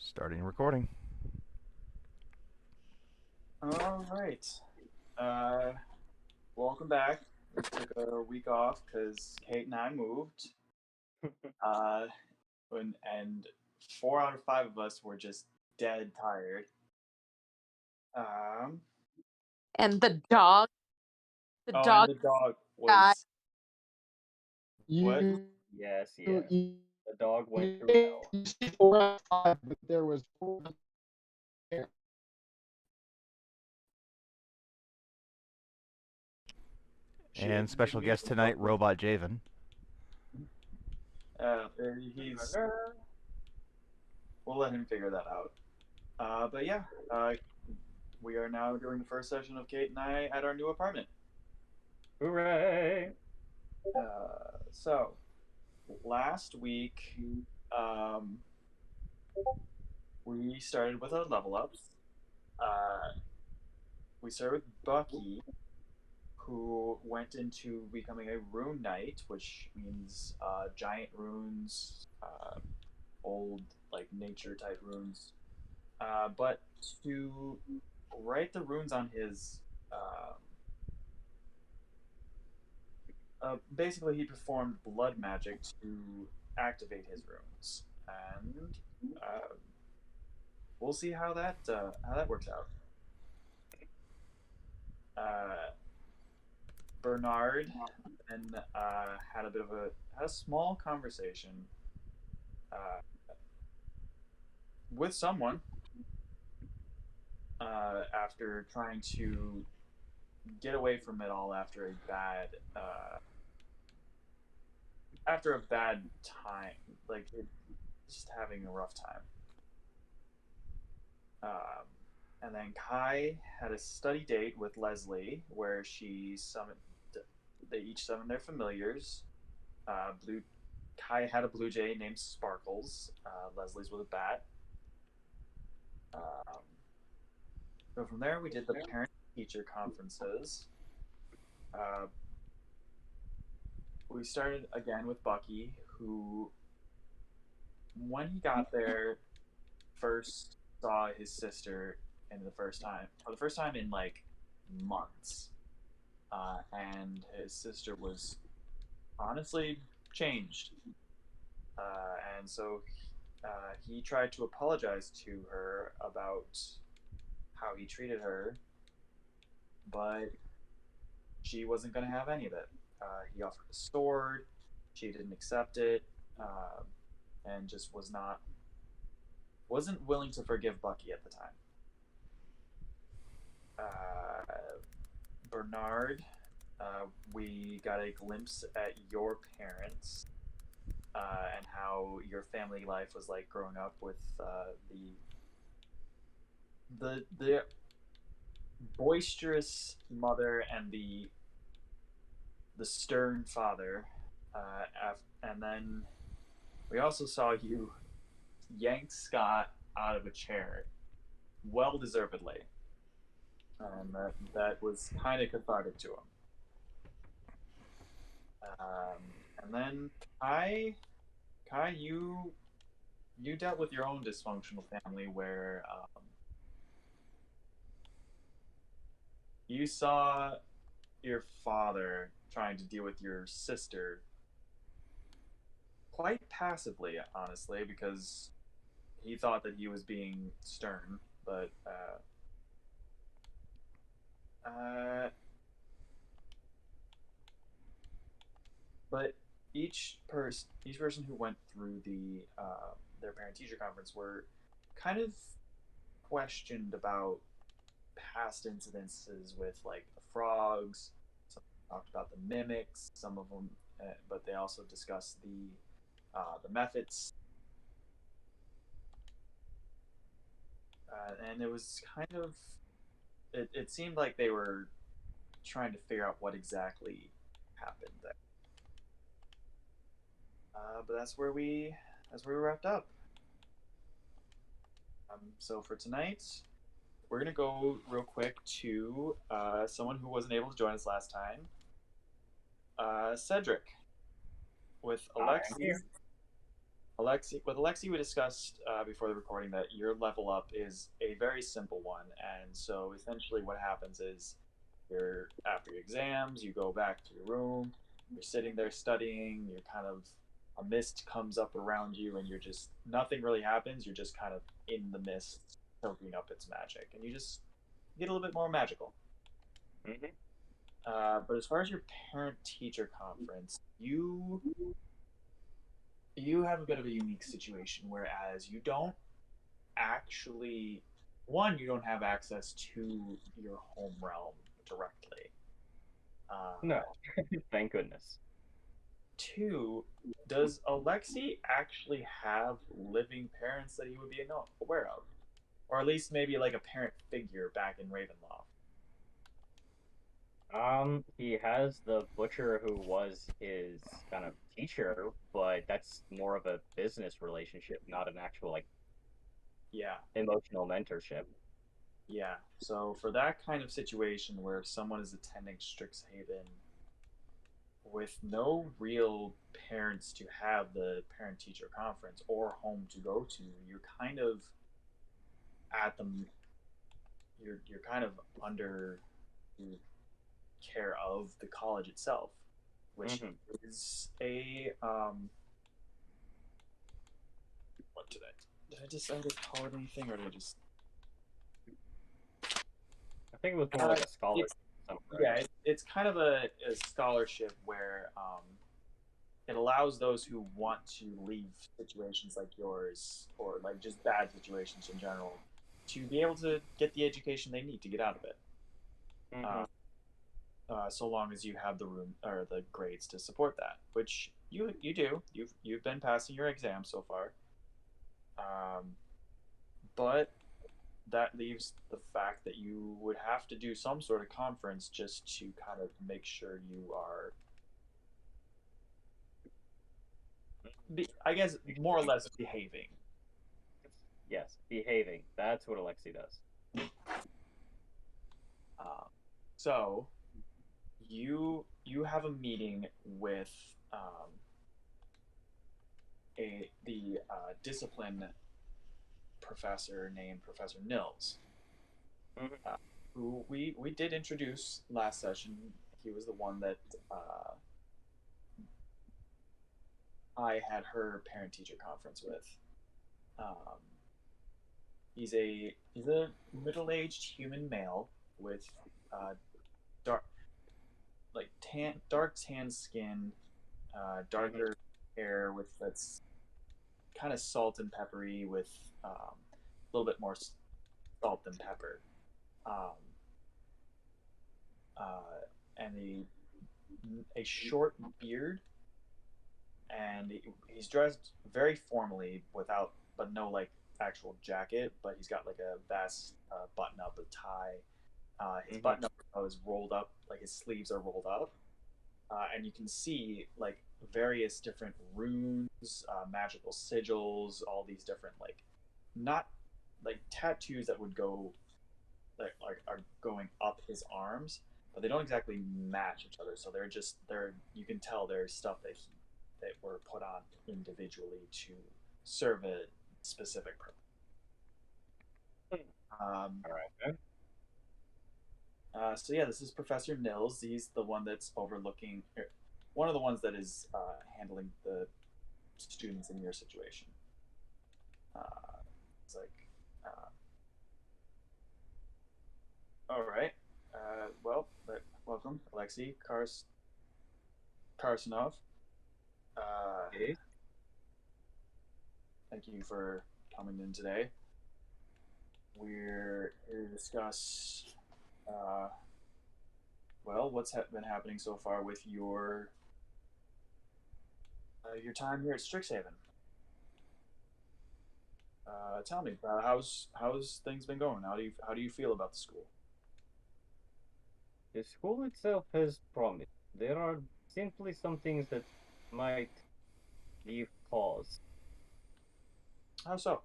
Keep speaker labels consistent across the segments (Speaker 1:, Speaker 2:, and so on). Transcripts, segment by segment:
Speaker 1: Starting recording.
Speaker 2: All right. Uh, Welcome back. We took a week off because Kate and I moved. Uh, and 4 out of 5 of us were just dead tired. Um,
Speaker 3: And the
Speaker 2: and
Speaker 3: dog
Speaker 2: the dog
Speaker 3: died.
Speaker 2: was what?
Speaker 4: Yes.
Speaker 5: you,
Speaker 4: The dog went through
Speaker 5: you,
Speaker 4: hell.
Speaker 5: you see 4 out of 5, but there was 4 there.
Speaker 1: And special guest tonight, Robot Javen.
Speaker 2: He's. We'll let him figure that out. But yeah, we are now doing the first session of Kate and I at our new apartment.
Speaker 4: Hooray!
Speaker 2: So last week, we started with our level ups. We started with Bucky, who went into becoming a rune knight, which means giant runes, old like nature type runes. But to write the runes on his, basically he performed blood magic to activate his runes, and we'll see how that works out. Bernard then had a small conversation uh, with someone after trying to get away from it all after a bad time, just having a rough time. And then Kai had a study date with Leslie where they each summoned their familiars. Kai had a blue jay named Sparkles. Leslie's was a bat. So from there, we did the parent-teacher conferences. We started again with Bucky, who, when he got there, first saw his sister for the first time in like months, and his sister was honestly changed, and so he tried to apologize to her about how he treated her, but she wasn't going to have any of it. He offered a sword, she didn't accept it, and just wasn't willing to forgive Bucky at the time. Bernard, we got a glimpse at your parents and how your family life was like growing up with the boisterous mother and the stern father, and then we also saw you yank Scott out of a chair, well deservedly, and that was kind of cathartic to him. And then Kai, you dealt with your own dysfunctional family where you saw your father trying to deal with your sister quite passively, honestly, because he thought that he was being stern, but each person who went through their parent teacher conference were kind of questioned about past incidences with like the frogs. Some talked about the mimics. Some of them, but they also discussed the methods, and it was kind of it seemed like they were trying to figure out what exactly happened there. But that's where we wrapped up. So for tonight, we're gonna go real quick to someone who wasn't able to join us last time, Cedric, with Alexis Alexi, we discussed before the recording that your level up is a very simple one, and so essentially what happens is you're after your exams, you go back to your room, you're sitting there studying, you're kind of a mist comes up around you, and you're just nothing really happens. You're just kind of in the mist, soaking up its magic, and you just get a little bit more magical.
Speaker 4: Mm-hmm.
Speaker 2: But as far as your parent-teacher conference, you have a bit of a unique situation, whereas you don't actually one, you don't have access to your home realm directly.
Speaker 4: No, thank goodness.
Speaker 2: Two, does Alexi actually have living parents that he would be aware of, or at least maybe like a parent figure back in Ravenloft?
Speaker 4: He has the butcher who was his kind of teacher, but that's more of a business relationship, not an actual like
Speaker 2: Yeah,
Speaker 4: emotional mentorship.
Speaker 2: yeah. So for that kind of situation where someone is attending Strixhaven with no real parents to have the parent teacher conference or home to go to, you're kind of at the you're kind of under the care of the college itself, which
Speaker 4: Mhm.
Speaker 2: is a what did I decide to call it anything, or did I just
Speaker 4: I think it was more like a scholarship.
Speaker 2: yeah, it's kind of a scholarship where it allows those who want to leave situations like yours or like just bad situations in general to be able to get the education they need to get out of it.
Speaker 4: Mm-hmm.
Speaker 2: So long as you have the room or the grades to support that, which you do. You've been passing your exams so far, um, but that leaves the fact that you would have to do some sort of conference just to kind of make sure you are, I guess, more or less behaving.
Speaker 4: Yes, behaving. That's what Alexi does.
Speaker 2: Um, so you have a meeting with the discipline professor named Professor Nils,
Speaker 4: Mhm.
Speaker 2: who we did introduce last session. He was the one that I had her parent teacher conference with. Um, he's a middle aged human male with dark dark tan skin, darker hair with that's kind of salt and peppery with a little bit more salt than pepper. Um, uh, and a short beard, and he's dressed very formally without, but no like actual jacket. But he's got like a vest, button up, a tie. His button up is rolled up, like his sleeves are rolled up, and you can see like various different runes, magical sigils, all these different like not like tattoos that would go that are going up his arms, but they don't exactly match each other. So they're you can tell there's stuff that were put on individually to serve a specific purpose.
Speaker 4: All right.
Speaker 2: So yeah, this is Professor Nils. He's the one that's overlooking, one of the ones that is handling the students in your situation. It's like, uh, all right, well, welcome, Alexei Karsonov.
Speaker 4: Okay.
Speaker 2: Thank you for coming in today. We're here to discuss, well, what's been happening so far with your time here at Strixhaven. Tell me, how's things been going? How do you feel about the school?
Speaker 4: The school itself has promise. There are simply some things that might give pause.
Speaker 2: How so?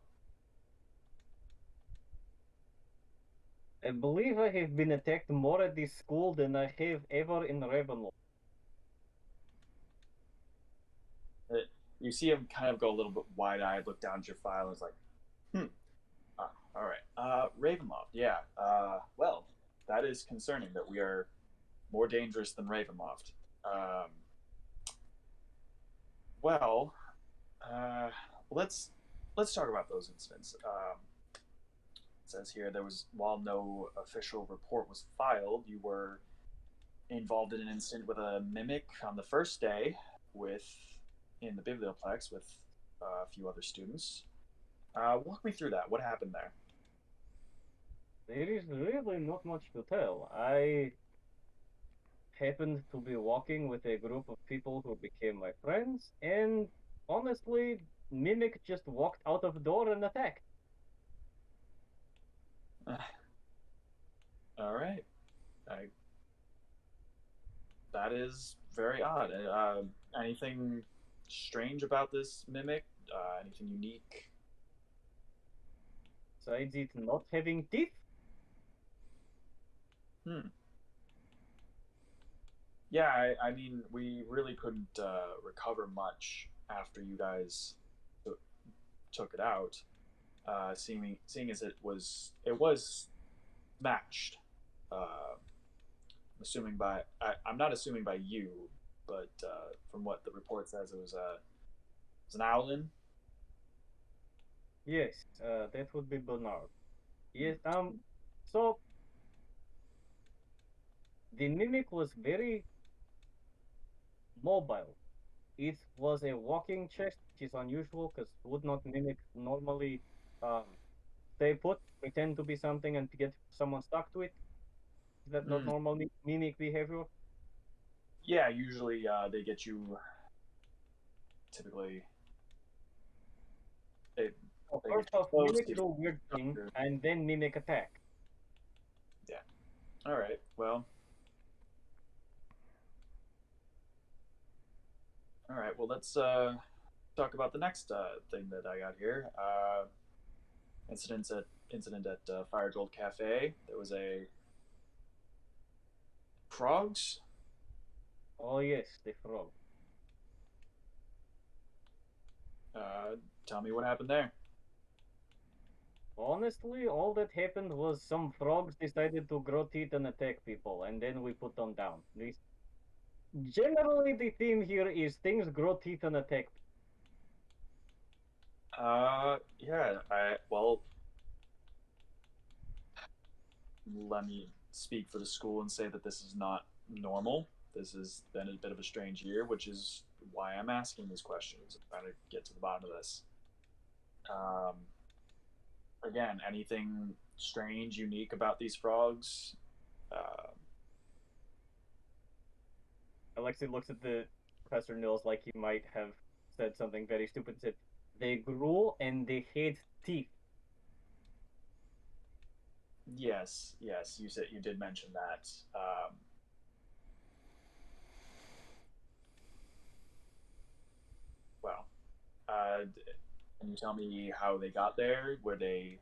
Speaker 4: I believe I have been attacked more at this school than I have ever in Ravenloft.
Speaker 2: you see him kind of go a little bit wide-eyed, look down at your file, and is like, "Hmm. All right. Ravenloft. Yeah. Well, that is concerning that we are more dangerous than Ravenloft. Um, well, uh, let's talk about those incidents. It says here there was, while no official report was filed, you were involved in an incident with a mimic on the first day with in the biblioplex with a few other students. Walk me through that. What happened there?
Speaker 4: There is really not much to tell. I happened to be walking with a group of people who became my friends, and honestly, Mimic just walked out of the door and attacked.
Speaker 2: All right. I, that is very odd. Anything strange about this mimic? Anything unique?
Speaker 4: Besides it not having teeth,
Speaker 2: Hmm. Yeah, I mean, we really couldn't recover much after you guys took it out. Seeing as it was smashed. Assuming by I'm not assuming by you, but from what the report says, it was an owlin.
Speaker 4: yes, that would be Bernard. Yes, so the Mimic was very mobile. It was a walking chest, which is unusual because would not Mimic normally um, stay put, pretend to be something, and to get someone stuck to it? Is that not
Speaker 2: Mm.
Speaker 4: normal Mimic behavior?
Speaker 2: Yeah, usually they get you. Typically, they
Speaker 4: So
Speaker 2: they get
Speaker 4: first
Speaker 2: you
Speaker 4: off,
Speaker 2: close.
Speaker 4: Mimic
Speaker 2: They
Speaker 4: do weird thing,
Speaker 2: get
Speaker 4: and then Mimic attack.
Speaker 2: yeah. All right. Well. All right. Well, let's talk about the next thing that I got here. Incident at Fire Gold Cafe. There was a frogs.
Speaker 4: Oh yes, the frog.
Speaker 2: Uh, Tell me what happened there.
Speaker 4: Honestly, all that happened was some frogs decided to grow teeth and attack people, and then we put them down. Generally, the theme here is things grow teeth and attack.
Speaker 2: Yeah. Let me speak for the school and say that this is not normal. This has been a bit of a strange year, which is why I'm asking these questions and trying to get to the bottom of this. Um, Again, anything strange, unique about these frogs? Uh,
Speaker 4: Alexei looks at the Professor Nils like he might have said something very stupid. Said they grew and they had teeth.
Speaker 2: yes, yes, you did mention that. Well, can you tell me how they got there? Were they?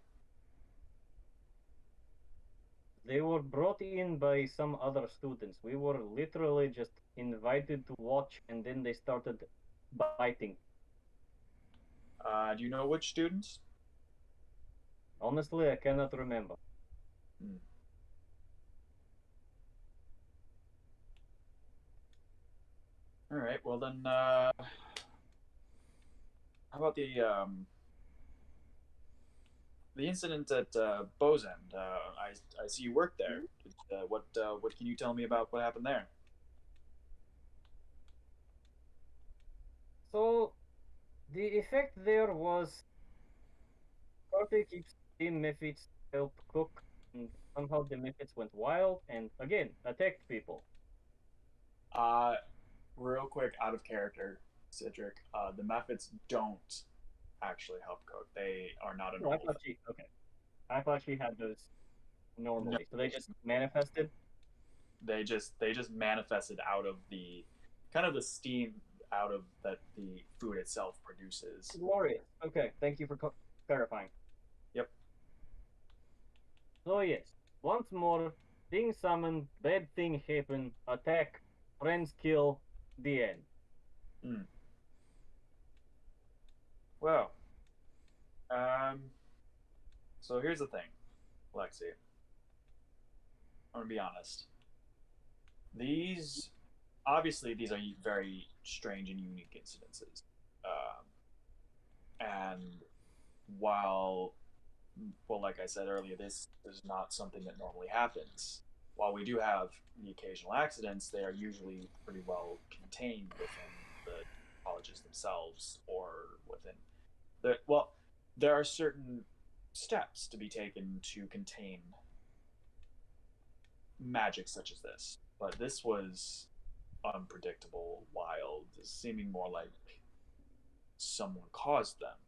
Speaker 4: They were brought in by some other students. We were literally just invited to watch, and then they started biting.
Speaker 2: Do you know which students?
Speaker 4: Honestly, I cannot remember.
Speaker 2: Hmm. All right. Well then, how about the incident at Bow's End? I see you worked there. What can you tell me about what happened there?
Speaker 4: So the effect there was Carter keeps team methods help cook, and somehow the methods went wild and again attacked people.
Speaker 2: Uh, Real quick, out of character, Cedric. The methods don't actually help cook. They are not a
Speaker 4: No, I
Speaker 2: normal
Speaker 4: thought
Speaker 2: thing.
Speaker 4: she okay. I thought she had those
Speaker 2: No,
Speaker 4: normally, so they just manifested.
Speaker 2: they just manifested out of the kind of the steam out of that the food itself produces.
Speaker 4: Glorious. Okay, thank you for clarifying.
Speaker 2: Yep.
Speaker 4: So yes, once more, thing summon, bad thing happen, attack, friends kill, the end.
Speaker 2: Mm. Well, so here's the thing, Lexi. I'm gonna be honest. These, obviously, these are very strange and unique incidences. And while, well, like I said earlier, this is not something that normally happens. While we do have the occasional accidents, they are usually pretty well contained within the colleges themselves or within the, well, there are certain steps to be taken to contain magic such as this. But this was unpredictable, wild, seeming more like someone caused them.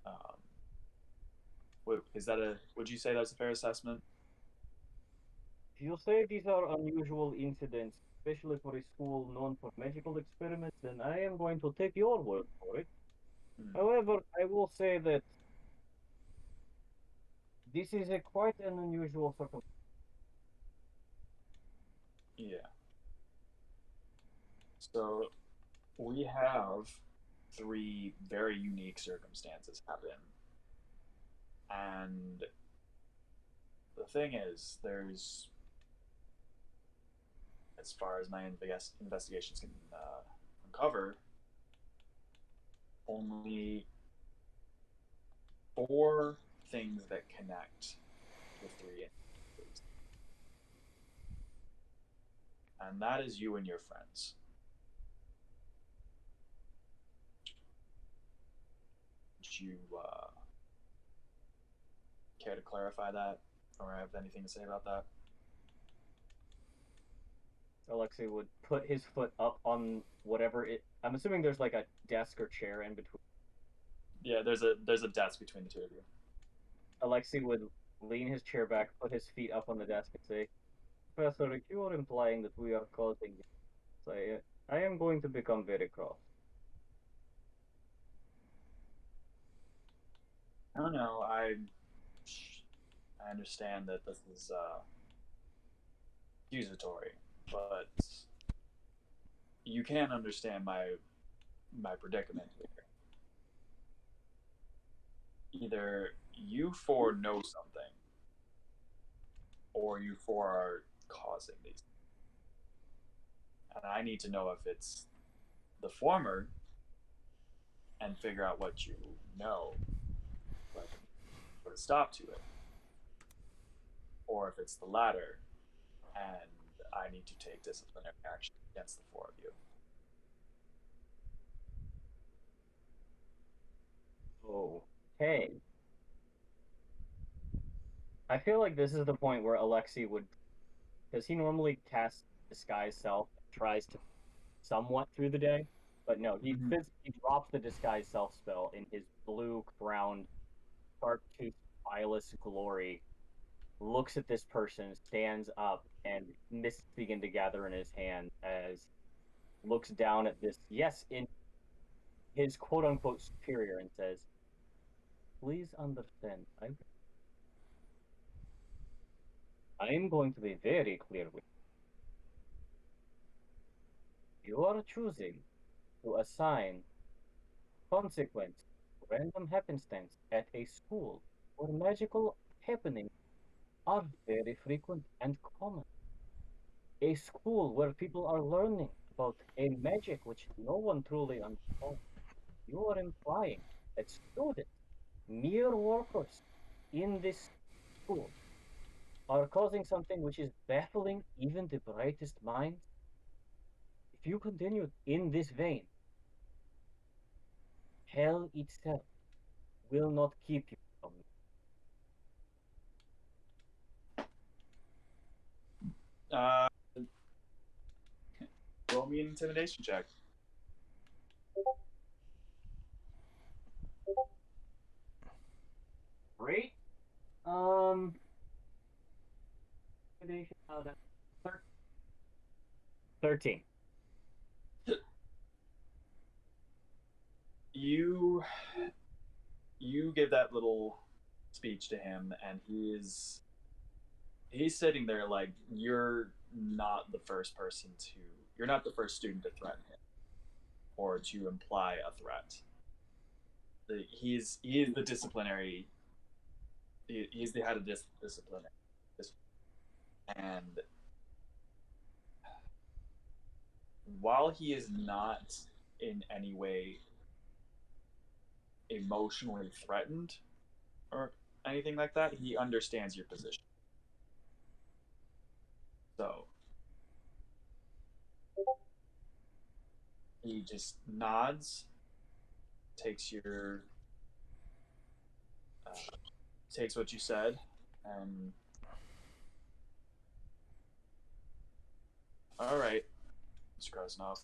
Speaker 2: Um, is that a? Would you say that's a fair assessment?
Speaker 4: If you say these are unusual incidents, especially for a school known for magical experiments, then I am going to take your word for it. However, I will say that this is a quite an unusual circumstance.
Speaker 2: Yeah. So we have three very unique circumstances happen. And the thing is, there's, as far as my investigations can uncover, only four things that connect the three instances. And that is you and your friends. Would you care to clarify that or have anything to say about that?
Speaker 4: Alexei would put his foot up on whatever it. I'm assuming there's like a desk or chair in between.
Speaker 2: Yeah, there's a desk between the two of you.
Speaker 4: Alexei would lean his chair back, put his feet up on the desk, and say, "Professor, if you are implying that we are causing this, I am going to become very cross."
Speaker 2: I don't know. I understand that this is accusatory, but you can understand my predicament here. Either you four know something, or you four are causing these. And I need to know if it's the former and figure out what you know, so I can put a stop to it. Or if it's the latter and I need to take disciplinary action against the four of you.
Speaker 4: Okay. I feel like this is the point where Alexei would, because he normally casts Disguise Self, tries to somewhat through the day, but no, he drops the Disguise Self spell in his blue crowned, sharp-toothed, eyeless glory, looks at this person, stands up, and mists begin to gather in his hand as looks down at this, yes, in his quote-unquote superior, and says, "Please understand, I am going to be very clear with you. You are choosing to assign consequence, random happenstance at a school where magical happenings are very frequent and common. A school where people are learning about a magic which no one truly understands. You are implying that students, mere workers in this school, are causing something which is baffling even the brightest minds. If you continue in this vein, hell itself will not keep you from me."
Speaker 2: Roll me an intimidation check.
Speaker 4: Great. Intimidation, that's 13.
Speaker 2: You give that little speech to him, and he's sitting there like you're not the first person to you're not the first student to threaten him. or to imply a threat. He is the disciplinary. He's the head of disciplinary, and while he is not in any way emotionally threatened or anything like that, he understands your position. So he just nods, takes your takes what you said, and all right, Mr. Krasnov.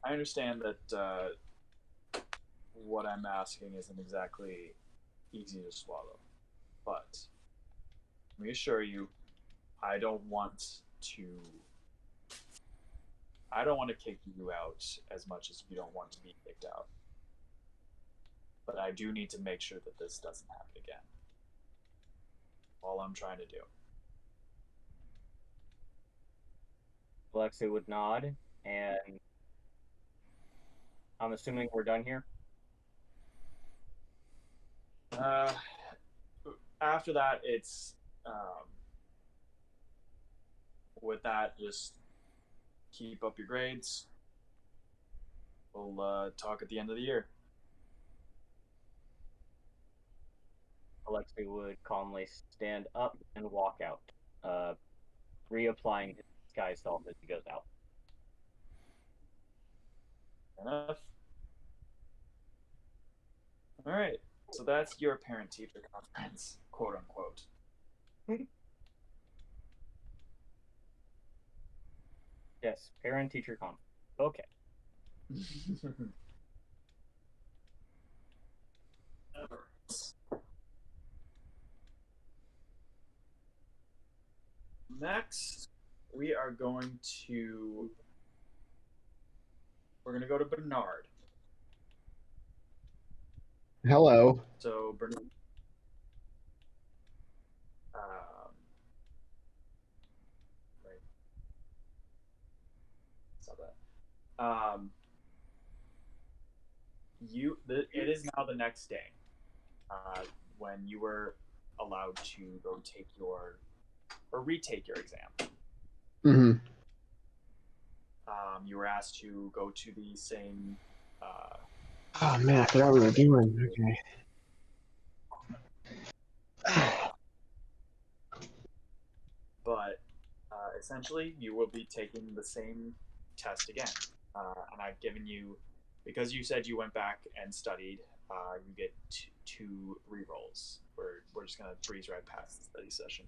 Speaker 2: I understand that what I'm asking isn't exactly easy to swallow, but let me assure you, I don't want to. I don't want to kick you out as much as you don't want to be kicked out. But I do need to make sure that this doesn't happen again. All I'm trying to do.
Speaker 4: Alexei would nod, and I'm assuming we're done here.
Speaker 2: After that, it's with that, just keep up your grades. We'll talk at the end of the year.
Speaker 4: Alexei would calmly stand up and walk out, reapplying his disguise self as he goes out.
Speaker 2: Enough. All right. So that's your parent-teacher conference, quote unquote.
Speaker 4: Yes, parent-teacher conference. Okay. Next, we're going to go to Bernard.
Speaker 5: Hello.
Speaker 2: So Bernard, right. Saw that. It is now the next day, when you were allowed to go take your or retake your exam.
Speaker 5: Mm-hmm.
Speaker 2: You were asked to go to the same.
Speaker 5: Oh man, I forgot what we were doing. Okay.
Speaker 2: But essentially, you will be taking the same test again. And I've given you, because you said you went back and studied, you get two rerolls. We're just gonna breeze right past the study session.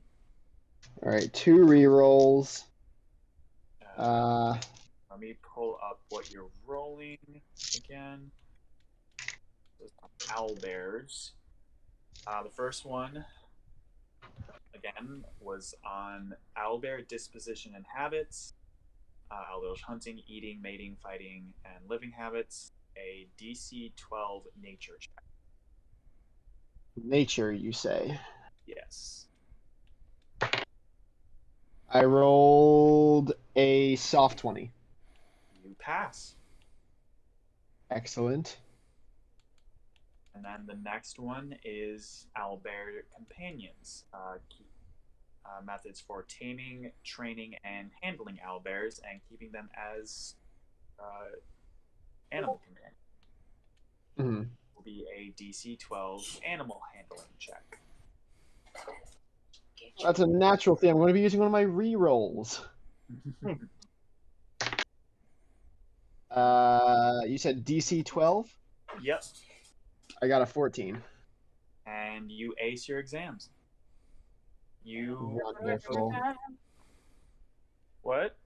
Speaker 5: All right, 2 rerolls.
Speaker 2: Let me pull up what you're rolling again. Owlbears. The first one, again, was on owlbear disposition and habits, owlbear hunting, eating, mating, fighting, and living habits. A DC 12 nature check.
Speaker 5: Nature, you say?
Speaker 2: Yes.
Speaker 5: I rolled a soft 20.
Speaker 2: You pass.
Speaker 5: Excellent.
Speaker 2: And then the next one is owlbear companions. Methods for taming, training, and handling owlbears and keeping them as animal companions.
Speaker 5: Mm-hmm.
Speaker 2: Will be a DC 12 animal handling check.
Speaker 5: That's a natural thing. I'm going to be using one of my rerolls. You said DC 12?
Speaker 2: Yep.
Speaker 5: I got a 14.
Speaker 2: And you ace your exams. You
Speaker 5: Wonderful.
Speaker 2: what?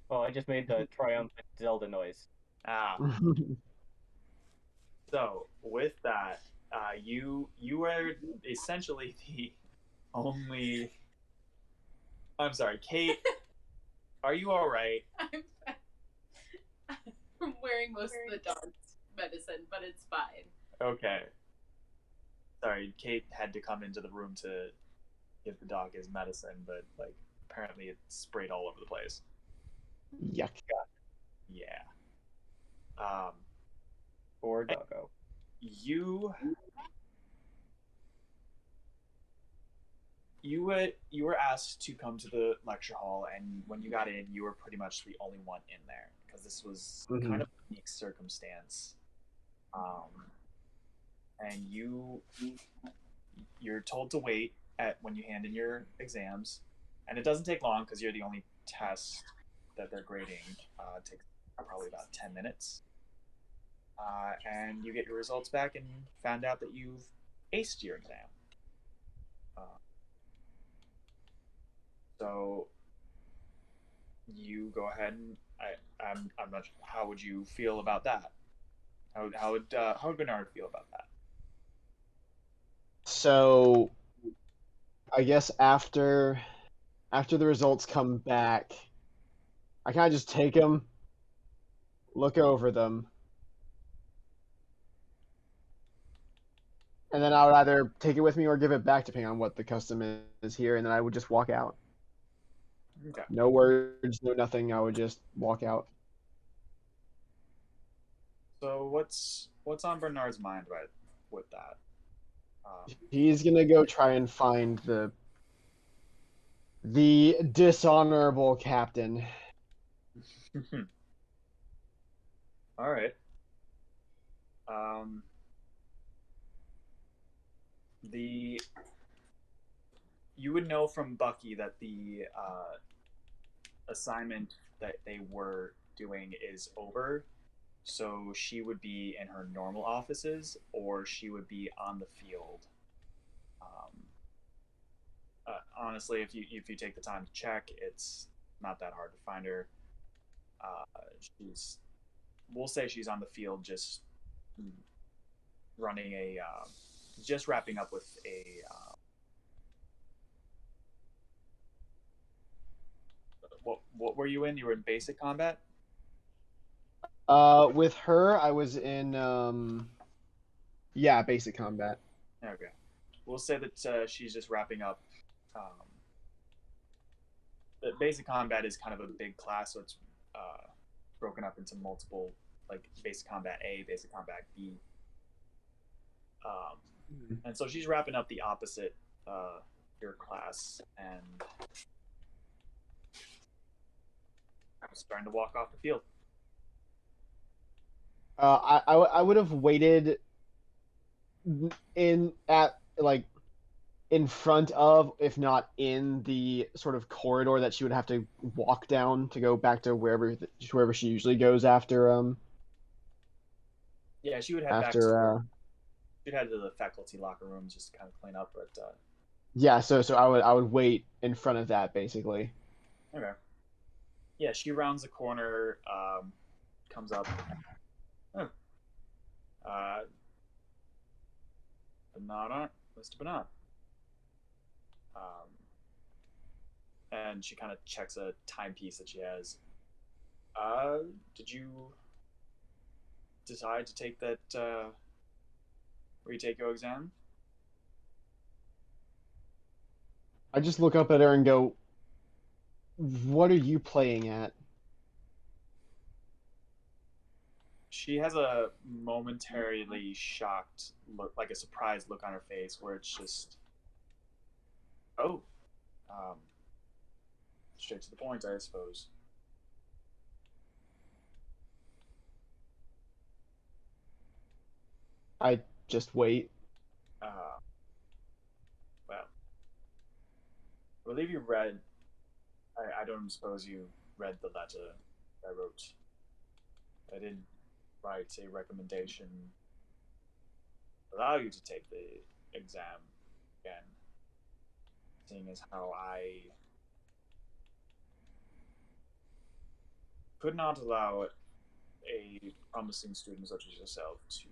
Speaker 4: Oh, I just made the triumphant Zelda noise.
Speaker 2: So with that, you are essentially the only. I'm sorry, Kate. Are you all right?
Speaker 3: I'm wearing most of the dog's medicine, but it's fine.
Speaker 2: Okay. Sorry, Kate had to come into the room to give the dog his medicine, but apparently it sprayed all over the place.
Speaker 5: Yuck.
Speaker 2: Yeah.
Speaker 4: Poor doggo.
Speaker 2: You you were asked to come to the lecture hall, and when you got in, you were pretty much the only one in there because this was kind of a unique circumstance. And you're told to wait at when you hand in your exams, and it doesn't take long because you're the only test that they're grading. It takes probably about 10 minutes, and you get your results back and found out that you've aced your exam. Uh, so you go ahead and I'm not. How would you feel about that? How would Bernard feel about that?
Speaker 5: So I guess after the results come back, I kind of just take them, look over them, and then I would either take it with me or give it back, depending on what the custom is here, and then I would just walk out.
Speaker 2: Okay.
Speaker 5: No words, no nothing. I would just walk out.
Speaker 2: So what's on Bernard's mind right with that?
Speaker 5: He's gonna go try and find the dishonorable captain.
Speaker 2: All right. Um, the you would know from Bucky that the assignment that they were doing is over, so she would be in her normal offices, or she would be on the field. Um, Honestly, if you take the time to check, it's not that hard to find her. Uh, she's we'll say she's on the field, just running a just wrapping up with a what were you in? You were in basic combat.
Speaker 5: With her, I was in yeah, basic combat.
Speaker 2: Okay, we'll say that she's just wrapping up. Um, the basic combat is kind of a big class, so it's broken up into multiple, like basic combat A, basic combat B, and so she's wrapping up the opposite your class and starting to walk off the field.
Speaker 5: I would have waited in at like in front of, if not in the sort of corridor that she would have to walk down to go back to wherever she usually goes after
Speaker 2: Yeah, she would head back to
Speaker 5: after
Speaker 2: she'd head to the faculty locker rooms just to kind of clean up, but
Speaker 5: yeah. So I would wait in front of that basically.
Speaker 2: okay. Yeah, she rounds the corner, comes up. Oh, uh, Bernard, Mr. Bernard. Um, and she kind of checks a timepiece that she has. Did you decide to take that, retake your exam?
Speaker 5: I just look up at her and go, "What are you playing at?"
Speaker 2: She has a momentarily shocked look, like a surprised look on her face, where it's just, oh, um, straight to the point, I suppose.
Speaker 5: I just wait.
Speaker 2: Uh, well, I believe you read. I don't suppose you read the letter I wrote. I didn't write a recommendation allow you to take the exam again, seeing as how I could not allow a promising student such as yourself to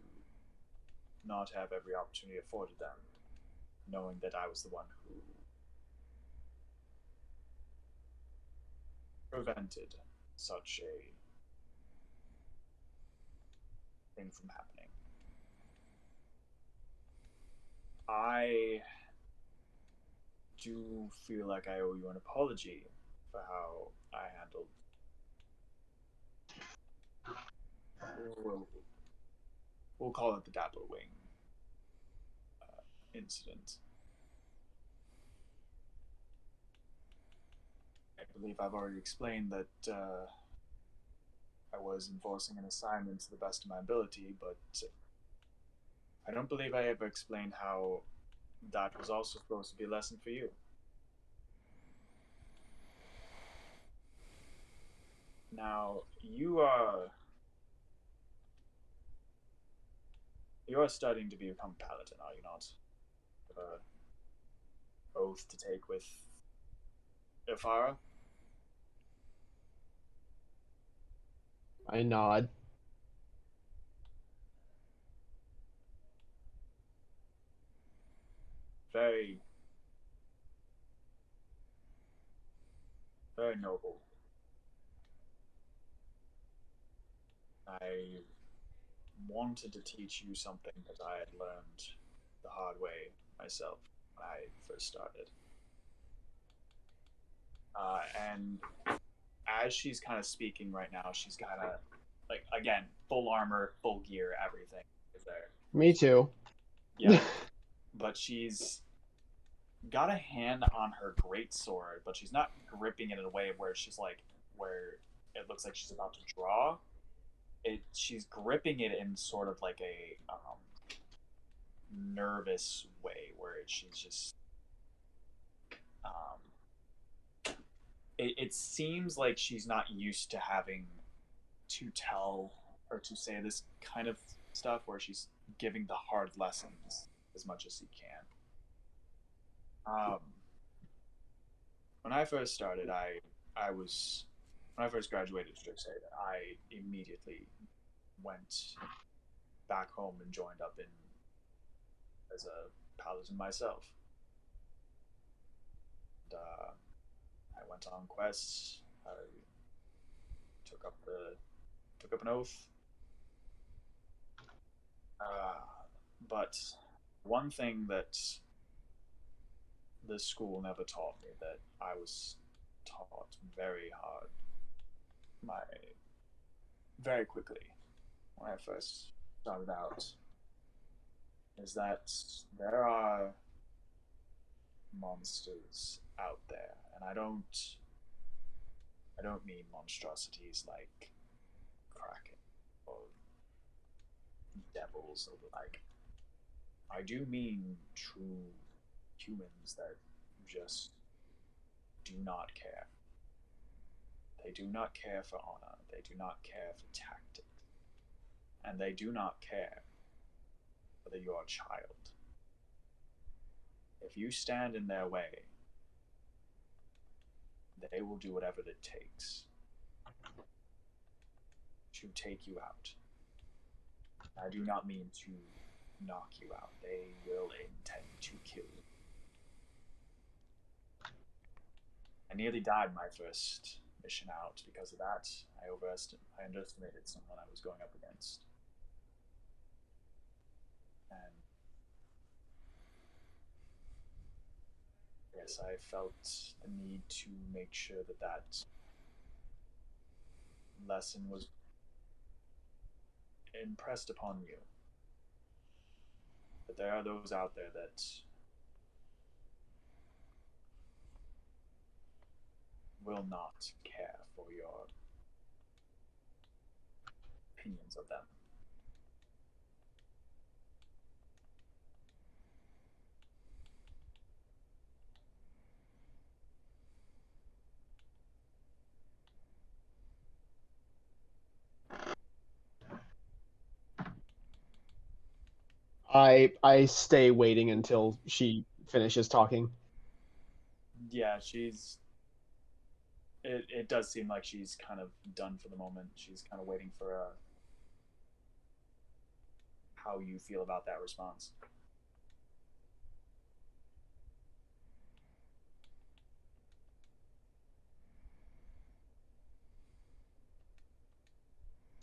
Speaker 2: not have every opportunity afforded them, knowing that I was the one who prevented such a thing from happening. I do feel like I owe you an apology for how I handled we'll call it the Dapple Wing incident. I believe I've already explained that I was enforcing an assignment to the best of my ability, but I don't believe I ever explained how that was also supposed to be a lesson for you. Now, you are studying to become a paladin, are you not? Oath to take with Ifara?
Speaker 5: I nod.
Speaker 2: Very, very noble. I wanted to teach you something that I had learned the hard way myself when I first started. And as she's kind of speaking right now, she's kind of like, again, full armor, full gear, everything is there.
Speaker 5: Me too.
Speaker 2: Yeah, but she's got a hand on her great sword, but she's not gripping it in a way where she's like, where it looks like she's about to draw. She's gripping it in sort of like a nervous way, where she's just it seems like she's not used to having to tell or to say this kind of stuff, where she's giving the hard lessons as much as she can. When I first started, when I first graduated Stixhaven, I immediately went back home and joined up in as a paladin myself. And, I went on quests. I took up an oath. But one thing that the school never taught me, that I was taught very quickly when I first started out, is that there are monsters out there, and I don't mean monstrosities like kraken or devils or the like. I do mean true humans that just do not care. They do not care for honor. They do not care for tactics. And they do not care whether you're a child. If you stand in their way, they will do whatever it takes to take you out. I do not mean to knock you out. They will intend to kill you. I nearly died my first mission out because of that. I underestimated someone I was going up against. And yes, I felt the need to make sure that lesson was impressed upon you. That there are those out there that will not care for your opinions of them.
Speaker 5: I stay waiting until she finishes talking.
Speaker 2: Yeah, it does seem like she's kind of done for the moment. She's kind of waiting for how you feel about that response.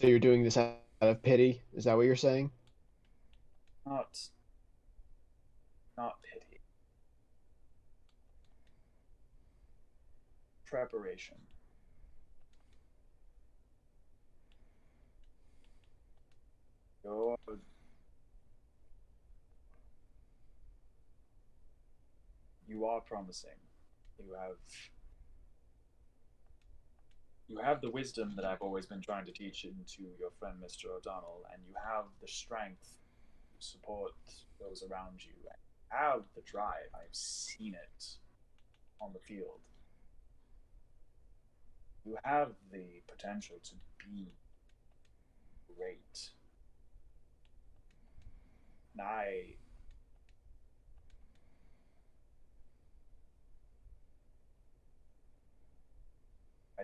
Speaker 5: So you're doing this out of pity? Is that what you're saying?
Speaker 2: Not pity. Preparation. You're you are promising. You have the wisdom that I've always been trying to teach into your friend Mr. O'Donnell, and you have the strength to support those around you. And you have the drive. I've seen it on the field. You have the potential to be great. And I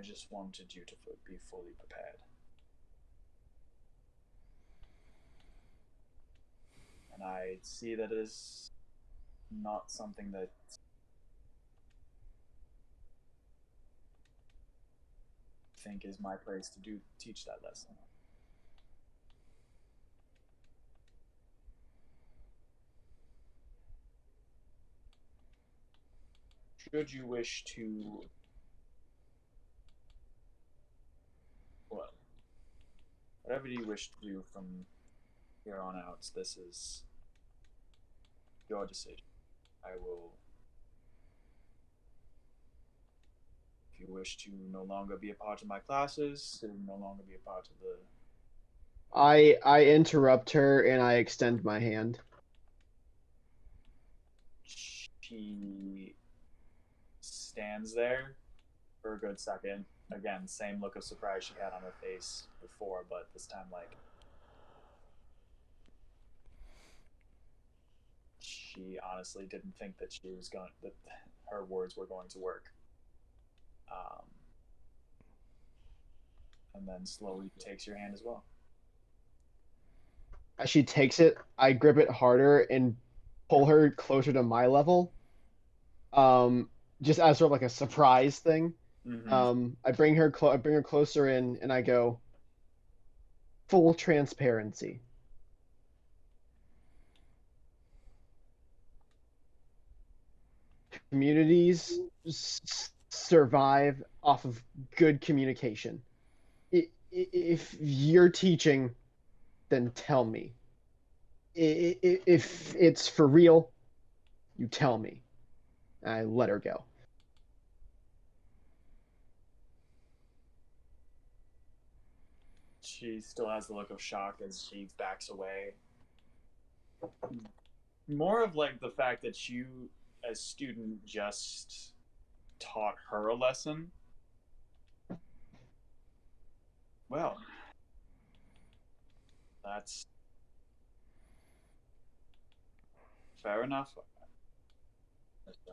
Speaker 2: just wanted you to be fully prepared. And I see that it is not something that I think is my place to teach that lesson. Should you wish to, well, whatever you wish to do from here on out, this is your decision. I will, if you wish to no longer be a part of my classes, to no longer be a part of the...
Speaker 5: I interrupt her and I extend my hand.
Speaker 2: She stands there for a good second. Again, same look of surprise she had on her face before, but this time, like, she honestly didn't think that that her words were going to work. And then slowly takes your hand as well.
Speaker 5: As she takes it, I grip it harder and pull her closer to my level. Just as sort of like a surprise thing.
Speaker 2: Mm-hmm.
Speaker 5: I bring her closer in, and I go, full transparency. Communities survive off of good communication. If you're teaching, then tell me. If it's for real, you tell me. I let her go.
Speaker 2: She still has the look of shock as she backs away. More of like the fact that you, as student, just taught her a lesson. Well, that's fair enough, Mr.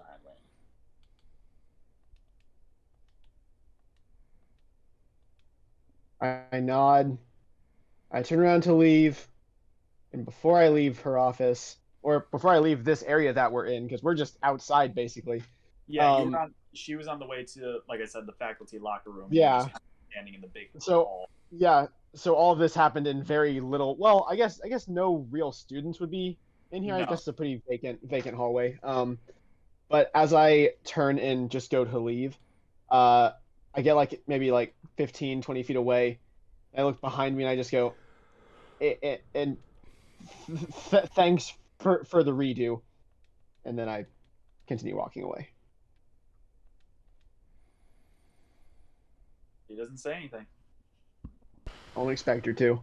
Speaker 2: Hanley.
Speaker 5: I nod. I turn around to leave, and before I leave her office, or before I leave this area that we're in, because we're just outside basically.
Speaker 2: Yeah, you were on. She was on the way to, like I said, the faculty locker room.
Speaker 5: Yeah.
Speaker 2: You were just standing in the big
Speaker 5: So
Speaker 2: hall.
Speaker 5: yeah, so all of this happened in very little. Well, I guess no real students would be in here. I
Speaker 2: No.
Speaker 5: guess it's a pretty vacant hallway. But as I turn and just go to leave, I get like maybe like 15, 20 feet away. I look behind me and I just go, and thanks for the redo, and then I continue walking away.
Speaker 2: He doesn't say anything.
Speaker 5: Only expect her to.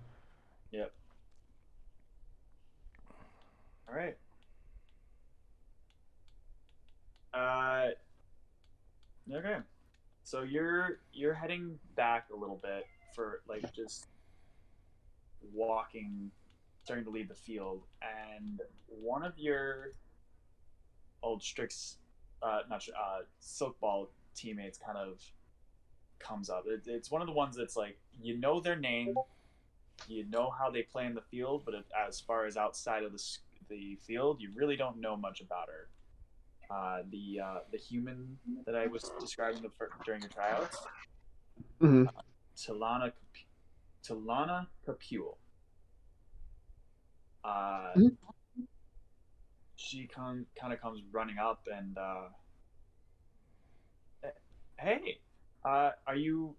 Speaker 2: Yep. All right. Okay. So you're heading back a little bit for like just walking, starting to leave the field, and one of your old silk ball teammates kind of comes up. It's one of the ones that's like, you know their name, you know how they play in the field, but as far as outside of the field, you really don't know much about her. The human that I was describing during your tryouts,
Speaker 5: Mm-hmm.
Speaker 2: Talana Capule. She kind of comes running up and hey, are you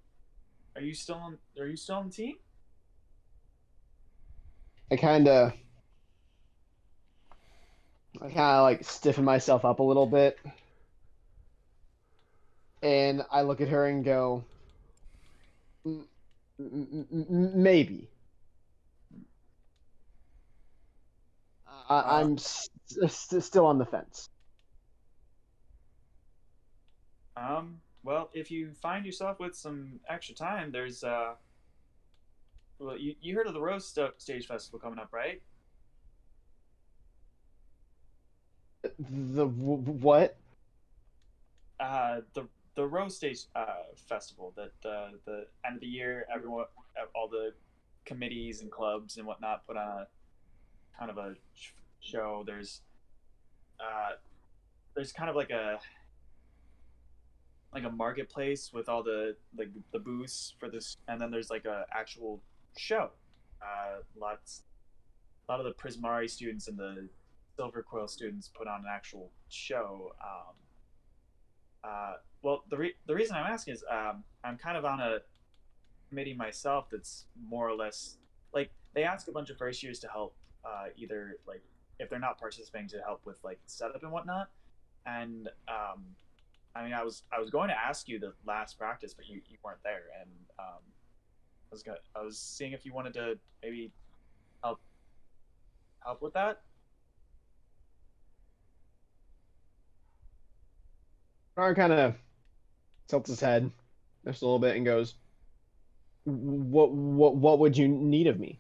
Speaker 2: still on the team?
Speaker 5: I kind of like stiffen myself up a little bit, and I look at her and go, "M- maybe.
Speaker 2: Uh,
Speaker 5: I'm still on the fence."
Speaker 2: well, if you find yourself with some extra time, there's well, you heard of the Stage Festival coming up, right?
Speaker 5: What?
Speaker 2: The Rose Stage Festival that the end of the year, everyone, all the committees and clubs and whatnot put on a kind of a show. Uh, there's kind of like a marketplace with all the booths for this, and then there's like a actual show. A lot of the Prismari students and the Silver Quill students put on an actual show. Well, the reason I'm asking is I'm kind of on a committee myself that's more or less like they ask a bunch of first years to help, either like if they're not participating to help with like setup and whatnot. And I mean, I was going to ask you the last practice, but you weren't there, and I was seeing if you wanted to maybe help with that.
Speaker 5: Bernard kind of tilts his head just a little bit and goes, what would you need of me?"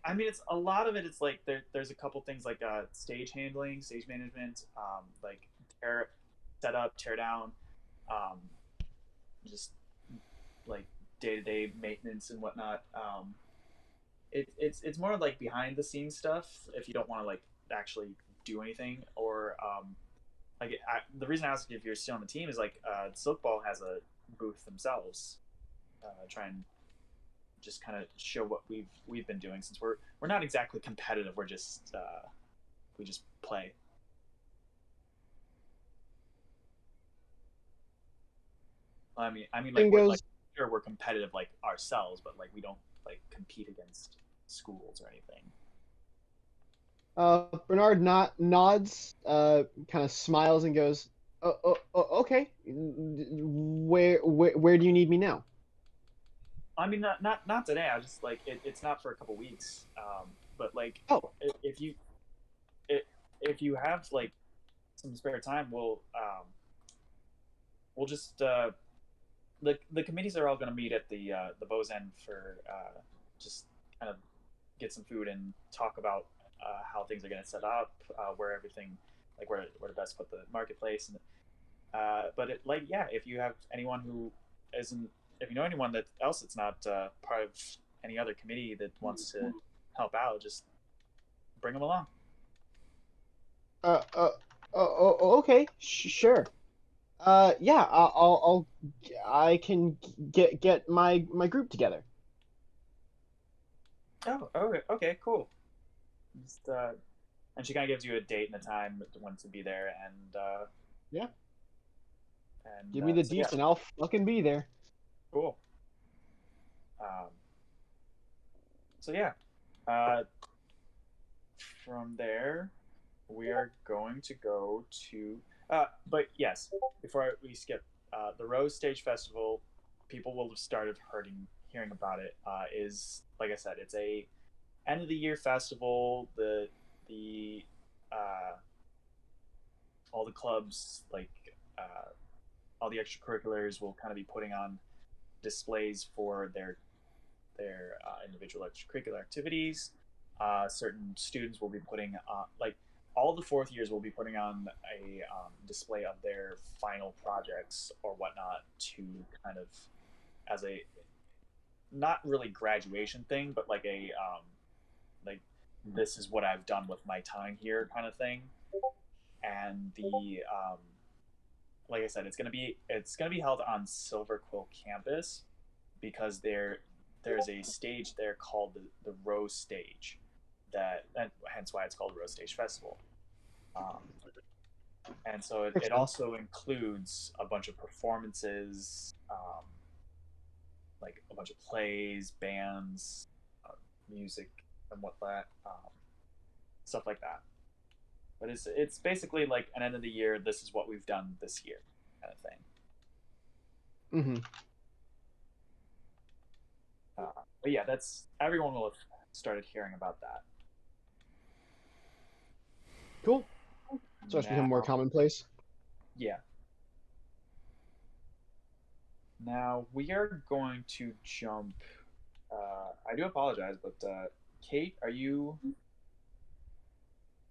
Speaker 2: I mean, it's a lot of it. It's like there's a couple things like stage handling, stage management, like tear set up, tear down, um, just like day to day maintenance and whatnot. It's more like behind the scenes stuff if you don't want to like actually do anything or the reason I asked if you're still on the team is like Silkball has a booth themselves, try and just kind of show what we've been doing since we're not exactly competitive. We're just we just play. I mean, like
Speaker 5: And
Speaker 2: we're like
Speaker 5: goes,
Speaker 2: sure we're competitive like ourselves, but like we don't like compete against schools or anything.
Speaker 5: Bernard nods, kind of smiles and goes, okay. Where do you need me now?"
Speaker 2: I mean, not today. I just like it's not for a couple weeks. But like
Speaker 5: Oh,
Speaker 2: if you if, if you have like some spare time, we'll just the committees are all going to meet at the Bows End for just kind of get some food and talk about how things are going to set up, where everything, like where to best put the marketplace. And but it, like yeah, if you have anyone who isn't, if you know anyone that else that's not part of any other committee that wants to help out, just bring them along.
Speaker 5: uh, uh, okay, sure. Yeah, I can get my group together.
Speaker 2: Oh, okay, okay, cool. Just and she kind of gives you a date and a time when to be there,
Speaker 5: Yeah,
Speaker 2: and
Speaker 5: give me the
Speaker 2: so yeah,
Speaker 5: deets and I'll fucking be there.
Speaker 2: cool. Um, so yeah, uh, from there we are going to go to. But yes, before we skip, the Rose Stage Festival, people will have started hearing about it. Is like I said, it's a end of the year festival. The uh, all the clubs like all the extracurriculars will kind of be putting on displays for their individual extracurricular activities. Certain students will be putting like all the fourth years will be putting on a display of their final projects or whatnot to kind of as a not really graduation thing, but like a like this is what I've done with my time here kind of thing. And the like I said, it's gonna be held on Silver Quill campus because there's a stage there called the Rose Stage, that and hence why it's called Rose Stage Festival. Um, and so it
Speaker 5: Excellent.
Speaker 2: also includes a bunch of performances, like a bunch of plays, bands, music and whatnot, stuff like that. But it's basically like an end of the year. This is what we've done this year, kind of thing.
Speaker 5: Mm-hmm.
Speaker 2: But yeah, that's everyone will have started hearing about that.
Speaker 5: Cool. So it's become more
Speaker 2: Now-
Speaker 5: commonplace.
Speaker 2: Yeah. Now we are going to jump. I do apologize, but Kate, are you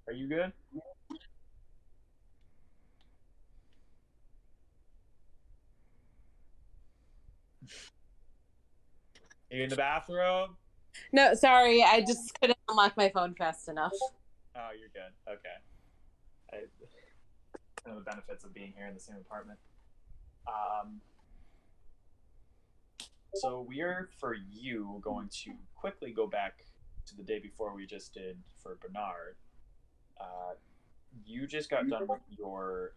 Speaker 2: good? Are you in the bathroom?
Speaker 3: No, sorry, I just couldn't unlock my phone fast enough.
Speaker 2: Oh, you're good. Okay. I know the benefits of being here in the same apartment. So we're, for you, going to quickly go back to the day before we just did for Bernard. You just got done with your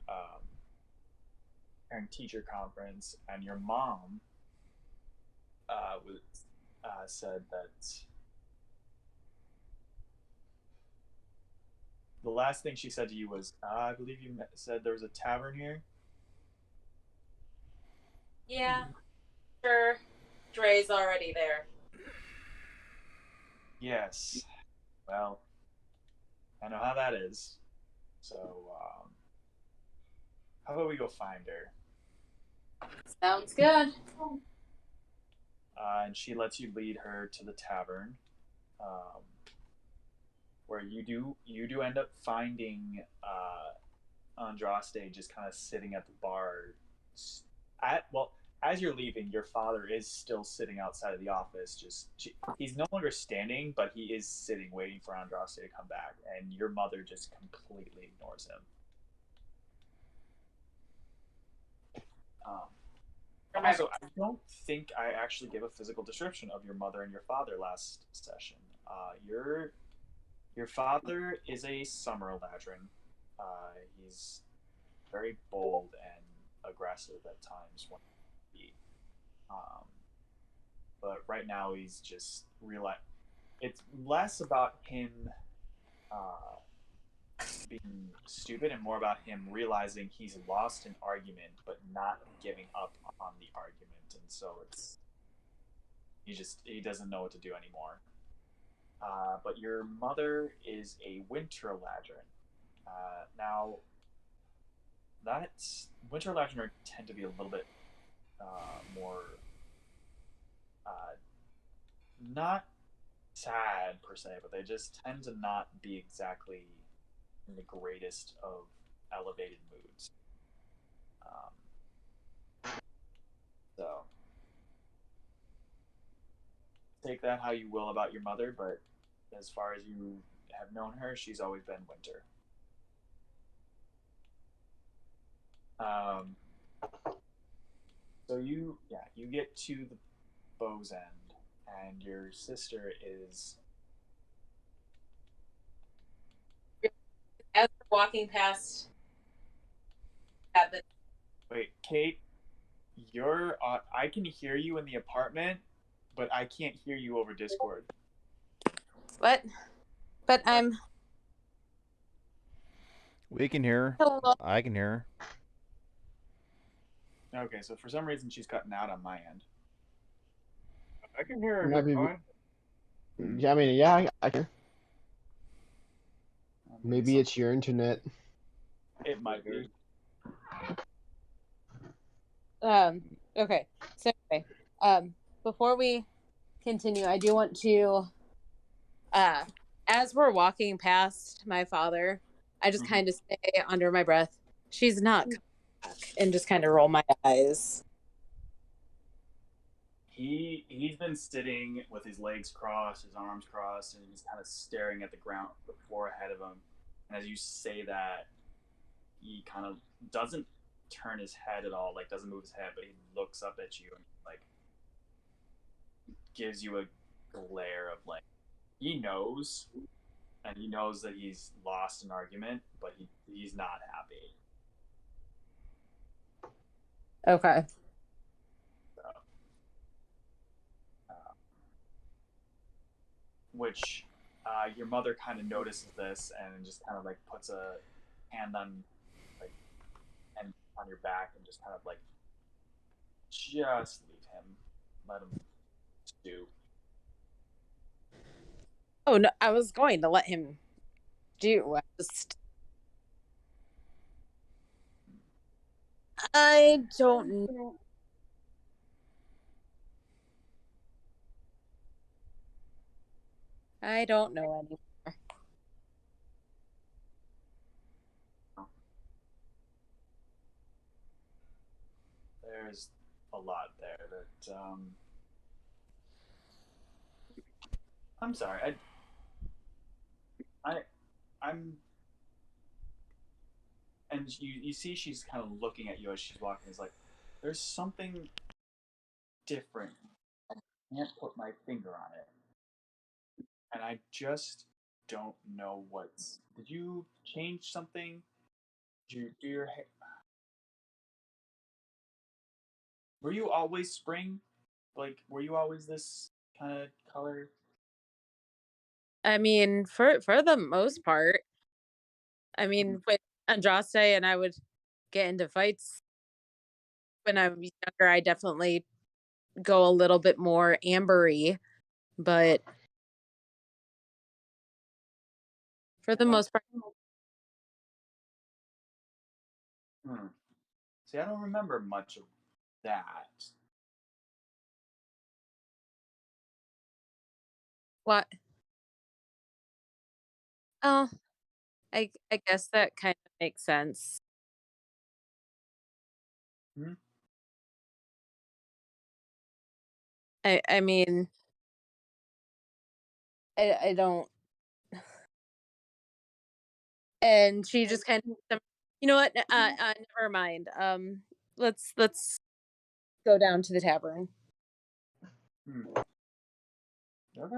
Speaker 2: parent-teacher conference, and your mom said that the last thing she said to you was, I believe you said there was a tavern here?
Speaker 3: Yeah, sure. Dre's already there.
Speaker 2: Yes. Well, I know how that is. So, how about we go find her?
Speaker 3: Sounds good.
Speaker 2: And she lets you lead her to the tavern, where you do end up finding Andraste just kind of sitting at the bar. As you're leaving, your father is still sitting outside of the office. He's no longer standing, but he is sitting, waiting for Andraste to come back, and your mother just completely ignores him. Also, I don't think I actually gave a physical description of your mother and your father last session. Your father is a summer ladron. He's very bold and aggressive at times when he, but right now he's just it's less about him being stupid and more about him realizing he's lost an argument but not giving up on the argument, and so he doesn't know what to do anymore. But your mother is a winter ladron. Now winter ladron tend to be a little bit more not sad per se, but they just tend to not be exactly in the greatest of elevated moods. So take that how you will about your mother, but as far as you have known her, she's always been winter. So you get to the bow's end, and your sister is.
Speaker 3: As we're walking past at the
Speaker 2: Wait, Kate, I can hear you in the apartment, but I can't hear you over Discord.
Speaker 3: what? But I'm
Speaker 1: We can hear her.
Speaker 3: hello.
Speaker 1: I can hear her.
Speaker 2: Okay, so for some reason she's cutting out on my end.
Speaker 4: I can hear her
Speaker 5: Might
Speaker 4: just
Speaker 5: be-
Speaker 4: fine.
Speaker 5: Yeah, I mean, yeah, I can. Maybe it's your internet.
Speaker 2: It might be.
Speaker 3: Okay. So anyway, before we continue, I do want to as we're walking past my father, I just kind of say under my breath, she's not coming back, and just kind of roll my eyes.
Speaker 2: He's been sitting with his legs crossed, his arms crossed, and he's kind of staring at the ground, the floor ahead of him. And as you say that, he kind of doesn't turn his head at all, like doesn't move his head, but he looks up at you and like gives you a glare of like he knows, and he knows that he's lost an argument, but he's not happy.
Speaker 3: Okay.
Speaker 2: which your mother kind of notices this and just kind of like puts a hand on like and on your back and just kind of like just leave him, let him stew.
Speaker 3: Oh no, I was going to let him do. I don't know. I don't know anymore.
Speaker 2: There's a lot there that I'm sorry. I'm and you see she's kind of looking at you as she's walking. Is like there's something different. I can't put my finger on it, and I just don't know what's. Did you change something? Did you do your hair? Were you always spring? Like, were you always this kind of color?
Speaker 3: I mean, for the most part, I mean, with Andraste and I would get into fights when I was younger. I definitely go a little bit more ambery, but for the most part,
Speaker 2: Hmm. See, I don't remember much of that.
Speaker 3: what? Oh, I guess that kind of makes sense.
Speaker 2: Hmm?
Speaker 3: I mean, I don't. And she just kind of, you know what? Never mind. Let's go down to the tavern.
Speaker 2: Hmm. Okay.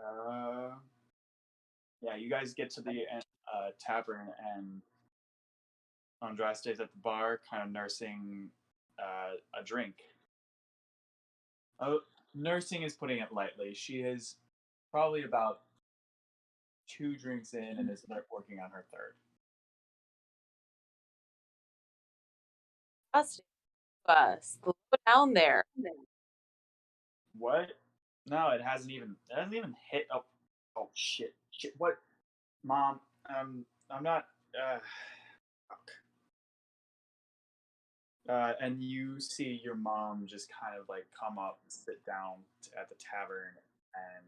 Speaker 2: Uh, yeah, you guys get to the tavern, and Andraste's at the bar, kind of nursing a drink. Oh, nursing is putting it lightly. She is probably about 2 drinks in and is working on her third.
Speaker 3: Us, slow down there.
Speaker 2: What? No, it hasn't even. It hasn't even hit. Oh, oh shit! Shit! What? Mom, I'm not. Fuck. And you see your mom just kind of like come up, sit down at the tavern, and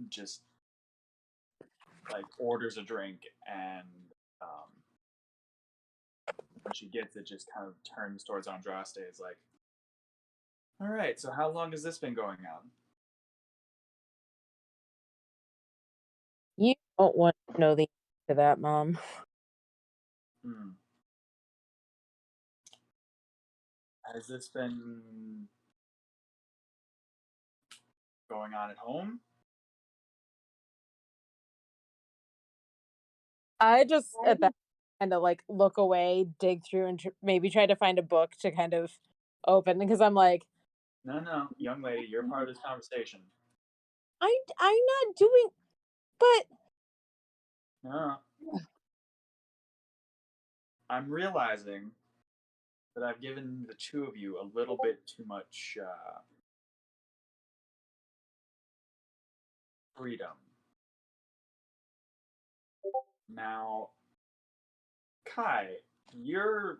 Speaker 2: just like orders a drink, and um, when she gets it, just kind of turns towards Andraste. Is like, all right, so how long has this been going on?
Speaker 3: You don't want to know the answer to that, Mom.
Speaker 2: Hmm. Has this been going on at home?
Speaker 3: I just at that kind of like look away, dig through, and maybe try to find a book to kind of open because I'm like,
Speaker 2: No, no, young lady, you're part of this conversation.
Speaker 3: I'm not doing, but
Speaker 2: No, I'm realizing that I've given the two of you a little bit too much freedom. Now, Kai, you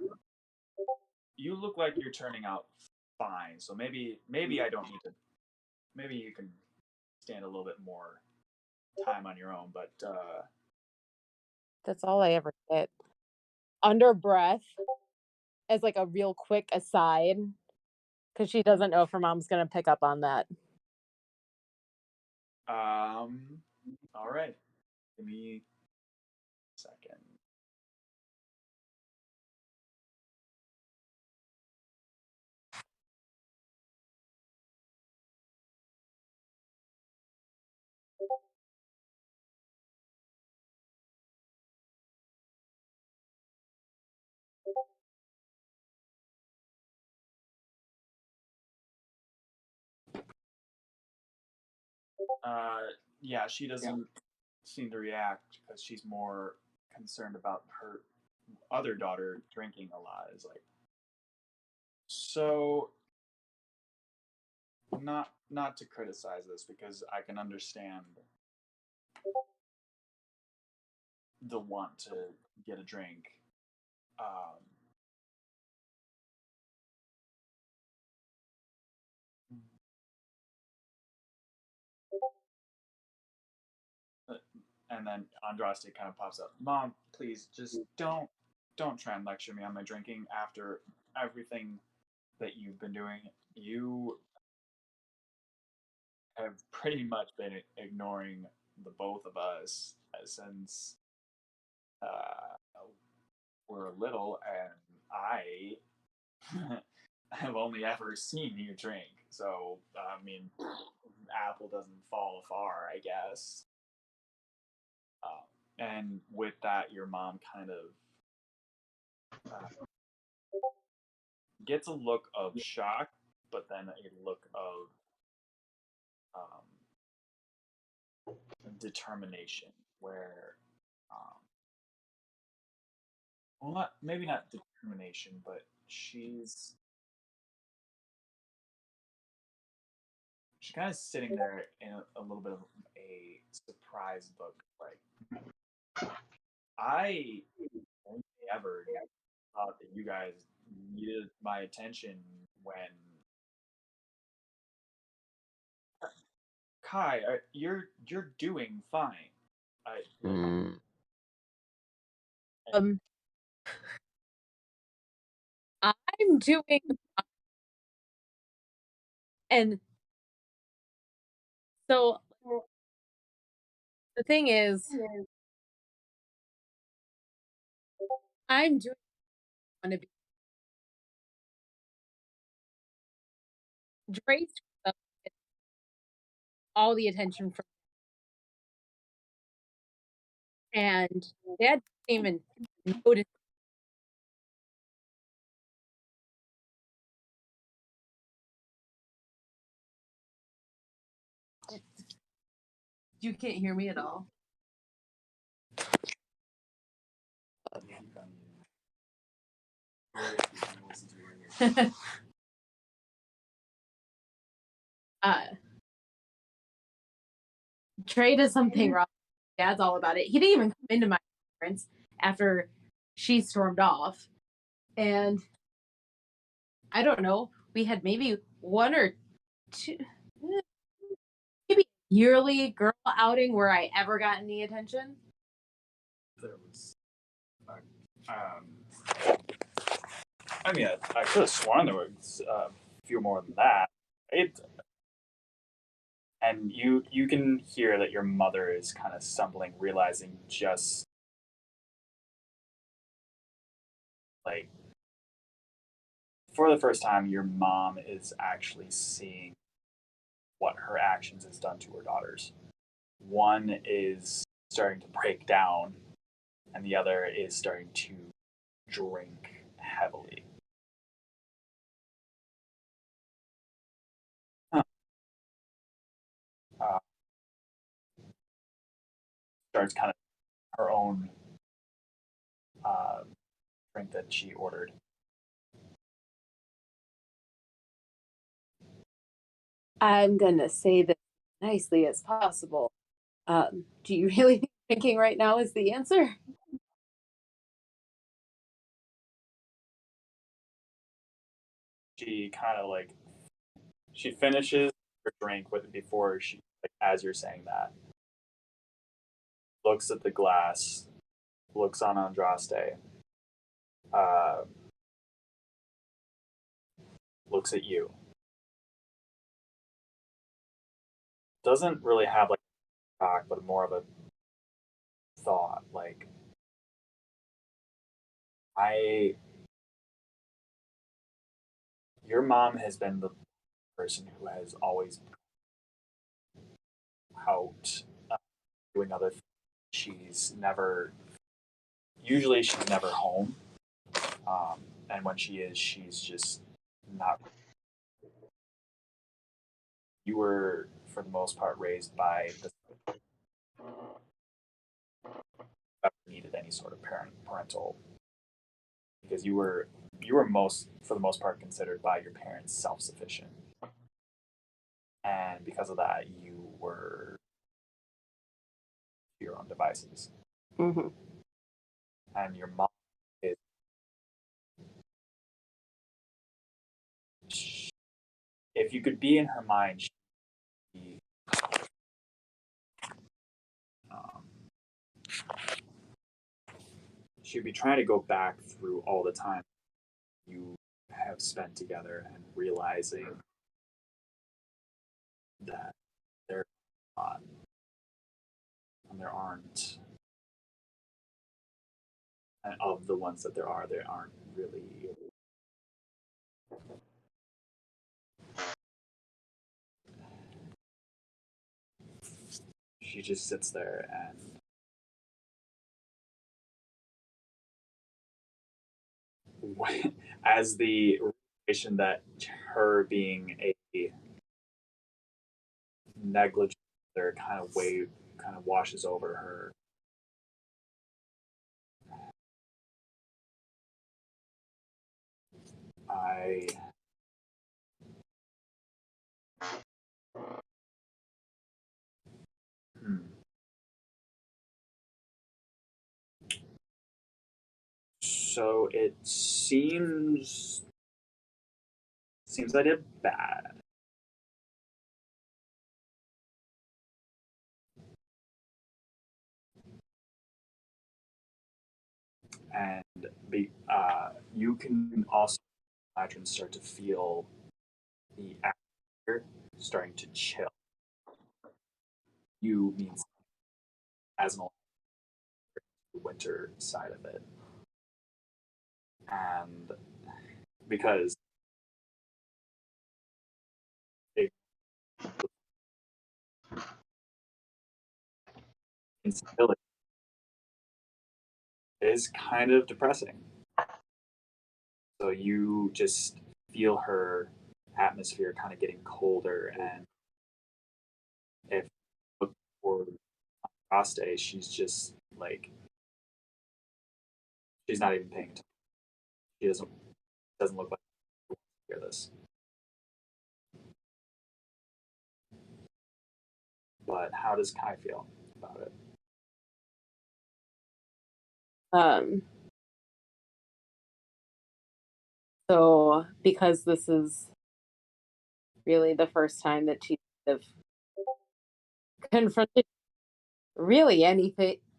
Speaker 2: look like you're turning out fine. So maybe I don't need to. Maybe you can stand a little bit more time on your own. But
Speaker 3: that's all I ever get. Under breath, as like a real quick aside, because she doesn't know if her mom's gonna pick up on that.
Speaker 2: all right, give me a second. Yeah, she doesn't seem to react because she's more concerned about her other daughter drinking a lot. Is like, so not to criticize this because I can understand the want to get a drink. Um, and then Andraste kind of pops up. Mom, please just don't try and lecture me on my drinking after everything that you've been doing. You have pretty much been ignoring the both of us since we're little, and I have only ever seen you drink. So I mean, apple doesn't fall far, I guess. And with that, your mom kind of gets a look of shock, but then a look of determination, where, well, not maybe not determination, but she's kind of sitting there in a little bit of a surprised look, like I only ever thought that you guys needed my attention when Kai, you're doing fine. I
Speaker 3: Um, I'm doing, and so the thing is, I'm doing want to be Drake's all the attention from, and Dad didn't even notice. You can't hear me at all. uh, Trey does something wrong. Dad's all about it. He didn't even come into my conference after she stormed off. And I don't know, we had maybe one or two, maybe yearly girl outing where I ever got any attention.
Speaker 2: There was, I mean, I could have sworn there was a few more than that. And you can hear that your mother is kind of stumbling, realizing just like for the first time, your mom is actually seeing what her actions has done to her daughters. One is starting to break down, and the other is starting to drink heavily. Huh. Starts kind of her own drink that she ordered.
Speaker 3: I'm gonna say this nicely as possible. Do you really think drinking right now is the answer?
Speaker 2: She kind of like she finishes her drink with before she like as you're saying that looks at the glass, looks on Andraste, uh, looks at you. Doesn't really have like a shock, but more of a thought. Like I, your mom has been the person who has always out doing other things. She's never, usually she's never home, and when she is, she's just not. You were for the most part, raised by the that needed any sort of parental, because you were for the most part considered by your parents self-sufficient, and because of that you were your own devices.
Speaker 3: Mm-hmm.
Speaker 2: And your mom is, if you could be in her mind, um, she'd be trying to go back through all the time you have spent together and realizing that there are not, and there aren't, and of the ones that there aren't really. She just sits there and as the realization that her being a negligent mother kind of washes over her. I So it seems I did bad. And you can also imagine start to feel the atmosphere starting to chill. You means as an the winter side of it, and because it, instability is kind of depressing. So you just feel her atmosphere kind of getting colder, and if you look for Coste, she's just like she's not even paying attention. She doesn't look like she wants to hear this. But how does Kai feel about it?
Speaker 3: So because this is really the first time that she's kind of confronted really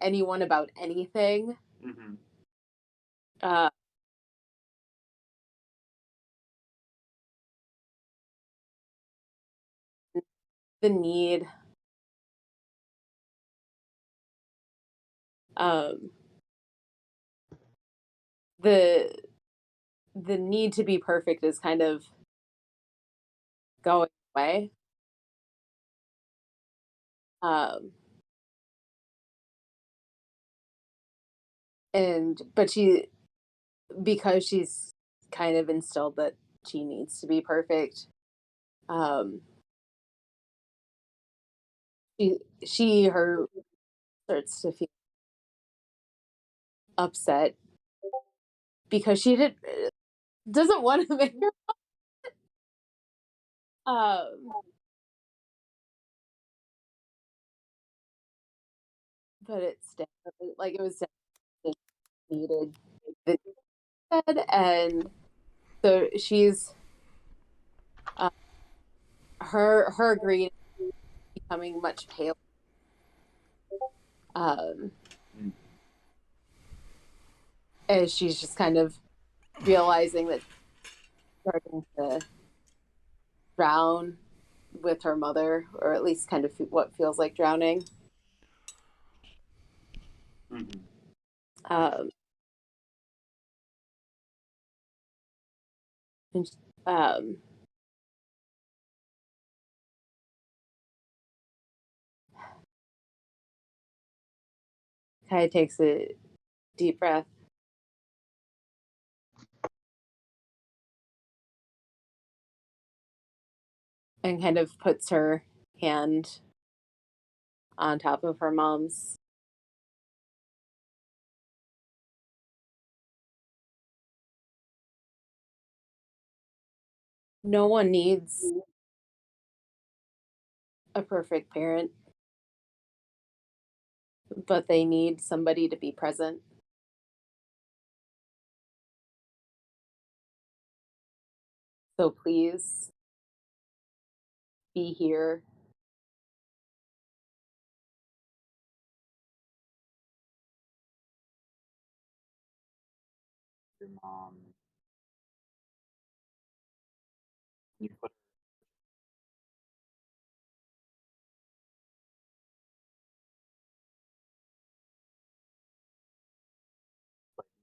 Speaker 3: anyone about anything,
Speaker 2: Mm-hmm.
Speaker 3: the need the need to be perfect is kind of going away. But because she's kind of instilled that she needs to be perfect, her starts to feel upset because she doesn't want to make her but it's definitely like it was definitely needed and so she's her green is becoming much pale, as she's just kind of realizing that she's starting to drown with her mother, or at least kind of what feels like drowning.
Speaker 2: Mm-hmm.
Speaker 3: Kai takes a deep breath and kind of puts her hand on top of her mom's. No one needs a perfect parent, but they need somebody to be present. So please be here.
Speaker 2: Your mom. You put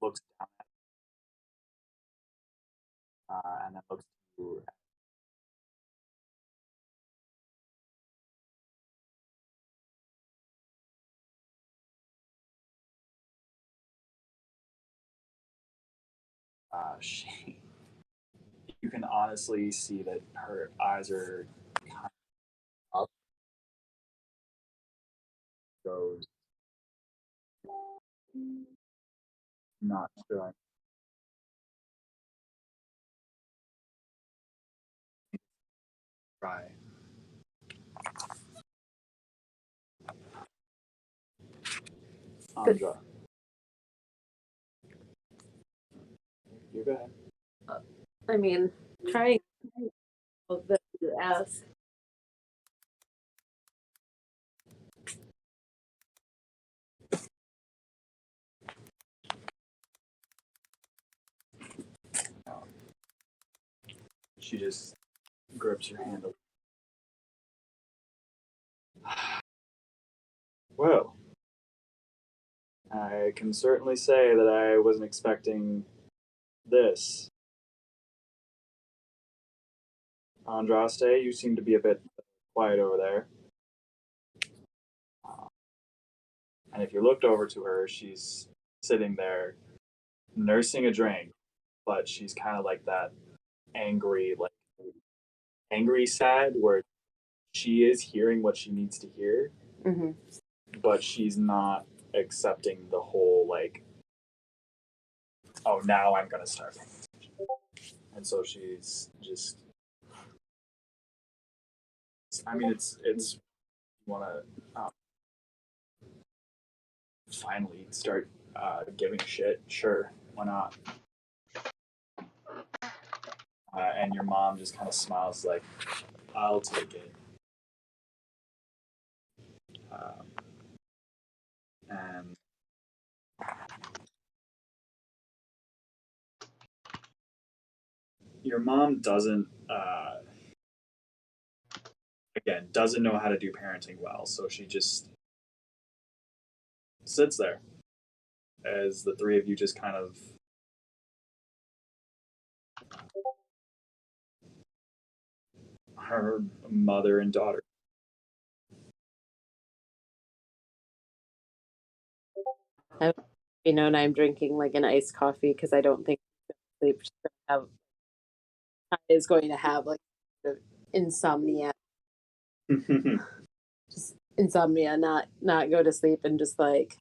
Speaker 2: looks down and then looks to you. She, you can honestly see that her eyes are kind of up. Goes not sure. Try. Andra. You go ahead.
Speaker 3: I mean, trying to ask.
Speaker 2: She just grips your hand. Well, I can certainly say that I wasn't expecting this. Andraste, you seem to be a bit quiet over there. And if you looked over to her, she's sitting there nursing a drink, but she's kind of like that angry, like angry sad, where she is hearing what she needs to hear,
Speaker 3: Mm-hmm.
Speaker 2: but she's not accepting the whole like, oh, now I'm gonna start. And so she's just. I mean, it's you want to finally start giving a shit. Sure, why not? And your mom just kind of smiles like, I'll take it. And your mom doesn't, again, doesn't know how to do parenting well. So she just sits there as the three of you just kind of her mother and daughter.
Speaker 3: I've known I'm drinking like an iced coffee because I don't think sleep is going to have like insomnia. Just insomnia, not go to sleep and just like,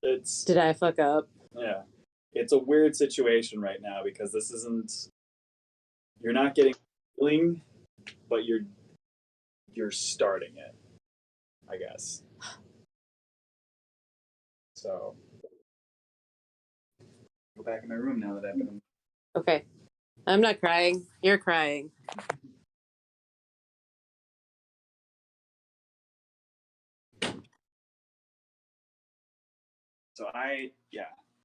Speaker 2: It's
Speaker 3: did I fuck up?
Speaker 2: yeah, it's a weird situation right now because this isn't. You're not getting feeling, but you're starting it, I guess. So go back in my room now that I've been.
Speaker 3: Okay, I'm not crying. You're crying.
Speaker 2: So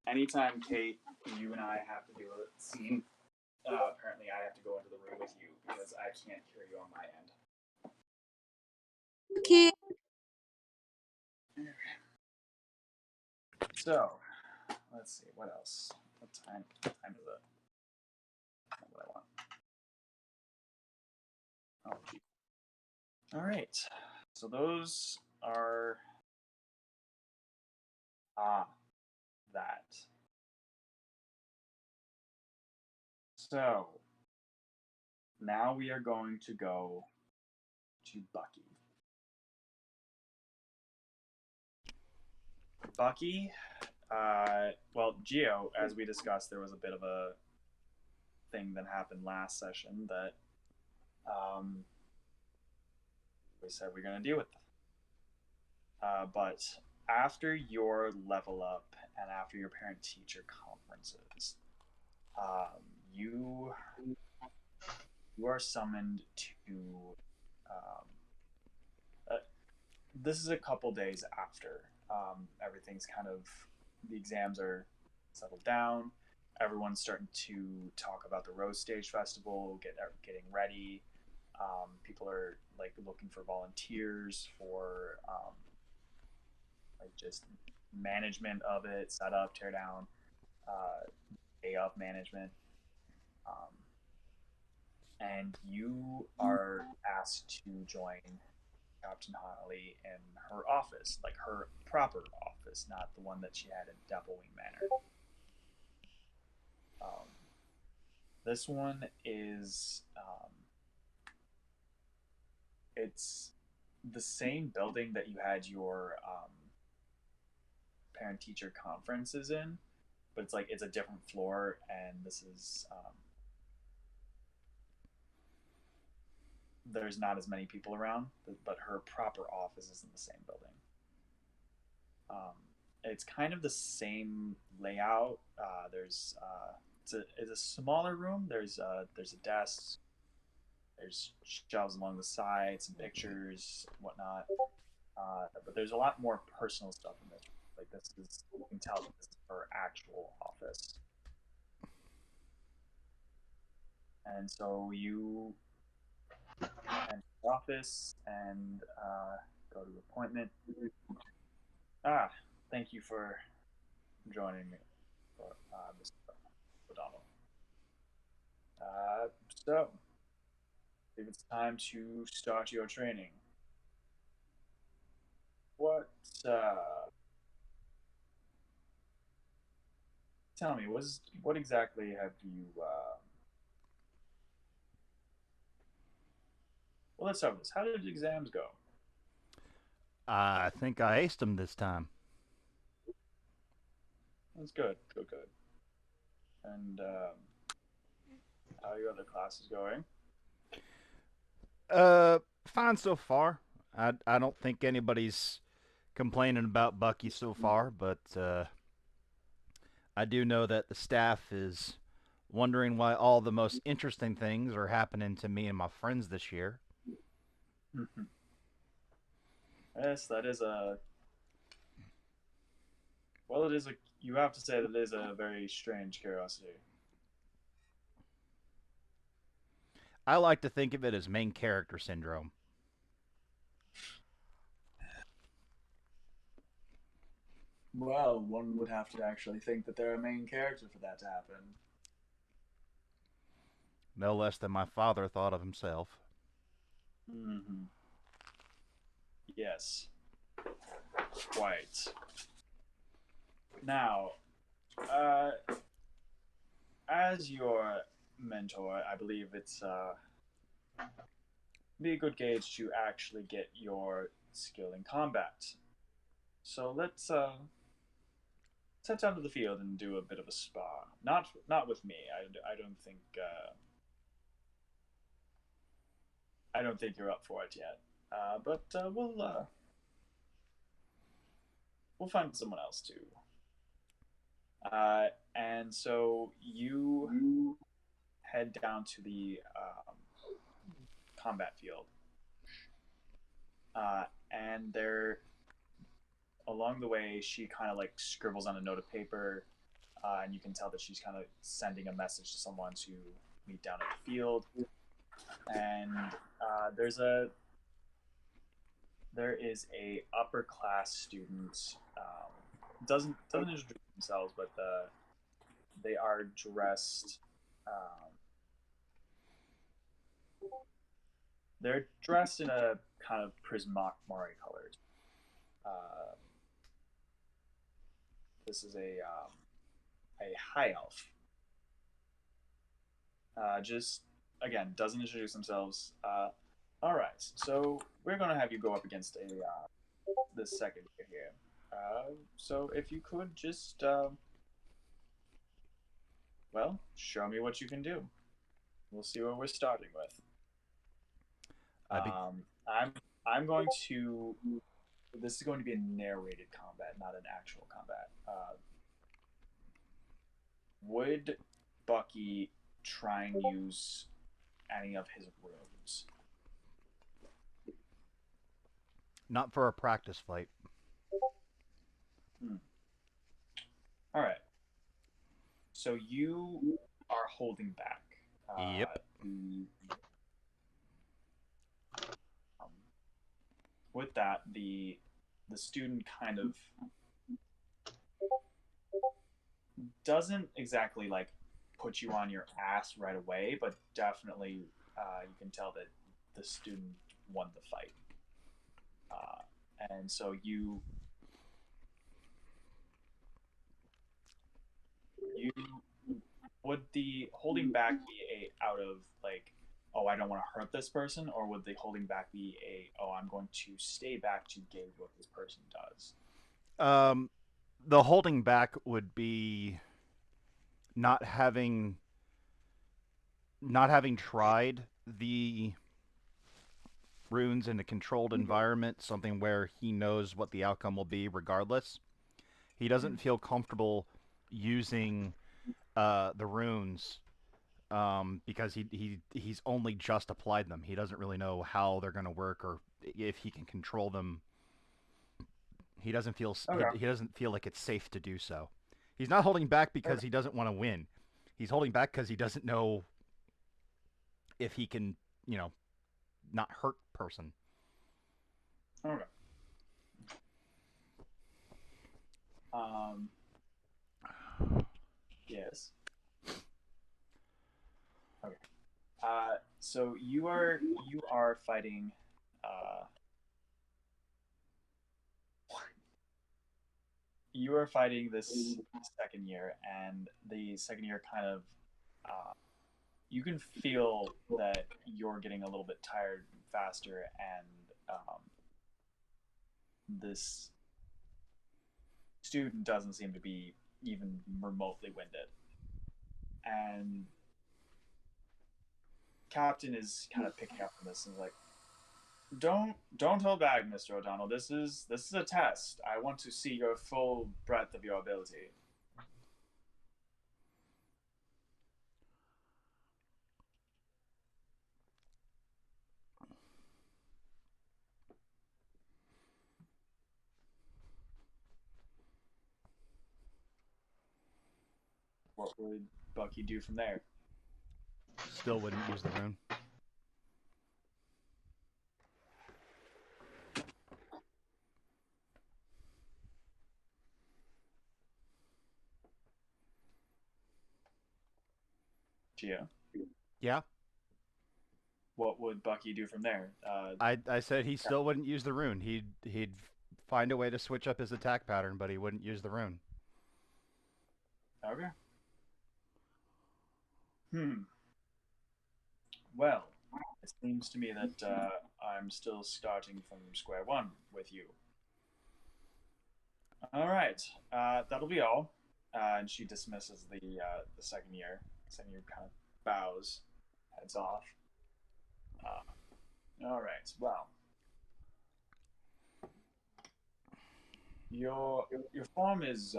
Speaker 2: anytime Kate, you and I have to do a scene, apparently I have to go into the room with you because I can't hear you on my end.
Speaker 3: Okay.
Speaker 2: So, let's see, what else? What time is it? Not what I want. Oh, gee. All right. So those are that. So now we are going to go to Bucky. Bucky, well, Geo, as we discussed, there was a bit of a thing that happened last session that we said we're going to deal with. But after your level up and after your parent-teacher conferences, you are summoned to. Um, this is a couple days after everything's kind of the exams are settled down. Everyone's starting to talk about the Rose Stage Festival, getting ready. People are like looking for volunteers for like just management of it, set up, tear down, day of management. Um, and you are asked to join Captain Holly in her office, like her proper office, not the one that she had in Dapplewing Manor. This one is it's the same building that you had your parent-teacher conferences in, but it's a different floor, and this is there's not as many people around, but her proper office is in the same building. It's kind of the same layout. It's a smaller room. There's a desk. There's shelves along the sides, some pictures, whatnot. But there's a lot more personal stuff in this. Like this is, you can tell that this is her actual office. And so you enter the office and go to appointment. Thank you for joining me, Mr. O'Donnell. So, I think it's time to start your training. What, tell me, what exactly have you, well, let's start with this. How did the exams go?
Speaker 1: I think I aced him this time.
Speaker 2: That's good. Good. And how are your other classes going?
Speaker 1: Fine so far. I don't think anybody's complaining about Bucky so far, but I do know that the staff is wondering why all the most interesting things are happening to me and my friends this year.
Speaker 2: Yes, that is a. Well, it is a. You have to say that it is a very strange curiosity.
Speaker 1: I like to think of it as main character syndrome.
Speaker 2: Well, one would have to actually think that they're a main character for that to happen.
Speaker 1: No less than my father thought of himself.
Speaker 2: Mm-hmm. Yes. Quite. Now, as your mentor, I believe it's be a good gauge to actually get your skill in combat. So let's head down to the field and do a bit of a spar. Not with me. I don't think I don't think you're up for it yet. But we'll find someone else too. And so you head down to the combat field, and there, along the way, she kind of like scribbles on a note of paper, and you can tell that she's kind of sending a message to someone to meet down at the field. And there is a upper class student. Doesn't introduce themselves, but they are dressed. They're dressed in a kind of prismari colors. This is a high elf. Just again, doesn't introduce themselves. All right, so we're gonna have you go up against this second here. So if you could just, well, show me what you can do. We'll see what we're starting with.
Speaker 1: I be-
Speaker 2: I'm going to. This is going to be a narrated combat, not an actual combat. Would Bucky try and use any of his runes?
Speaker 1: Not for a practice fight.
Speaker 2: All right. So you are holding back.
Speaker 1: Yep.
Speaker 2: Um, with that, the student kind of doesn't exactly like put you on your ass right away, but definitely you can tell that the student won the fight. And so you would the holding back be a out of like, oh, I don't want to hurt this person, or would the holding back be a, oh, I'm going to stay back to gauge what this person does?
Speaker 1: The holding back would be not having tried the runes in a controlled environment, something where he knows what the outcome will be regardless. He doesn't feel comfortable using the runes because he's only just applied them. He doesn't really know how they're going to work or if he can control them. He doesn't feel
Speaker 2: Okay.
Speaker 1: he doesn't feel like it's safe to do so. He's not holding back because he doesn't want to win. He's holding back because he doesn't know if he can, not hurt person.
Speaker 2: Okay. Um. Yes. Okay. So you are fighting. Uh, you are fighting this second year, and the second year kind of. You can feel that you're getting a little bit tired faster, and this student doesn't seem to be even remotely winded. And Captain is kind of picking up on this and is like, don't hold back, Mr. O'Donnell. This is a test. I want to see your full breadth of your ability. What would Bucky do from there?
Speaker 1: Still wouldn't use the rune.
Speaker 2: Gia,
Speaker 1: Yeah,
Speaker 2: what would Bucky do from there?
Speaker 1: I said he still wouldn't use the rune. He'd find a way to switch up his attack pattern, but he wouldn't use the rune.
Speaker 2: Okay. Hmm. Well, it seems to me that I'm still starting from square one with you. All right, that'll be all. And she dismisses the second year. Second year kind of bows, heads off. All right. Well, your form is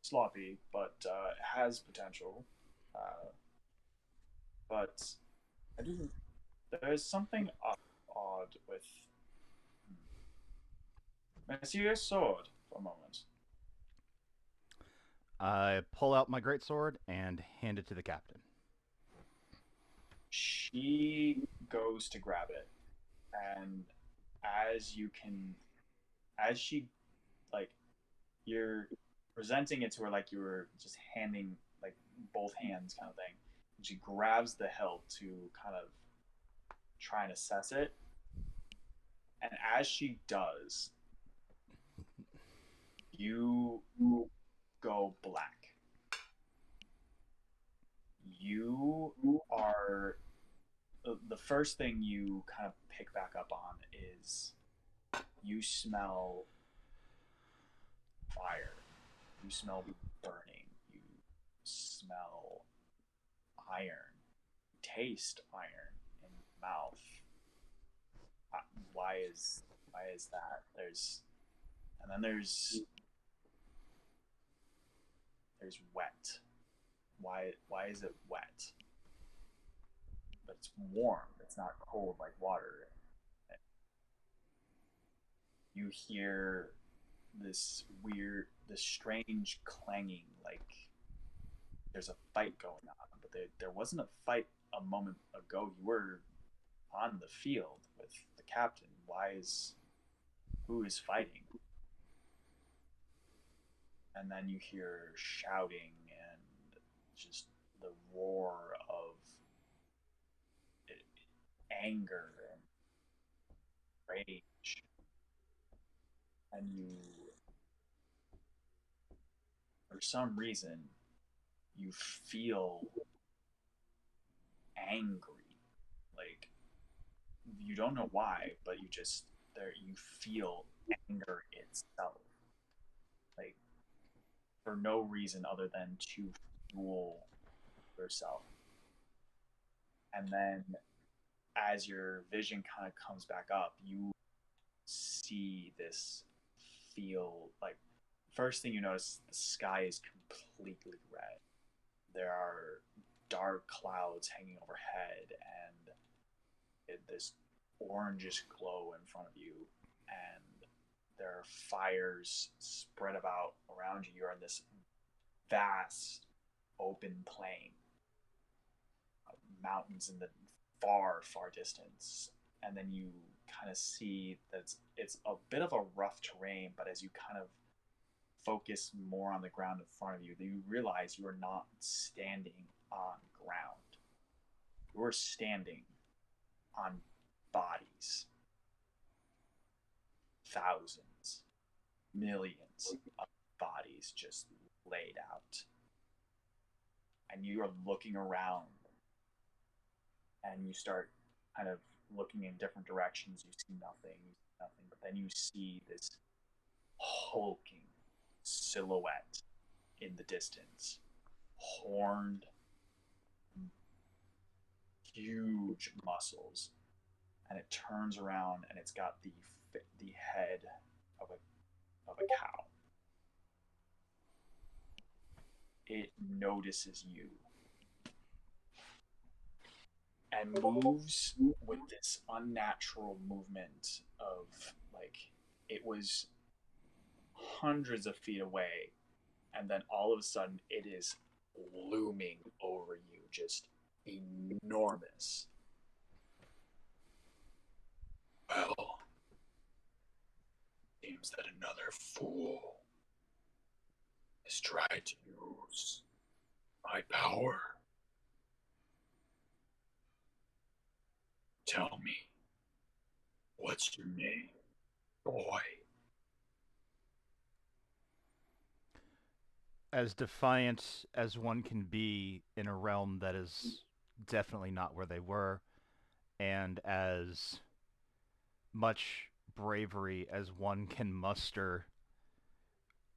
Speaker 2: sloppy, but has potential. Uh, but I do. There is something odd with. May I see your sword for a moment?
Speaker 1: I pull out my greatsword and hand it to the captain.
Speaker 2: She goes to grab it, and as you can, as she like, you're presenting it to her like you were just handing like both hands kind of thing. And she grabs the hilt to kind of try and assess it, and as she does, you go black. You are the first thing you kind of pick back up on is you smell fire. You smell burning. You smell iron. Taste iron in your mouth. Why is that? There's wet. Why is it wet? But it's warm. It's not cold like water. You hear this strange clanging, like there's a fight going on. But there wasn't a fight a moment ago. You were on the field with the captain. Who is fighting? And then you hear shouting and just the roar of anger and rage. And for some reason, you feel angry. Like, you don't know why, but you feel anger itself. Like, for no reason other than to fuel yourself. And then as your vision kind of comes back up, you see this feel like first thing you notice the sky is completely red. There are dark clouds hanging overhead and this orangish glow in front of you, and there are fires spread about around you. You're in this vast open plain, mountains in the far distance, and then you kind of see that it's a bit of a rough terrain, but as you kind of focus more on the ground in front of you, you realize you are not standing on ground. You are standing on bodies. Thousands, millions of bodies just laid out. And you are looking around and you start kind of looking in different directions. You see nothing, but then you see this hulking silhouette in the distance, horned, huge muscles, and it turns around and it's got the head of a cow. It notices you and moves with this unnatural movement of like it was hundreds of feet away, and then all of a sudden it is looming over you, just enormous. Well, seems that another fool has tried to use my power. Tell me, what's your name, boy?
Speaker 1: As defiant as one can be in a realm that is definitely not where they were, and as much bravery as one can muster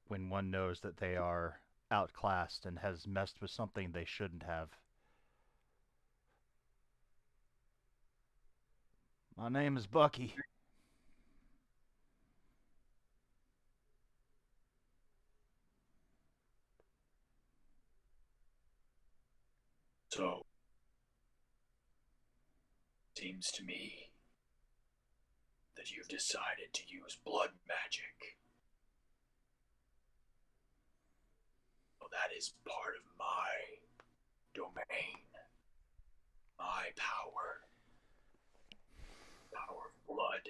Speaker 1: when one knows that they are outclassed and has messed with something they shouldn't have. My name is Bucky.
Speaker 2: So, seems to me that you've decided to use blood magic. Well, that is part of my domain, my power. Power of blood,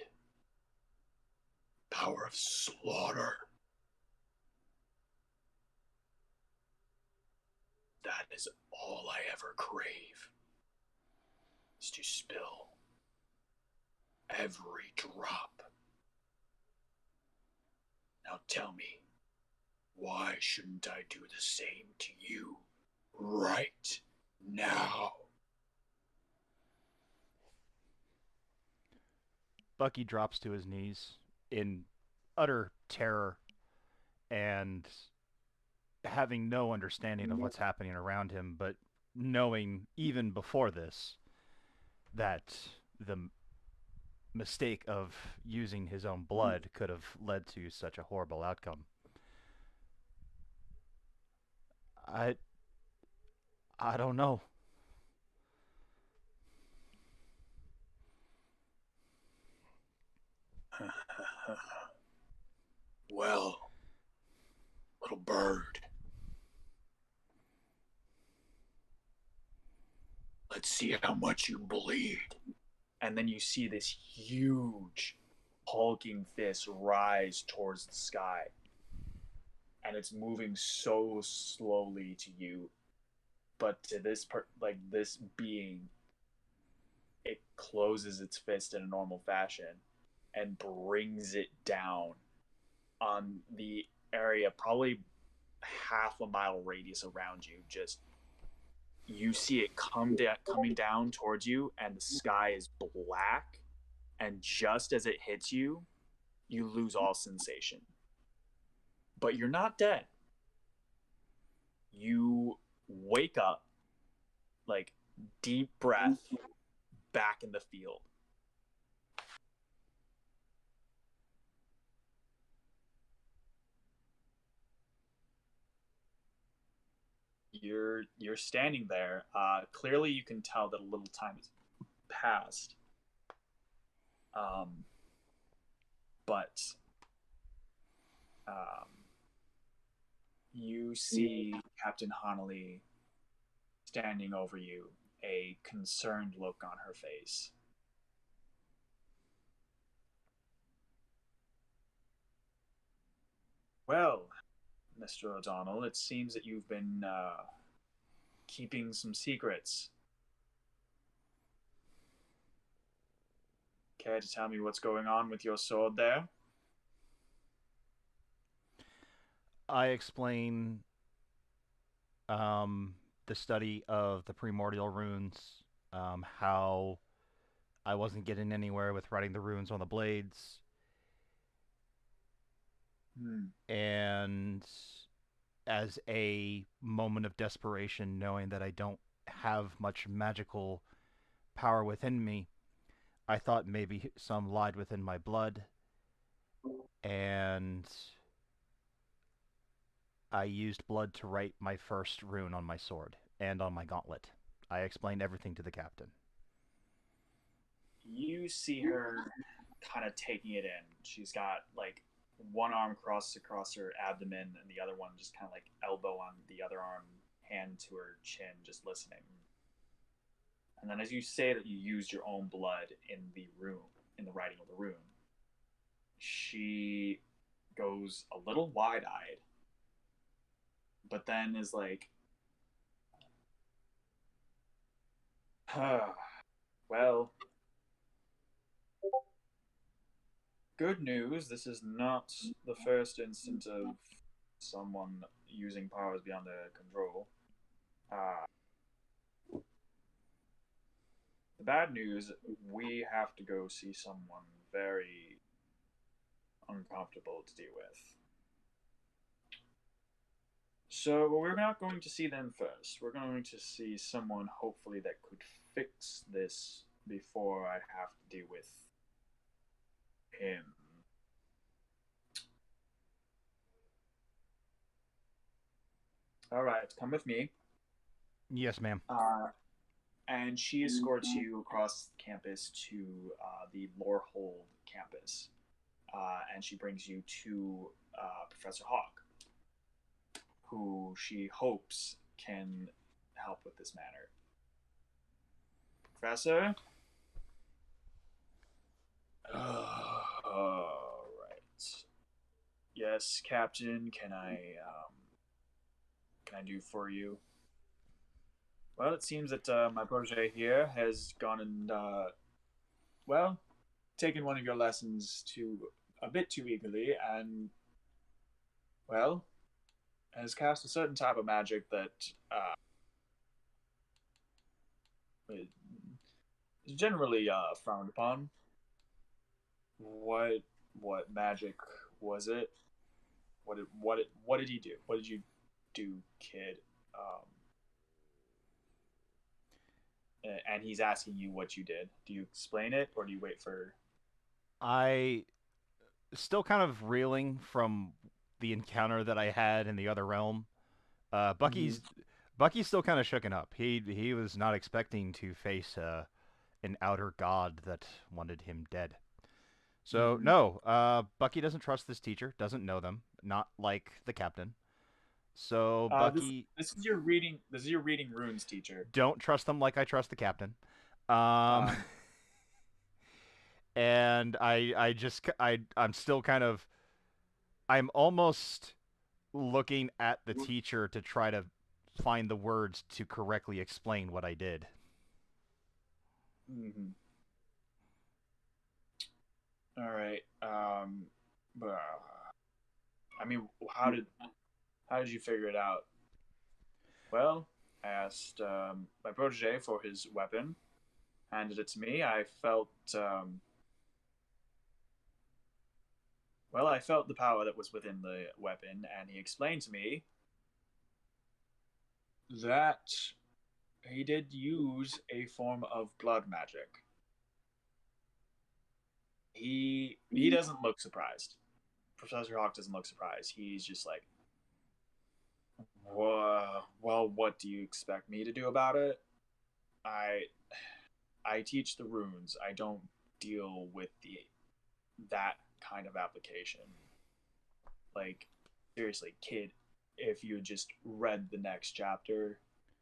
Speaker 2: power of slaughter. That is all I ever crave, is to spill every drop. Now tell me, why shouldn't I do the same to you right now?
Speaker 1: Bucky drops to his knees in utter terror and having no understanding of what's happening around him, but knowing even before this that the mistake of using his own blood could have led to such a horrible outcome. I I don't know.
Speaker 6: Well, little bird, let's see how much you bleed.
Speaker 2: And then you see this huge hulking fist rise towards the sky, and it's moving so slowly to you, but to this being, it closes its fist in a normal fashion and brings it down on the area, probably half a mile radius around you. Just you see it coming down towards you, and the sky is black. And just as it hits you, you lose all sensation. But you're not dead. You wake up, like, deep breath, back in the field. You're standing there. Clearly, you can tell that a little time has passed. But you see Captain Honnelly standing over you, a concerned look on her face. Well, Mr. O'Donnell, it seems that you've been keeping some secrets. Care to tell me what's going on with your sword there?
Speaker 1: I explain the study of the primordial runes, how I wasn't getting anywhere with writing the runes on the blades, and as a moment of desperation, knowing that I don't have much magical power within me, I thought maybe some lied within my blood, and I used blood to write my first rune on my sword and on my gauntlet. I explained everything to the captain.
Speaker 2: You see her kind of taking it in. She's got like one arm crossed across her abdomen and the other one just kind of like elbow on the other arm, hand to her chin, just listening. And then as you say that you used your own blood in the rune, in the writing of the rune, she goes a little wide-eyed, but then is like, well, good news. This is not the first instance of someone using powers beyond their control. The bad news, we have to go see someone very uncomfortable to deal with. So we're not going to see them first. We're going to see someone, hopefully, that could fix this before I have to deal with him. All right, come with me.
Speaker 1: Yes, ma'am.
Speaker 2: And she escorts you across campus to the Lorehold campus. And she brings you to Professor Hawk, who she hopes can help with this matter. Professor? All right. Yes, Captain, can I do for you? Well, it seems that my protege here has gone and, well, taken one of your lessons a bit too eagerly and, well, has cast a certain type of magic that is generally frowned upon. What magic was it? What did he do? What did you do, kid? And he's asking you what you did. Do you explain it, or do you wait for?
Speaker 1: I still kind of reeling from the encounter that I had in the other realm. Bucky's still kind of shooken up. He was not expecting to face an outer god that wanted him dead. So no, Bucky doesn't trust this teacher. Doesn't know them. Not like the captain. So Bucky
Speaker 2: This is your reading. This is your reading runes teacher.
Speaker 1: don't trust them like I trust the captain. And I'm still kind of I'm almost looking at the teacher to try to find the words to correctly explain what I did.
Speaker 2: Mm-hmm. All right. But I mean, how did you figure it out? Well, I asked my protege for his weapon, handed it to me. I felt I felt the power that was within the weapon, and he explained to me that he did use a form of blood magic. He doesn't look surprised. Professor Hawk doesn't look surprised. He's just like, well, what do you expect me to do about it? I teach the runes. I don't deal with that kind of application. Like, seriously, kid, if you just read the next chapter,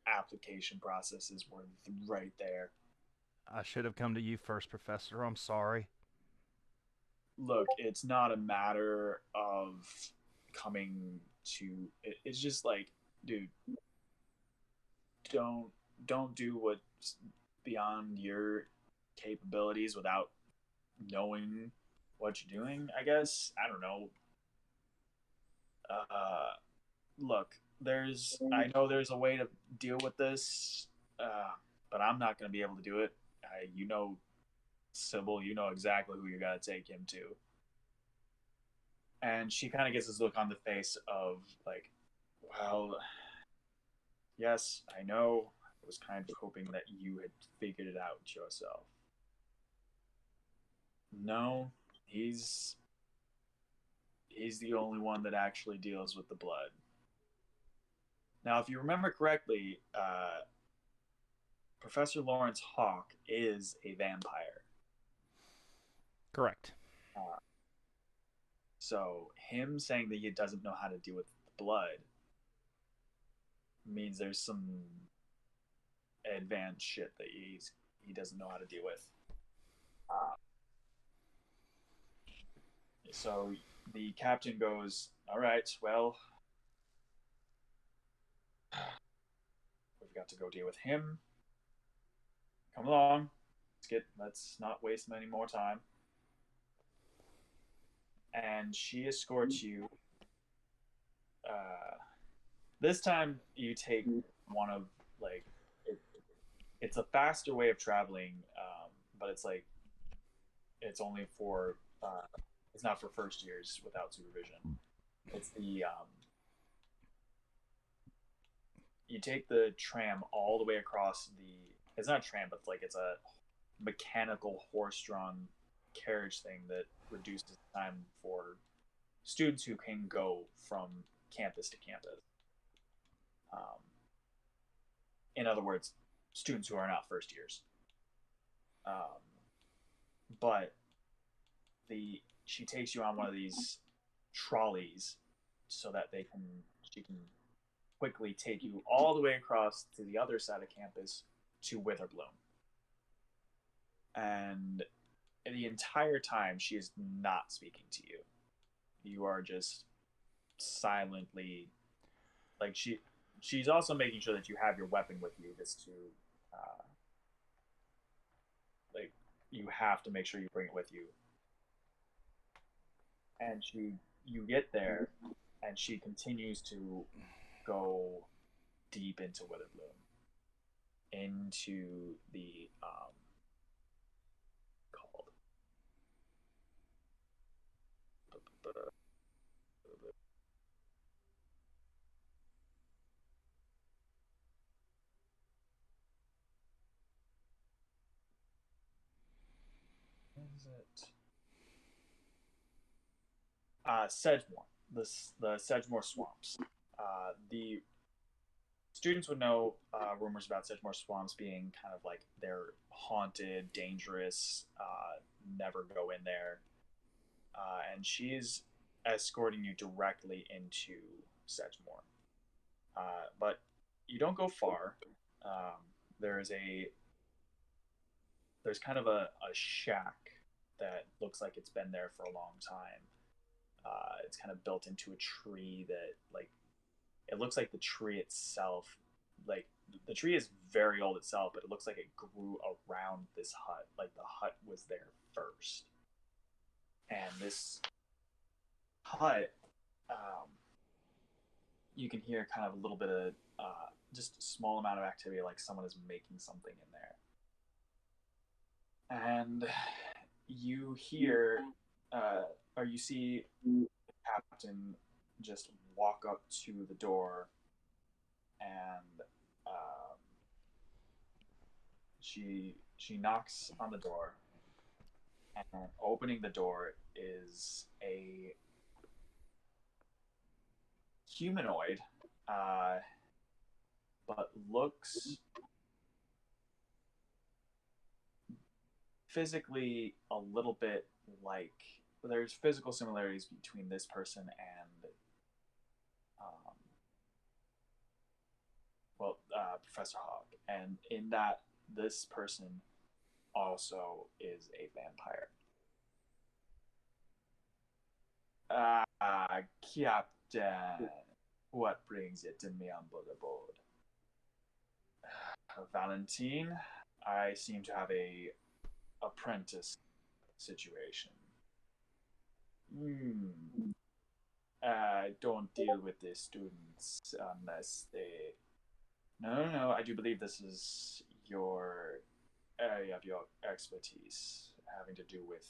Speaker 2: application processes were right there.
Speaker 1: I should have come to you first, Professor. I'm sorry.
Speaker 2: Look, it's not a matter of coming to it's just like, dude, don't don't do what's beyond your capabilities without knowing what you're doing, I guess. I don't know. uh Look, I know there's a way to deal with this, but I'm not going to be able to do it. You know, Sybil, you know exactly who you got to take him to. And she kind of gets this look on the face of like, well, yes, I know. I was kind of hoping that you had figured it out yourself. No, he's the only one that actually deals with the blood. Now, if you remember correctly, Professor Lawrence Hawk is a vampire.
Speaker 1: Correct.
Speaker 2: So him saying that he doesn't know how to deal with blood means there's some advanced shit that he doesn't know how to deal with. So the captain goes, "All right, well, we've got to go deal with him. Come along. Let's not waste any more time." And she escorts you. This time you take one of like it's a faster way of traveling, but it's like it's only for it's not for first years without supervision. It's the you take the tram all the way across the. It's not a tram, but it's a mechanical horse-drawn carriage thing that reduces time for students who can go from campus to campus. In other words, students who are not first years. But she takes you on one of these trolleys so that she can quickly take you all the way across to the other side of campus to Witherbloom. And the entire time she is not speaking to you. You are just silently she's also making sure that you have your weapon with you just to you have to make sure you bring it with you. And you get there and she continues to go deep into Witherbloom, into the is it? Sedgemoor, the Sedgemoor Swamps. The students would know rumors about Sedgemoor Swamps being kind of like they're haunted, dangerous, never go in there. And she's escorting you directly into Sedgemoor. But you don't go far. Um, there's kind of a shack that looks like it's been there for a long time. It's kind of built into a tree that like it looks like the tree itself, like the tree is very old itself, but it looks like it grew around this hut. Like the hut was there first, and this hut, you can hear kind of a little bit of just a small amount of activity, like someone is making something in there, and you hear or you see the captain just walk up to the door and she knocks on the door, and opening the door is a humanoid, but looks physically a little bit like there's physical similarities between this person and Professor Hawk, and in that this person also is a vampire. Captain, what brings you to me on board? Valentine, I seem to have a apprentice situation. Don't deal with the students unless they. No. I do believe this is your area of your expertise, having to do with,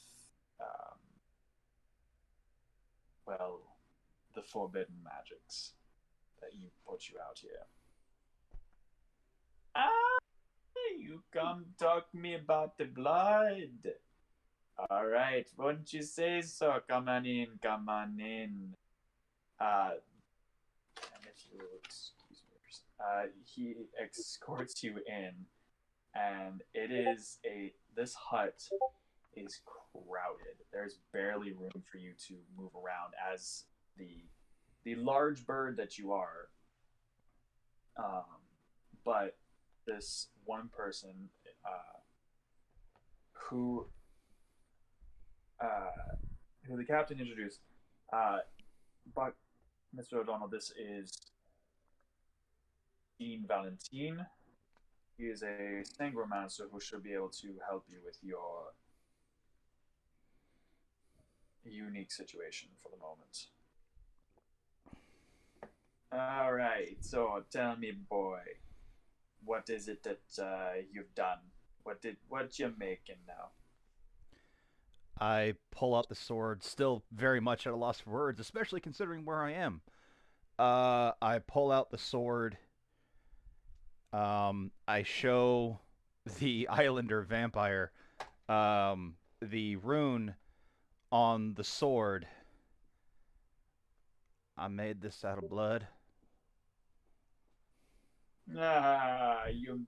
Speaker 2: well, the forbidden magics that you put you out here. You come talk me about the blood. All right, won't you say so? Come on in, come on in. And if you will excuse me, he escorts you in, and it is this hut is crowded. There's barely room for you to move around as the large bird that you are. But this one person who the captain introduced, but Mr. O'Donnell, this is Dean Valentine. He is a sangromancer who should be able to help you with your unique situation for the moment. All right, so tell me, boy, what is it that you've done? What you making now?
Speaker 1: I pull out the sword, still very much at a loss for words, especially considering where I am. I pull out the sword. I show the Islander vampire the rune on the sword. I made this out of blood.
Speaker 2: You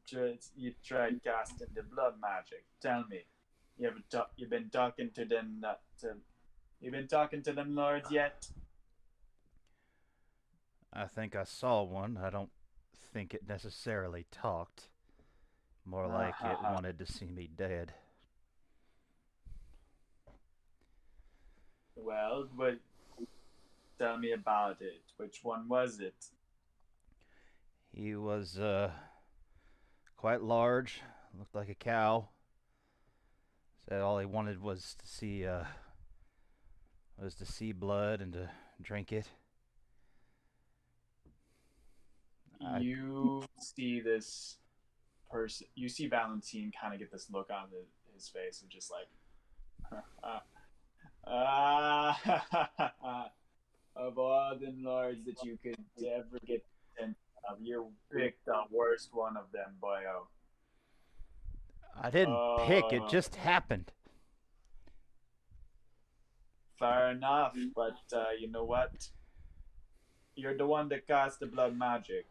Speaker 2: tried casting the blood magic. Tell me, you've been talking to them you've been talking to them lords yet?
Speaker 1: I think I saw one. I don't think it necessarily talked. More like it wanted to see me dead.
Speaker 2: Well, tell me about it. Which one was it?
Speaker 1: He was quite large, looked like a cow. Said all he wanted was to see blood and to drink it.
Speaker 2: You see this person. You see Valentine kind of get this look on his face of just like, of all the lords that you could ever get sent of, you picked the worst one of them, boyo.
Speaker 1: I didn't pick, it just happened.
Speaker 2: Fair enough, but you know what? You're the one that cast the blood magic.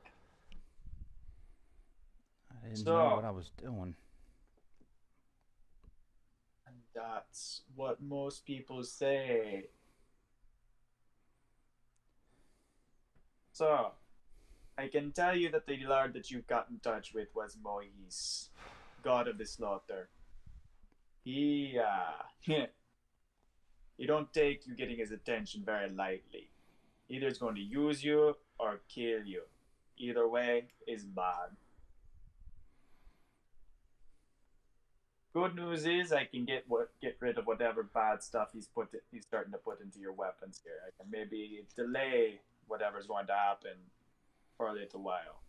Speaker 1: I didn't know
Speaker 2: So,
Speaker 1: what I was doing.
Speaker 2: and that's what most people say. So, I can tell you that the lord that you got in touch with was Mois, god of the slaughter. He, you don't take you getting his attention very lightly. Either it's going to use you or kill you. Either way is bad. Good news is I can get rid of whatever bad stuff he's starting to put into your weapons here. I can maybe delay whatever's going to happen for a little while.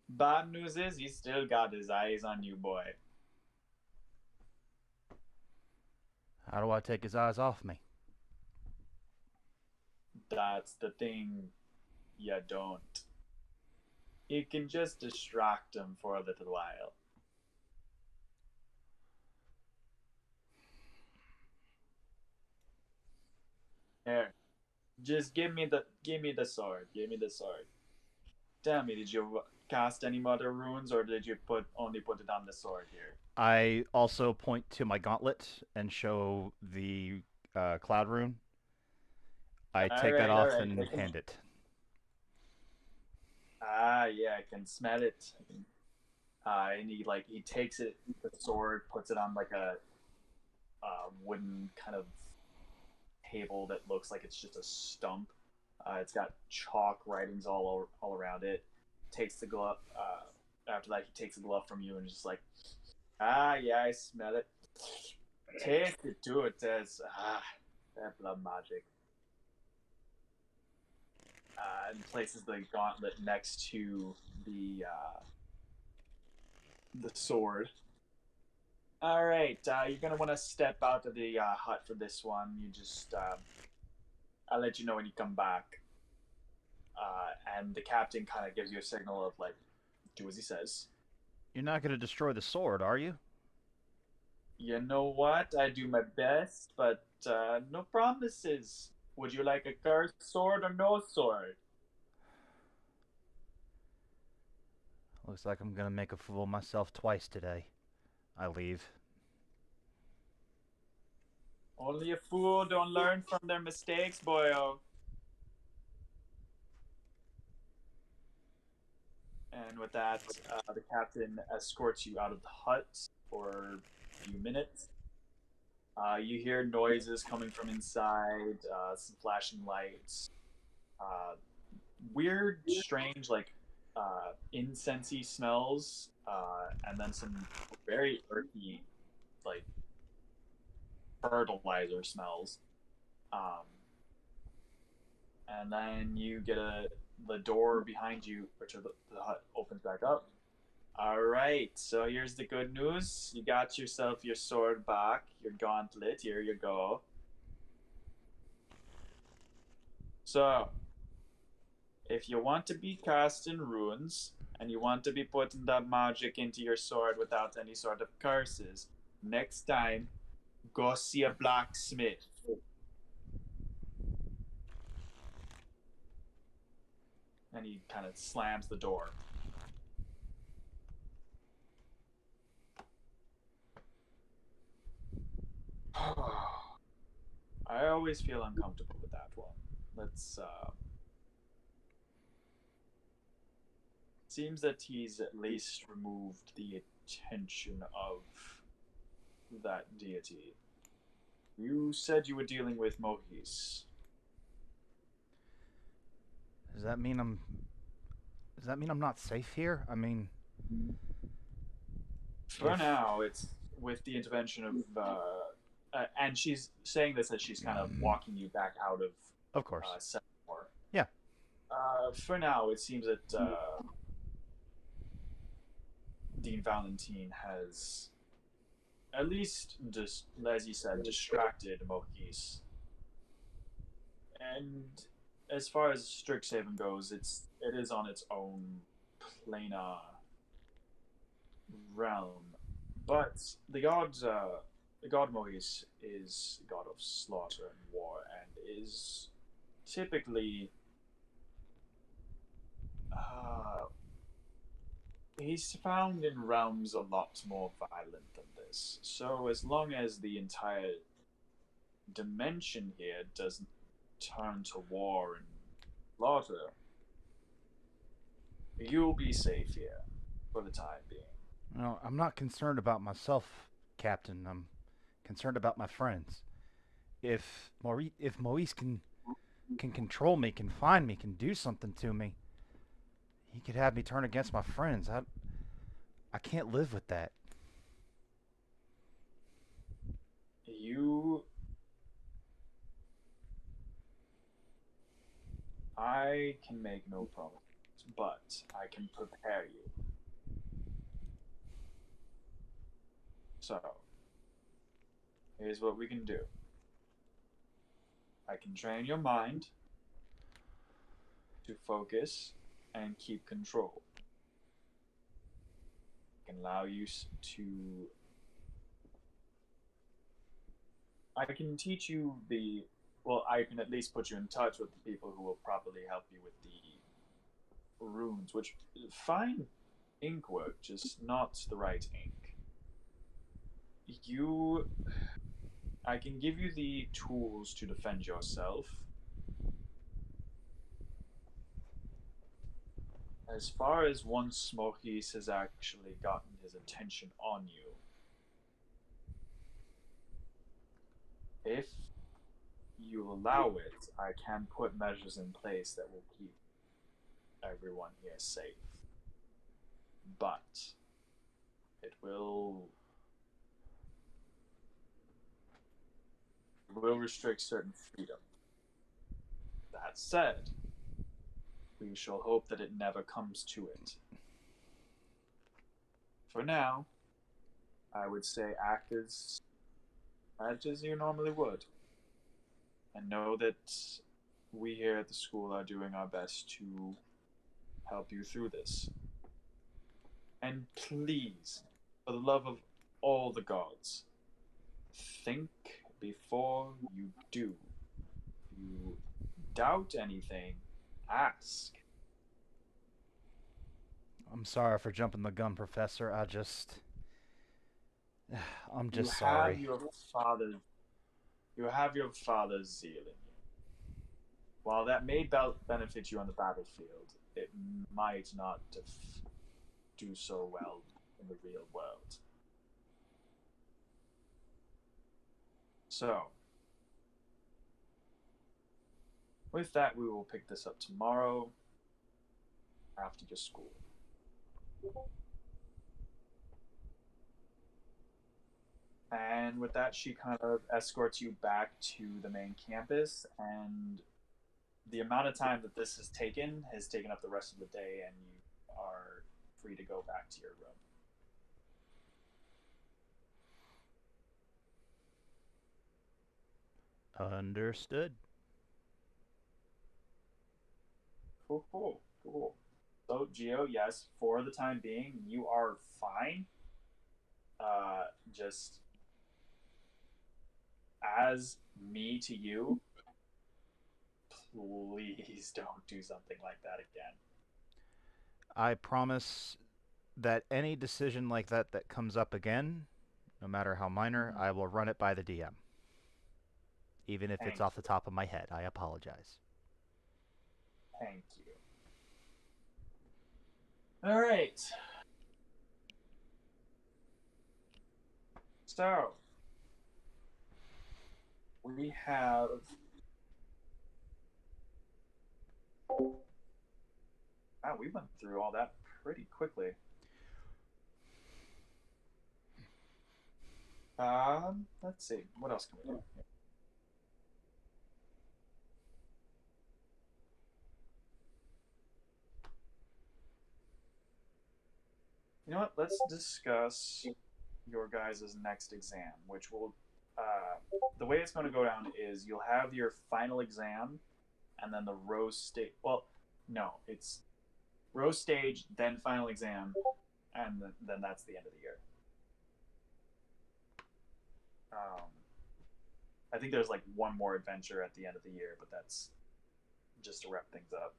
Speaker 2: Bad news is he's still got his eyes on you, boy.
Speaker 1: How do I take his eyes off me?
Speaker 2: That's the thing. You don't. You can just distract him for a little while. Here, just give me the sword. Give me the sword. Tell me, did you cast any other runes, or did you only put it on the sword here?
Speaker 1: I also point to my gauntlet and show the cloud rune. I take that off and hand it.
Speaker 2: Ah, yeah, I can smell it. And he takes it, the sword, puts it on like a wooden kind of table that looks like it's just a stump. It's got chalk writings all around it. Takes the glove. After that, he takes the glove from you and is just like, ah, yeah, I smell it. Taste it too. It says, that blood magic. And places the gauntlet next to the sword. All right, you're gonna want to step out of the hut for this one. You just, I'll let you know when you come back. And the captain kind of gives you a signal of like, do as he says.
Speaker 1: You're not going to destroy the sword, are you?
Speaker 2: You know what? I do my best, but no promises. Would you like a cursed sword or no sword?
Speaker 1: Looks like I'm going to make a fool of myself twice today. I leave.
Speaker 2: Only a fool don't learn from their mistakes, boyo. And with that, the captain escorts you out of the hut for a few minutes. You hear noises coming from inside, some flashing lights, weird, strange, like incensey smells, and then some very earthy, like fertilizer smells. And then you get the door behind you, which the hut opens back up. All right, so here's the good news. You got yourself your sword back, your gauntlet. Here you go. So, if you want to be casting runes and you want to be putting that magic into your sword without any sort of curses, next time, go see a blacksmith. And he kind of slams the door. I always feel uncomfortable with that one. Let's seems that he's at least removed the attention of that deity. You said you were dealing with Mohis.
Speaker 1: Does that mean I'm not safe here? I mean,
Speaker 2: For now, it's with the intervention of and she's saying this as she's kind of walking you back out
Speaker 1: of course.
Speaker 2: Seymour.
Speaker 1: Yeah.
Speaker 2: For now, it seems that Dean Valentine has, at least, just as you said, distracted Mohis. And as far as Strixhaven goes, it is on its own planar realm. But the odd the god Maurice is god of slaughter and war, and is typically he's found in realms a lot more violent than this. So as long as the entire dimension here doesn't turn to war and slaughter, you'll be safe here for the time being.
Speaker 1: No, I'm not concerned about myself, Captain. I'm concerned about my friends. If Maurice can control me, can find me, can do something to me, he could have me turn against my friends. I can't live with that.
Speaker 2: I can make no promise, but I can prepare you. So, here's what we can do. I can train your mind to focus and keep control. I can allow you to. I can teach you the. Well, I can at least put you in touch with the people who will properly help you with the runes, which fine ink work, just not the right ink. I can give you the tools to defend yourself. As far as once Maurice has actually gotten his attention on you, if you allow it, I can put measures in place that will keep everyone here safe. But it will restrict certain freedom. That said, we shall hope that it never comes to it. For now, I would say act as you normally would. And know that we here at the school are doing our best to help you through this. And please, for the love of all the gods, think before you do. If you doubt anything, ask.
Speaker 1: I'm sorry for jumping the gun, Professor. I'm just
Speaker 2: You
Speaker 1: sorry.
Speaker 2: you have your father's zeal in you. While that may benefit you on the battlefield, it might not do so well in the real world. So, with that, we will pick this up tomorrow after your school. And with that, she kind of escorts you back to the main campus, and the amount of time that this has taken up the rest of the day, and you are free to go back to your room.
Speaker 1: Understood.
Speaker 2: Cool. So, Geo, yes, for the time being, you are fine. Just as me to you, please don't do something like that again.
Speaker 1: I promise that any decision like that comes up again, no matter how minor, I will run it by the DM. Even if it's off the top of my head. I apologize.
Speaker 2: Thank you. All right. So, we have wow, we went through all that pretty quickly. Let's see. What else can we do? You know what? Let's discuss your guys' next exam, which will, the way it's going to go down is you'll have your final exam, and then the rose stage. Well, no, it's rose stage, then final exam, and then that's the end of the year. I think there's like one more adventure at the end of the year, but that's just to wrap things up.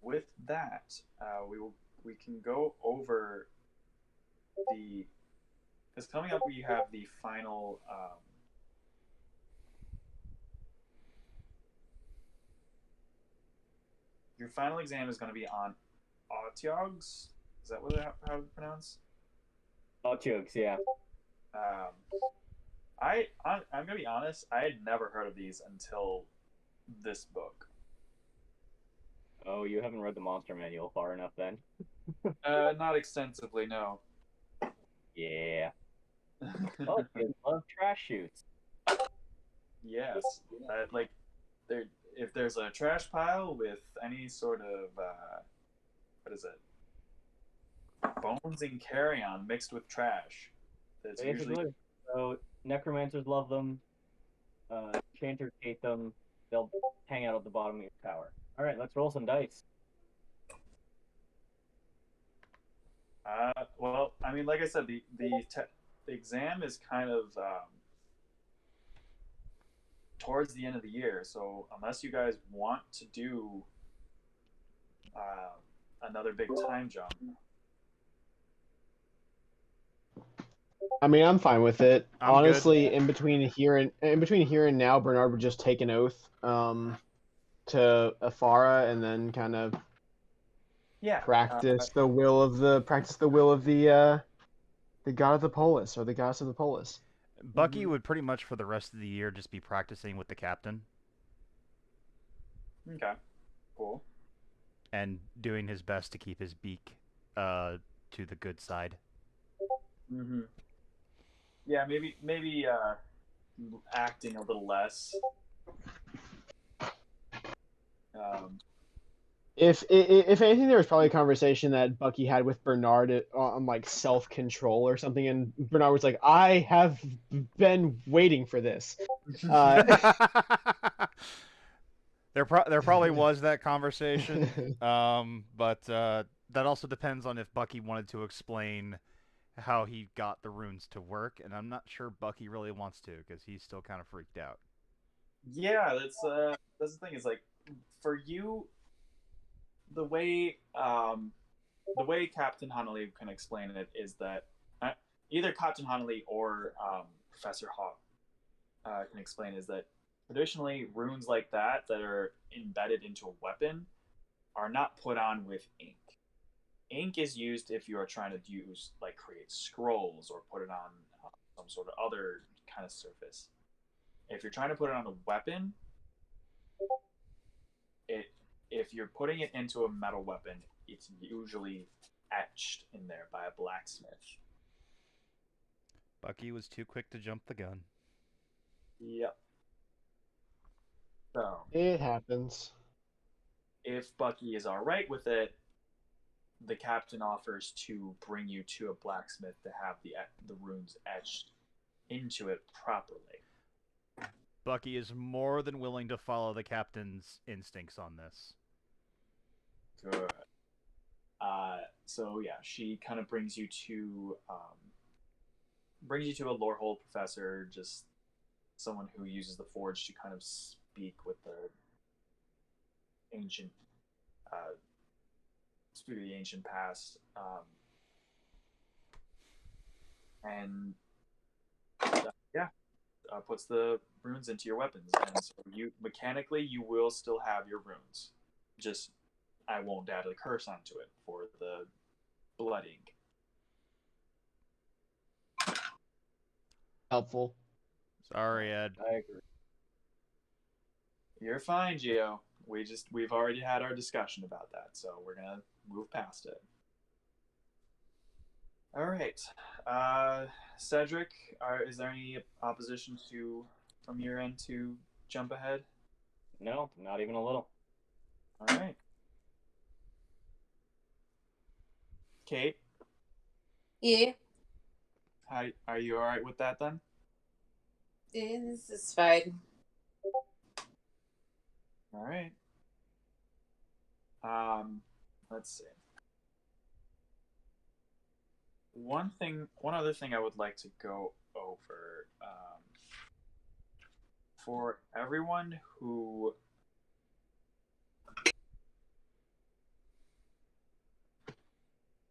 Speaker 2: With that, we can go over the, because coming up we have the final your final exam is going to be on Autiogs. Is that what how to pronounce?
Speaker 4: Jokes, yeah.
Speaker 2: I'm gonna be honest. I had never heard of these until this book.
Speaker 4: Oh, you haven't read the monster manual far enough then?
Speaker 2: Not extensively, no.
Speaker 4: Yeah. Oh, kids love trash chutes.
Speaker 2: Yes, like there. If there's a trash pile with any sort of what is it? Bones and carrion mixed with trash. That's
Speaker 4: Basically,
Speaker 2: usually
Speaker 4: so necromancers love them. Chanters hate them. They'll hang out at the bottom of your tower. All right, let's roll some dice.
Speaker 2: well, I mean, like I said, the exam is kind of towards the end of the year. So unless you guys want to do another big time jump,
Speaker 5: I mean, I'm fine with it.
Speaker 1: I'm
Speaker 5: Honestly,
Speaker 1: good.
Speaker 5: in between here and now, Bernard would just take an oath to Afara and then kind of
Speaker 2: yeah,
Speaker 5: practice the will of the god of the polis or the goddess of the polis.
Speaker 1: Bucky would pretty much for the rest of the year just be practicing with the captain
Speaker 2: okay, cool.
Speaker 1: and doing his best to keep his beak to the good side.
Speaker 2: Mm-hmm. Yeah, maybe acting a little less.
Speaker 5: If anything, there was probably a conversation that Bucky had with Bernard on like self-control or something, and Bernard was like, "I have been waiting for this."
Speaker 1: There probably was that conversation, but that also depends on if Bucky wanted to explain how he got the runes to work, and I'm not sure Bucky really wants to because he's still kind of freaked out.
Speaker 2: Yeah, that's the thing. Is like for you, the way Captain Huntley can explain it is that either Captain Huntley or Professor Hawk can explain is that traditionally runes like that are embedded into a weapon are not put on with ink. Ink is used if you are trying to create scrolls or put it on some sort of other kind of surface. If you're trying to put it on a weapon, if you're putting it into a metal weapon, it's usually etched in there by a blacksmith.
Speaker 1: Bucky was too quick to jump the gun.
Speaker 2: Yep. So
Speaker 5: It happens.
Speaker 2: if Bucky is all right with it, the captain offers to bring you to a blacksmith to have the runes etched into it properly.
Speaker 1: Bucky is more than willing to follow the captain's instincts on this.
Speaker 2: Good. So yeah, she kind of brings you to a lorehold professor, just someone who uses the forge to kind of speak with the ancient, speak of the ancient past, and puts the runes into your weapons, and so you mechanically you will still have your runes. Just I won't add a curse onto it for the blood ink.
Speaker 5: Helpful.
Speaker 1: Sorry, Ed.
Speaker 4: I agree.
Speaker 2: You're fine, Gio. We've already had our discussion about that, so we're gonna move past it. All right, Cedric, is there any opposition from your end to jump ahead?
Speaker 4: No, not even a little.
Speaker 2: All right, Kate.
Speaker 3: Yeah,
Speaker 2: How are you? All right with that then?
Speaker 3: this is fine.
Speaker 2: All right. Let's see. one other thing I would like to go over, for everyone who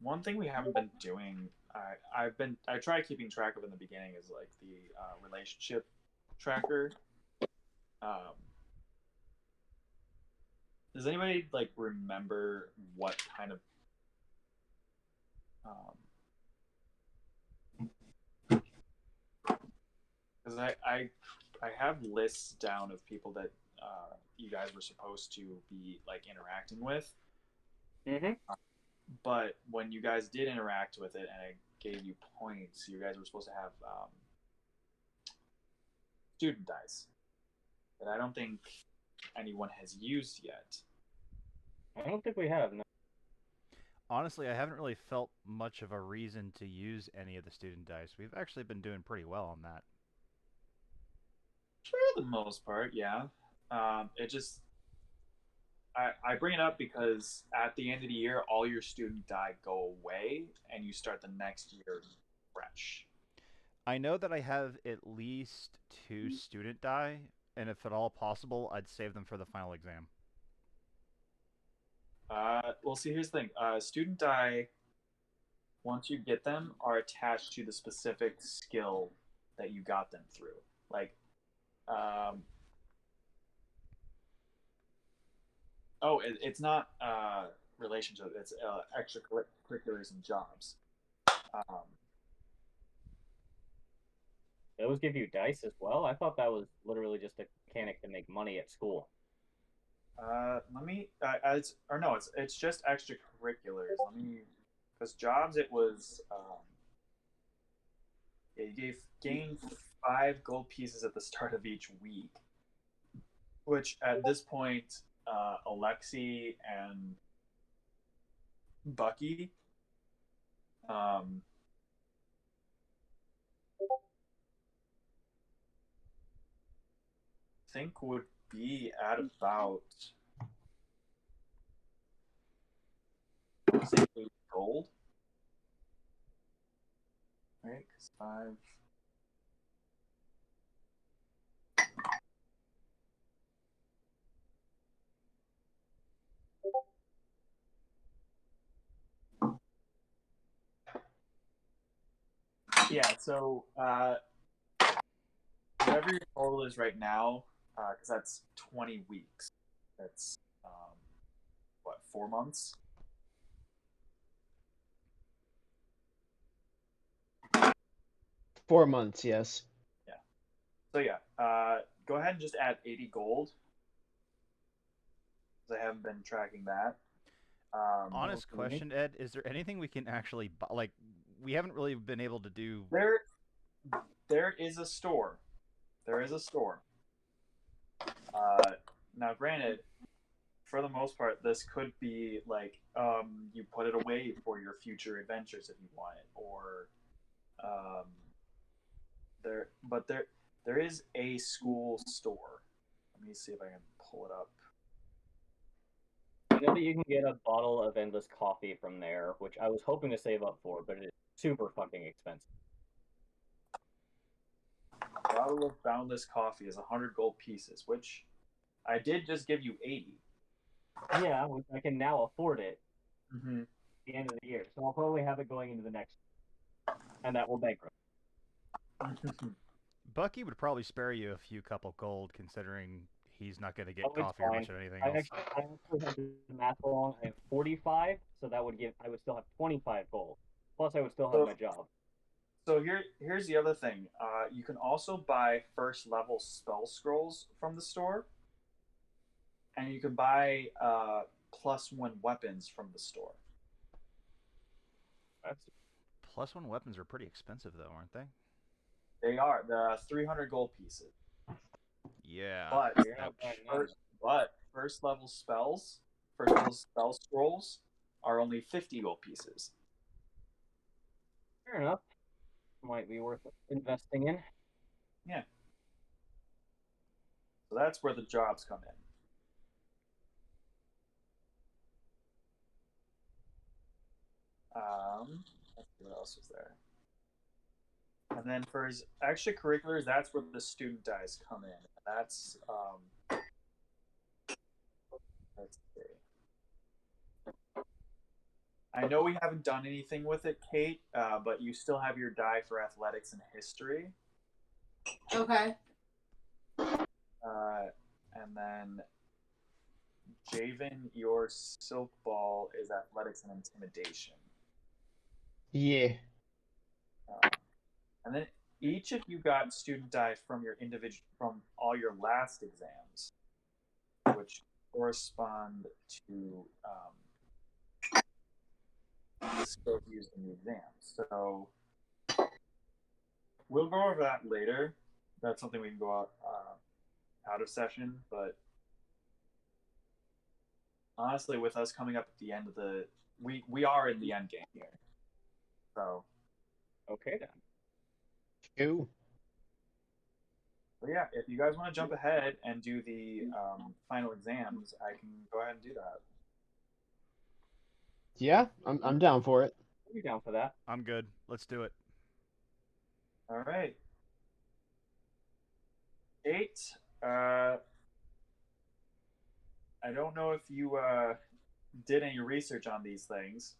Speaker 2: one thing we haven't been doing, I try keeping track of in the beginning is like the relationship tracker. Um, does anybody like remember what kind of because I have lists down of people that you guys were supposed to be like interacting with.
Speaker 4: Mm-hmm.
Speaker 2: But when you guys did interact with it and I gave you points, you guys were supposed to have student dice that I don't think anyone has used yet.
Speaker 4: I don't think we have. No.
Speaker 1: Honestly, I haven't really felt much of a reason to use any of the student dice. We've actually been doing pretty well on that.
Speaker 2: For the most part, yeah. It just I bring it up because at the end of the year, all your student die go away, and you start the next year fresh.
Speaker 1: I know that I have at least 2 student die, and if at all possible, I'd save them for the final exam.
Speaker 2: Well, see, here's the thing. Student die, once you get them, are attached to the specific skill that you got them through. Like, it's not relationship. It's extracurriculars and jobs.
Speaker 4: Those give you dice as well? I thought that was literally just a mechanic to make money at school.
Speaker 2: Let me. It's just extracurriculars. Let me, because jobs it was. You gain 5 gold pieces at the start of each week, which at this point, Alexi and Bucky, think would be at about say 8 gold, right? Because 5. Yeah, so whatever your total is right now, because that's 20 weeks. That's what, 4 months?
Speaker 5: 4 months, yes.
Speaker 2: Yeah. So yeah, go ahead and just add 80 gold. Because I haven't been tracking that.
Speaker 1: Honest question, Ed, is there anything we can actually buy? Like, we haven't really been able to do...
Speaker 2: There is a store. There is a store. Now, granted, for the most part, this could be like you put it away for your future adventures if you want it, or there is a school store. Let me see if I can pull it up.
Speaker 4: I know that you can get a bottle of endless coffee from there, which I was hoping to save up for, but it is super fucking expensive.
Speaker 2: A bottle of boundless coffee is 100 gold pieces, which I did just give you 80.
Speaker 4: Yeah, I can now afford it
Speaker 2: Mm-hmm.
Speaker 4: at the end of the year, so I'll probably have it going into the next year, and that will bankrupt.
Speaker 1: Bucky would probably spare you a few couple gold, considering he's not going to get
Speaker 4: Oh, it's
Speaker 1: coffee or
Speaker 4: fine.
Speaker 1: much of anything
Speaker 4: I
Speaker 1: else.
Speaker 4: actually had the math wrong. I have 45, so that would give I would still have 25 gold. Plus, I would still have my job.
Speaker 2: So here's the other thing. You can also buy first level spell scrolls from the store, and you can buy +1 weapons from the store.
Speaker 4: That's
Speaker 1: +1 weapons are pretty expensive, though, aren't they?
Speaker 2: They are the 300 gold pieces.
Speaker 1: Yeah.
Speaker 2: But first level spells, first level spell scrolls are only 50 gold pieces.
Speaker 4: fair enough. Might be worth investing in.
Speaker 2: Yeah. So that's where the jobs come in. let's see what else was there. And then for his extracurriculars, that's where the student dice come in. That's let's see. I know we haven't done anything with it, Kate, but you still have your die for athletics and history.
Speaker 3: Okay.
Speaker 2: And then Javen, your silk ball is athletics and intimidation.
Speaker 5: Yeah.
Speaker 2: And then each of you got student die from from all your last exams, which correspond to the skills used in the exam. So we'll go over that later. That's something we can go out of session, but honestly, with us coming up at the end of we are in the end game here. So
Speaker 4: Okay then.
Speaker 5: Cool.
Speaker 2: But yeah, if you guys want to jump ahead and do the final exams, I can go ahead and do that.
Speaker 5: Yeah, I'm down for it.
Speaker 4: I'll be down for that.
Speaker 1: I'm good. Let's do it.
Speaker 2: All right. 8. I don't know if you did any research on these things.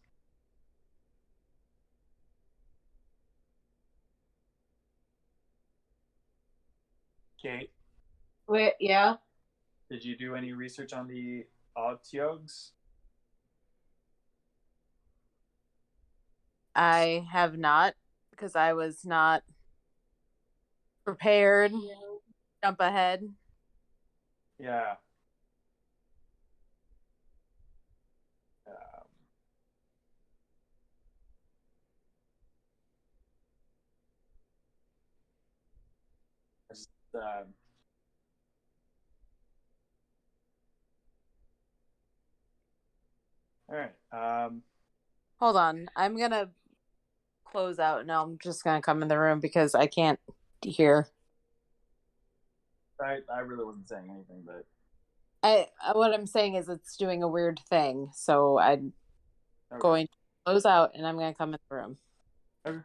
Speaker 2: Kate,
Speaker 3: Wait, yeah.
Speaker 2: did you do any research on the Otyugs?
Speaker 3: I have not, because I was not prepared. Jump ahead.
Speaker 2: Yeah. Just, all right.
Speaker 3: Hold on. I'm gonna close out. No, I'm just gonna come in the room because I can't hear.
Speaker 2: I really wasn't saying anything, but
Speaker 3: What I'm saying is it's doing a weird thing. So I'm going to close out and I'm gonna come in the room.
Speaker 2: Okay.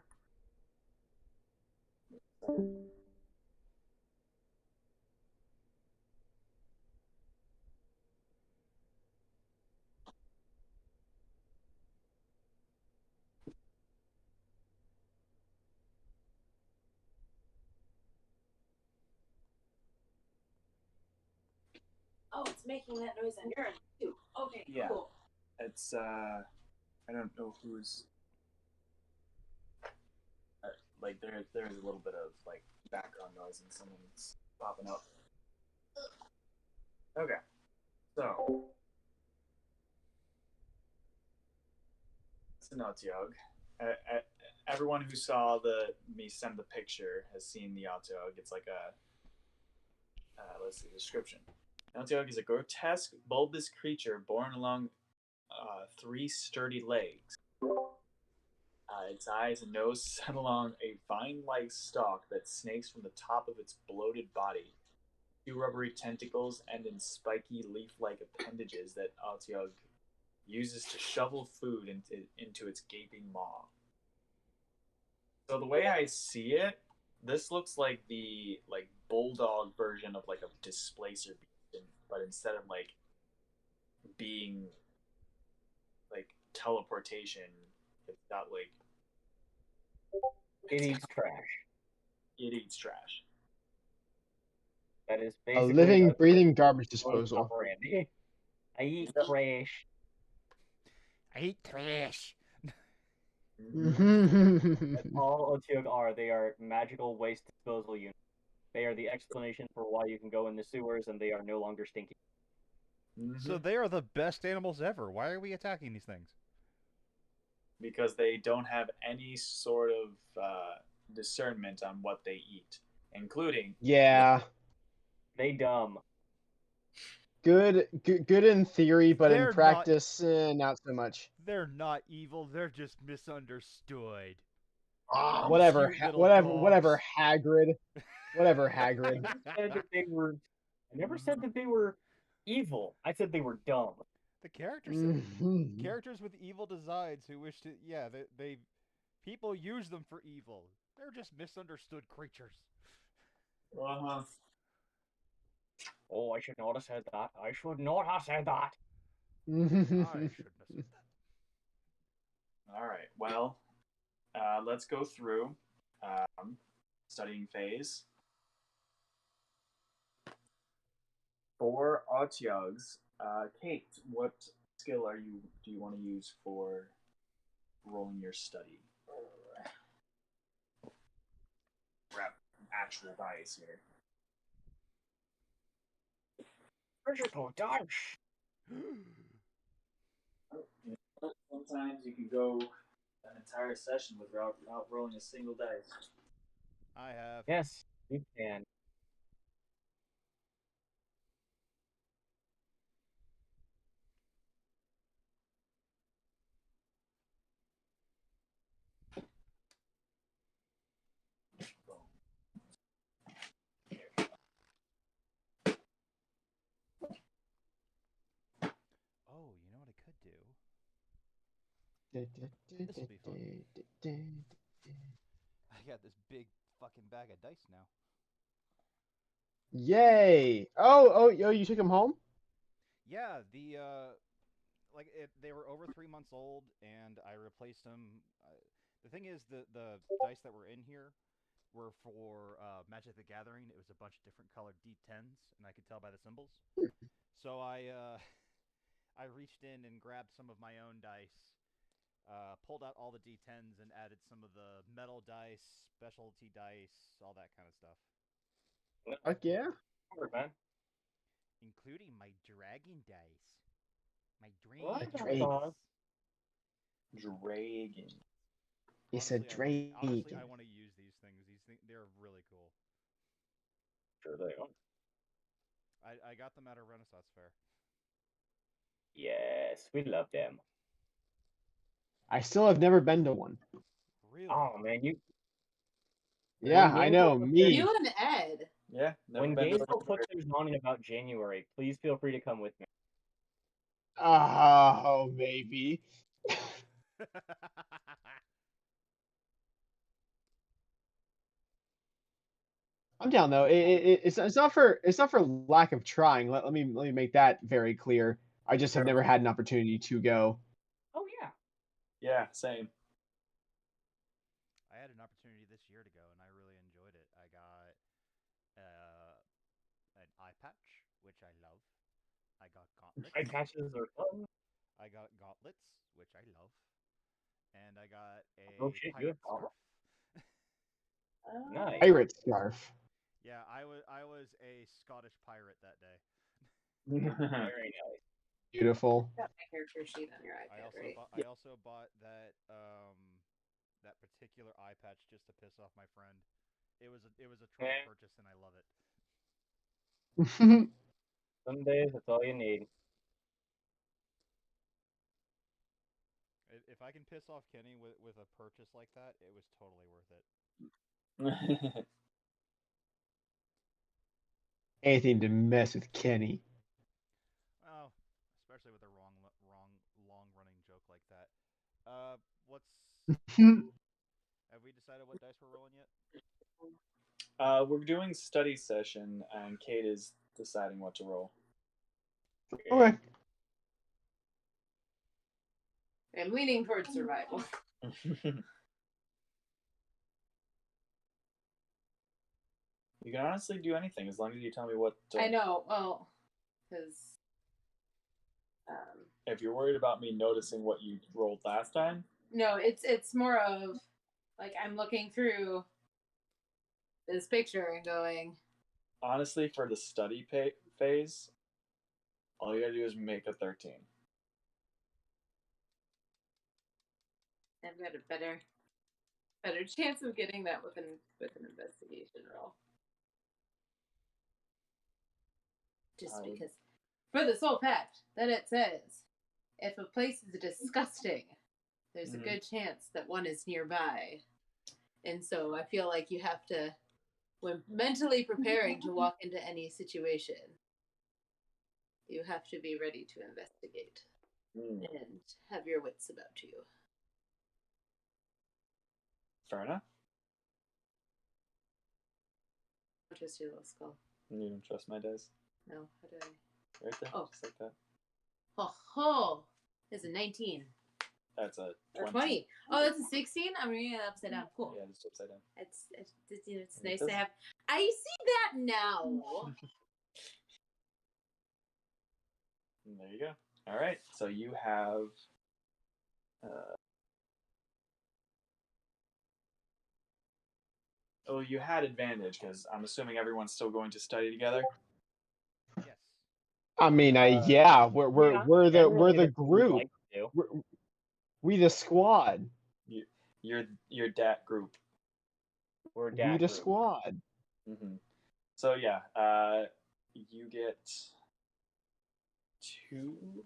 Speaker 3: Oh, it's making that noise on your end too. Okay,
Speaker 2: Yeah.
Speaker 3: cool.
Speaker 2: It's I don't know who's like there's a little bit of like background noise and someone's popping up. Okay. So it's an Otyug. Everyone who saw me send the picture has seen the Otyug. It's like a let's see the description. Otyug is a grotesque, bulbous creature born along 3 sturdy legs. Its eyes and nose set along a vine-like stalk that snakes from the top of its bloated body. 2 rubbery tentacles end in spiky leaf-like appendages that Otyug uses to shovel food into its gaping maw. So the way I see it, this looks like the bulldog version of like a displacer beast, but instead of like being like teleportation, it's got like
Speaker 4: It eats trash.
Speaker 2: it eats trash.
Speaker 4: That is
Speaker 5: A
Speaker 4: basically
Speaker 5: living,
Speaker 4: the
Speaker 5: breathing garbage
Speaker 4: modus
Speaker 5: disposal.
Speaker 4: operandi. I eat trash.
Speaker 1: I hate trash.
Speaker 4: That's all Otyug are. They are magical waste disposal units. They are the explanation for why you can go in the sewers and they are no longer stinky.
Speaker 1: So they are the best animals ever. Why are we attacking these things?
Speaker 2: Because they don't have any sort of discernment on what they eat, including
Speaker 5: Yeah.
Speaker 4: They dumb.
Speaker 5: Good in theory, but
Speaker 1: They're
Speaker 5: in practice, not so much.
Speaker 1: They're not evil. They're just misunderstood.
Speaker 5: Whatever,
Speaker 1: Cute little
Speaker 5: whatever,
Speaker 1: dogs.
Speaker 5: Hagrid. Whatever,
Speaker 4: I
Speaker 5: Hagrid.
Speaker 4: never said that they were. I never said that they were evil. I said they were dumb.
Speaker 1: The characters, characters with evil designs who wish to, yeah, they People use them for evil. They're just misunderstood creatures.
Speaker 2: Uh-huh.
Speaker 4: Oh, I should not have said that. I should not have said that.
Speaker 1: I shouldn't have said that.
Speaker 2: All right. Well, let's go through studying phase. For Otyugs, Kate, what skill do you want to use for rolling your study? Grab actual dice here.
Speaker 4: Surgical dice.
Speaker 2: Sometimes you can go an entire session without rolling a single dice.
Speaker 1: I have.
Speaker 4: Yes, you can.
Speaker 1: Oh, you know what I could do? This will be fun. I got this big fucking bag of dice now.
Speaker 5: Yay! Oh, you took him home?
Speaker 1: Yeah, they were over 3 months old, and I replaced them. The thing is, the dice that were in here were for Magic the Gathering. It was a bunch of different colored D10s, and I could tell by the symbols. So I reached in and grabbed some of my own dice, pulled out all the D10s, and added some of the metal dice, specialty dice, all that kind of stuff.
Speaker 5: Fuck yeah.
Speaker 4: Covered, man.
Speaker 1: Including my dragon dice. My
Speaker 4: What?
Speaker 1: dragon.
Speaker 2: Dragon.
Speaker 5: He said
Speaker 1: Honestly, I
Speaker 5: dragon.
Speaker 1: want to use these things. They're really cool.
Speaker 4: Sure they are.
Speaker 1: I got them at a Renaissance fair.
Speaker 4: Yes, we love them.
Speaker 5: I still have never been to one.
Speaker 1: Really?
Speaker 4: Oh man, you.
Speaker 5: Yeah,
Speaker 4: When
Speaker 5: I know.
Speaker 4: Gamescom-
Speaker 5: Me.
Speaker 3: You and Ed.
Speaker 2: Yeah.
Speaker 4: When Gamescom puts theirs on in about January, please feel free to come with me.
Speaker 5: Oh, maybe. I'm down though. It's not for lack of trying. Let me make that very clear. I just have never had an opportunity to go.
Speaker 4: Oh yeah.
Speaker 2: Yeah, same.
Speaker 1: I had an opportunity this year to go, and I really enjoyed it. I got an eye patch, which I love. I got gauntlets.
Speaker 4: Eye patches are fun.
Speaker 1: I got gauntlets, which I love. And I got a
Speaker 4: Oh shit, you have
Speaker 1: pirate scarf.
Speaker 4: Nice.
Speaker 5: Pirate scarf.
Speaker 1: Yeah, I was a Scottish pirate that day.
Speaker 4: Very nice.
Speaker 5: Beautiful.
Speaker 3: Got my character sheet on your iPad, right?
Speaker 1: I also bought that that particular eye patch just to piss off my friend. It was a troll purchase, and I love it.
Speaker 4: Some days that's all you need.
Speaker 1: If I can piss off Kenny with a purchase like that, it was totally worth it.
Speaker 5: Anything to mess with Kenny.
Speaker 1: Oh, especially with a long running joke like that. Have we decided what dice we're rolling yet?
Speaker 2: We're doing study session, and Kate is deciding what to roll.
Speaker 5: Okay.
Speaker 3: I'm leaning towards survival.
Speaker 2: You can honestly do anything as long as you tell me what.
Speaker 3: I know. Well, because
Speaker 2: if you're worried about me noticing what you rolled last time,
Speaker 3: no, it's more of like I'm looking through this picture and going.
Speaker 2: Honestly, for the study phase, all you gotta do is make a 13.
Speaker 3: I've got a better chance of getting that with an investigation roll. Just because, for the sole fact that it says, if a place is disgusting, there's a good chance that one is nearby. And so I feel like you have to, when mentally preparing to walk into any situation, you have to be ready to investigate and have your wits about you.
Speaker 2: Fair enough.
Speaker 3: I'll trust your little skull.
Speaker 2: You don't trust my dice?
Speaker 3: No, how do I?
Speaker 2: Right there.
Speaker 3: Oh.
Speaker 2: Just like that.
Speaker 3: Ho ho! It's a 19.
Speaker 2: That's a 20.
Speaker 3: Or 20. Oh, that's a 16? I'm reading it upside down. Cool.
Speaker 2: Yeah, just upside down.
Speaker 3: It's nice to have. I see that now.
Speaker 2: And there you go. All right. So you have. Oh, you had advantage because I'm assuming everyone's still going to study together.
Speaker 1: Yes.
Speaker 5: I mean,
Speaker 4: Yeah,
Speaker 5: we're
Speaker 4: generally
Speaker 5: the
Speaker 4: that's what we'd
Speaker 5: group.
Speaker 4: like to do.
Speaker 5: We the squad.
Speaker 2: Your DAT group.
Speaker 4: We're
Speaker 5: We
Speaker 4: DAC
Speaker 5: the
Speaker 4: group.
Speaker 5: squad.
Speaker 2: Mm-hmm. So yeah, you get 2.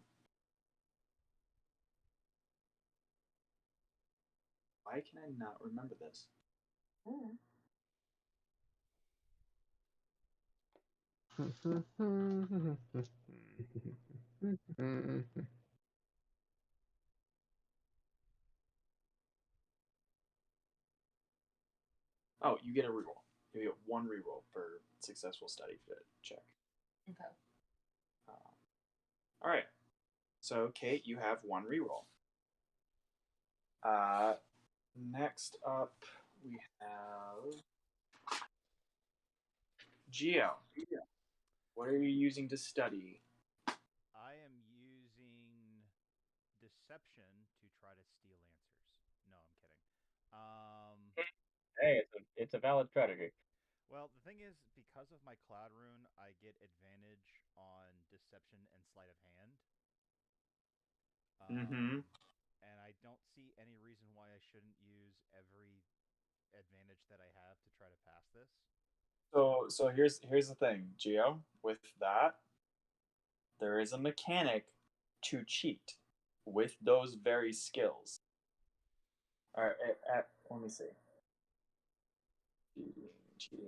Speaker 2: Why can I not remember this? Oh, you get a reroll. You get 1 reroll per successful study check.
Speaker 3: Okay.
Speaker 2: All right. So Kate, you have 1 reroll. Next up we have Geo. What are you using to study?
Speaker 1: I am using deception to try to steal answers. No, I'm kidding.
Speaker 4: Hey, it's a valid strategy.
Speaker 1: Well, the thing is, because of my cloud rune, I get advantage on deception and sleight of hand. And I don't see any reason why I shouldn't use every advantage that I have to try to pass this.
Speaker 2: So here's the thing, Geo. With that, there is a mechanic to cheat with those very skills. All right, let me see. Cheating.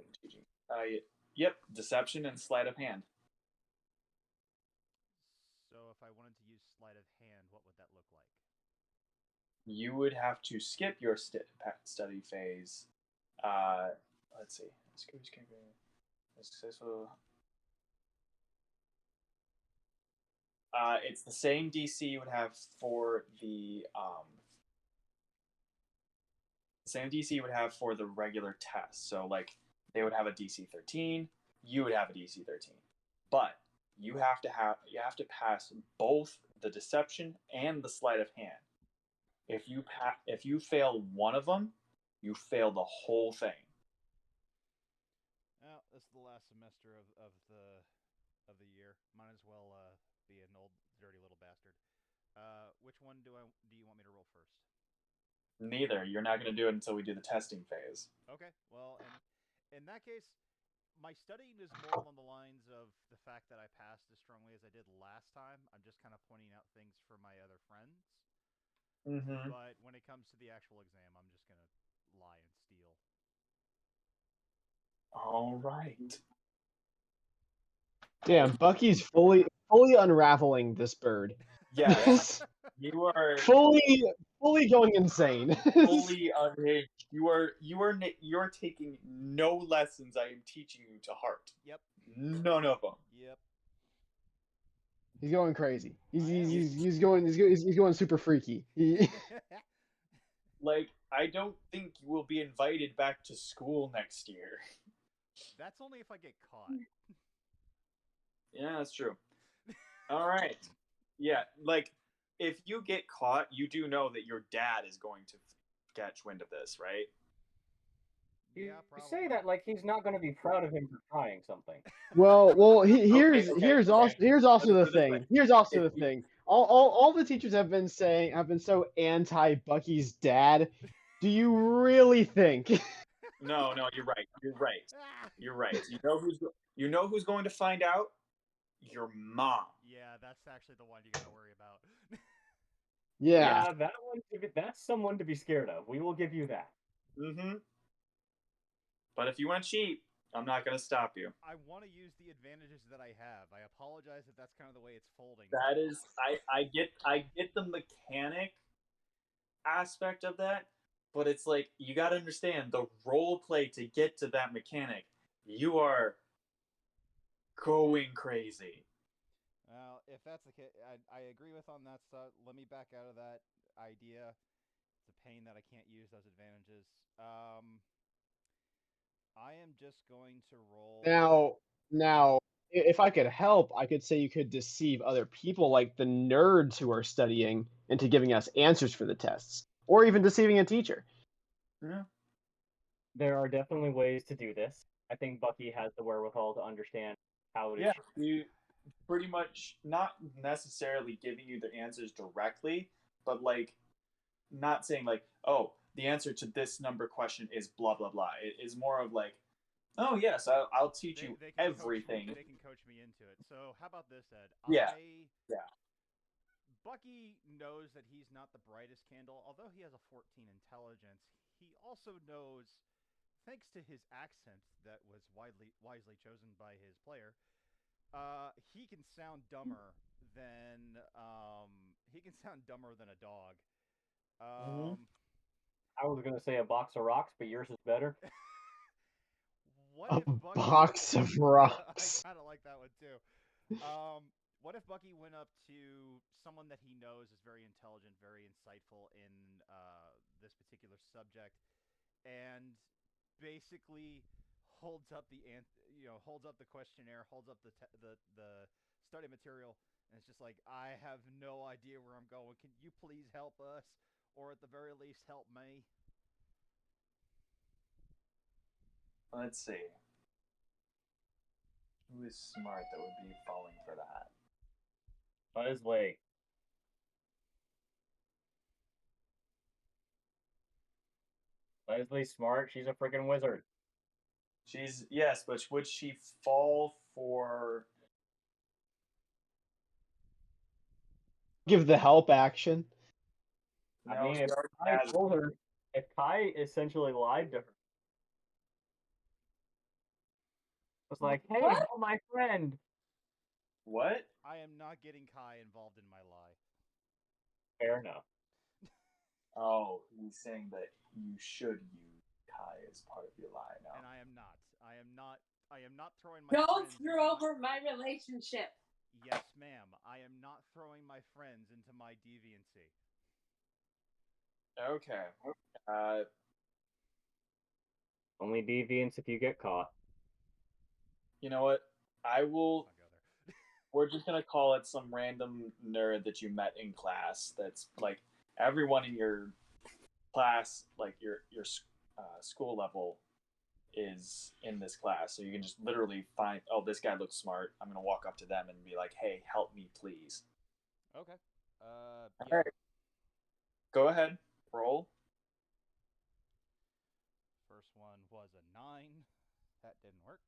Speaker 2: Yep, deception and sleight of hand.
Speaker 1: So if I wanted to use sleight of hand, what would that look like?
Speaker 2: You would have to skip your study phase. Let's see. Successful. It's the same DC you would have for the same DC you would have for the regular test. So like they would have a DC 13, you would have a DC 13, but you have to pass both the deception and the sleight of hand. If you fail one of them, you fail the whole thing.
Speaker 1: Well, this is the last semester of the year. Might as well be an old dirty little bastard. Which one do you want me to roll first?
Speaker 2: Neither. You're not going to do it until we do the testing phase.
Speaker 1: Okay. Well, in that case, my studying is more along the lines of the fact that I passed as strongly as I did last time. I'm just kind of pointing out things for my other friends.
Speaker 2: Mm-hmm.
Speaker 1: But when it comes to the actual exam, I'm just going to lie and steal.
Speaker 2: All right.
Speaker 5: Damn, Bucky's fully unraveling this bird.
Speaker 2: Yes. You are
Speaker 5: fully going insane.
Speaker 2: fully unhinged. You're taking no lessons I am teaching you to heart.
Speaker 1: Yep.
Speaker 2: None of them.
Speaker 1: Yep.
Speaker 5: He's going crazy. He's going super freaky.
Speaker 2: Like, I don't think you will be invited back to school next year.
Speaker 1: That's only if I get caught.
Speaker 2: Yeah, that's true. All right. Yeah, like, if you get caught, you do know that your dad is going to catch wind of this, right?
Speaker 1: Yeah,
Speaker 4: You
Speaker 1: probably.
Speaker 4: say that like he's not going to be proud of him for trying something.
Speaker 5: Well, here's
Speaker 2: Okay.
Speaker 5: also the
Speaker 2: Let's put it this
Speaker 5: thing.
Speaker 2: way.
Speaker 5: Here's also the
Speaker 2: If you-
Speaker 5: thing. All the teachers have been so anti Bucky's dad. Do you really think?
Speaker 2: No, you're right. You're right. You know who's going to find out? Your mom.
Speaker 1: Yeah, that's actually the one you gotta worry about.
Speaker 5: Yeah.
Speaker 4: That's someone to be scared of. We will give you that.
Speaker 2: Mm-hmm. But if you want to cheat, I'm not going to stop you.
Speaker 1: I want to use the advantages that I have. I apologize if that's kind of the way it's folding.
Speaker 2: That is, I get the mechanic aspect of that, But it's like you got to understand the role play to get to that mechanic. You are going crazy.
Speaker 1: Well, if that's the case, I agree with on that stuff. Let me back out of that idea. It's a pain that I can't use those advantages. I am just going to roll.
Speaker 5: Now, if I could help, I could say you could deceive other people, like the nerds who are studying, into giving us answers for the tests, or even deceiving a teacher.
Speaker 2: Yeah.
Speaker 4: There are definitely ways to do this. I think Bucky has the wherewithal to understand how to.
Speaker 2: Yeah, you pretty much not necessarily giving you the answers directly, but like not saying like, oh, the answer to this number question is blah blah blah. It is more of like, oh yes, I'll teach you
Speaker 1: They can
Speaker 2: everything.
Speaker 1: They can coach me into it. So how about this, Ed?
Speaker 2: Yeah. Yeah.
Speaker 1: Bucky knows that he's not the brightest candle, although he has a 14 intelligence. He also knows, thanks to his accent that was wisely chosen by his player, he can sound dumber than a dog.
Speaker 4: I was gonna say a box of rocks, but yours is better.
Speaker 1: What
Speaker 5: A
Speaker 1: if Bucky...
Speaker 5: box of rocks.
Speaker 1: I kind of like that one too. What if Bucky went up to someone that he knows is very intelligent, very insightful in this particular subject, and basically holds up the questionnaire, holds up the study material, and it's just like, I have no idea where I'm going. Can you please help us, or at the very least help me?
Speaker 2: Let's see. Who is smart that would be falling for that?
Speaker 4: Leslie. Leslie's smart. She's a freaking wizard.
Speaker 2: Yes, but would she fall for?
Speaker 5: Give the help action.
Speaker 2: No,
Speaker 4: I mean,
Speaker 2: she
Speaker 4: if
Speaker 2: already
Speaker 4: Kai
Speaker 2: has it.
Speaker 4: told her, if Kai essentially lied to her, was like, "Hey, help my friend."
Speaker 2: What?
Speaker 1: I am not getting Kai involved in my lie.
Speaker 4: Fair enough.
Speaker 2: Oh, he's saying that you should use Kai as part of your lie now.
Speaker 1: And I am not. I am not throwing my
Speaker 3: Don't
Speaker 1: friends
Speaker 3: screw over my relationship.
Speaker 1: Yes, ma'am. I am not throwing my friends into my deviancy.
Speaker 2: Okay.
Speaker 4: Only deviance if you get caught.
Speaker 2: You know what? I will.
Speaker 1: Let's not go there.
Speaker 2: We're just gonna call it some random nerd that you met in class. That's like everyone in your class, like your school level, is in this class. So you can just literally find, oh, this guy looks smart. I'm gonna walk up to them and be like, hey, help me, please.
Speaker 1: Okay.
Speaker 2: All
Speaker 1: Yeah.
Speaker 2: right. Go ahead. Roll.
Speaker 1: First one was a 9. That didn't work.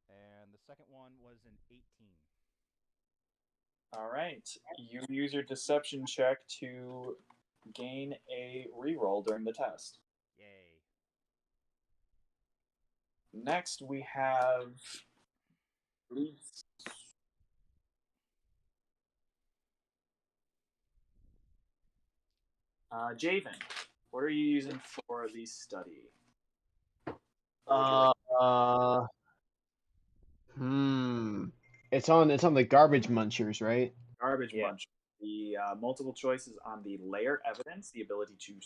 Speaker 1: And the second one was an 18.
Speaker 2: All right. You use your deception check to gain a reroll during the test.
Speaker 1: Yay.
Speaker 2: Next, we have Javen. What are you using for the study?
Speaker 5: It's on the garbage munchers, right?
Speaker 2: Garbage bunch. The multiple choices on the layer evidence, the ability to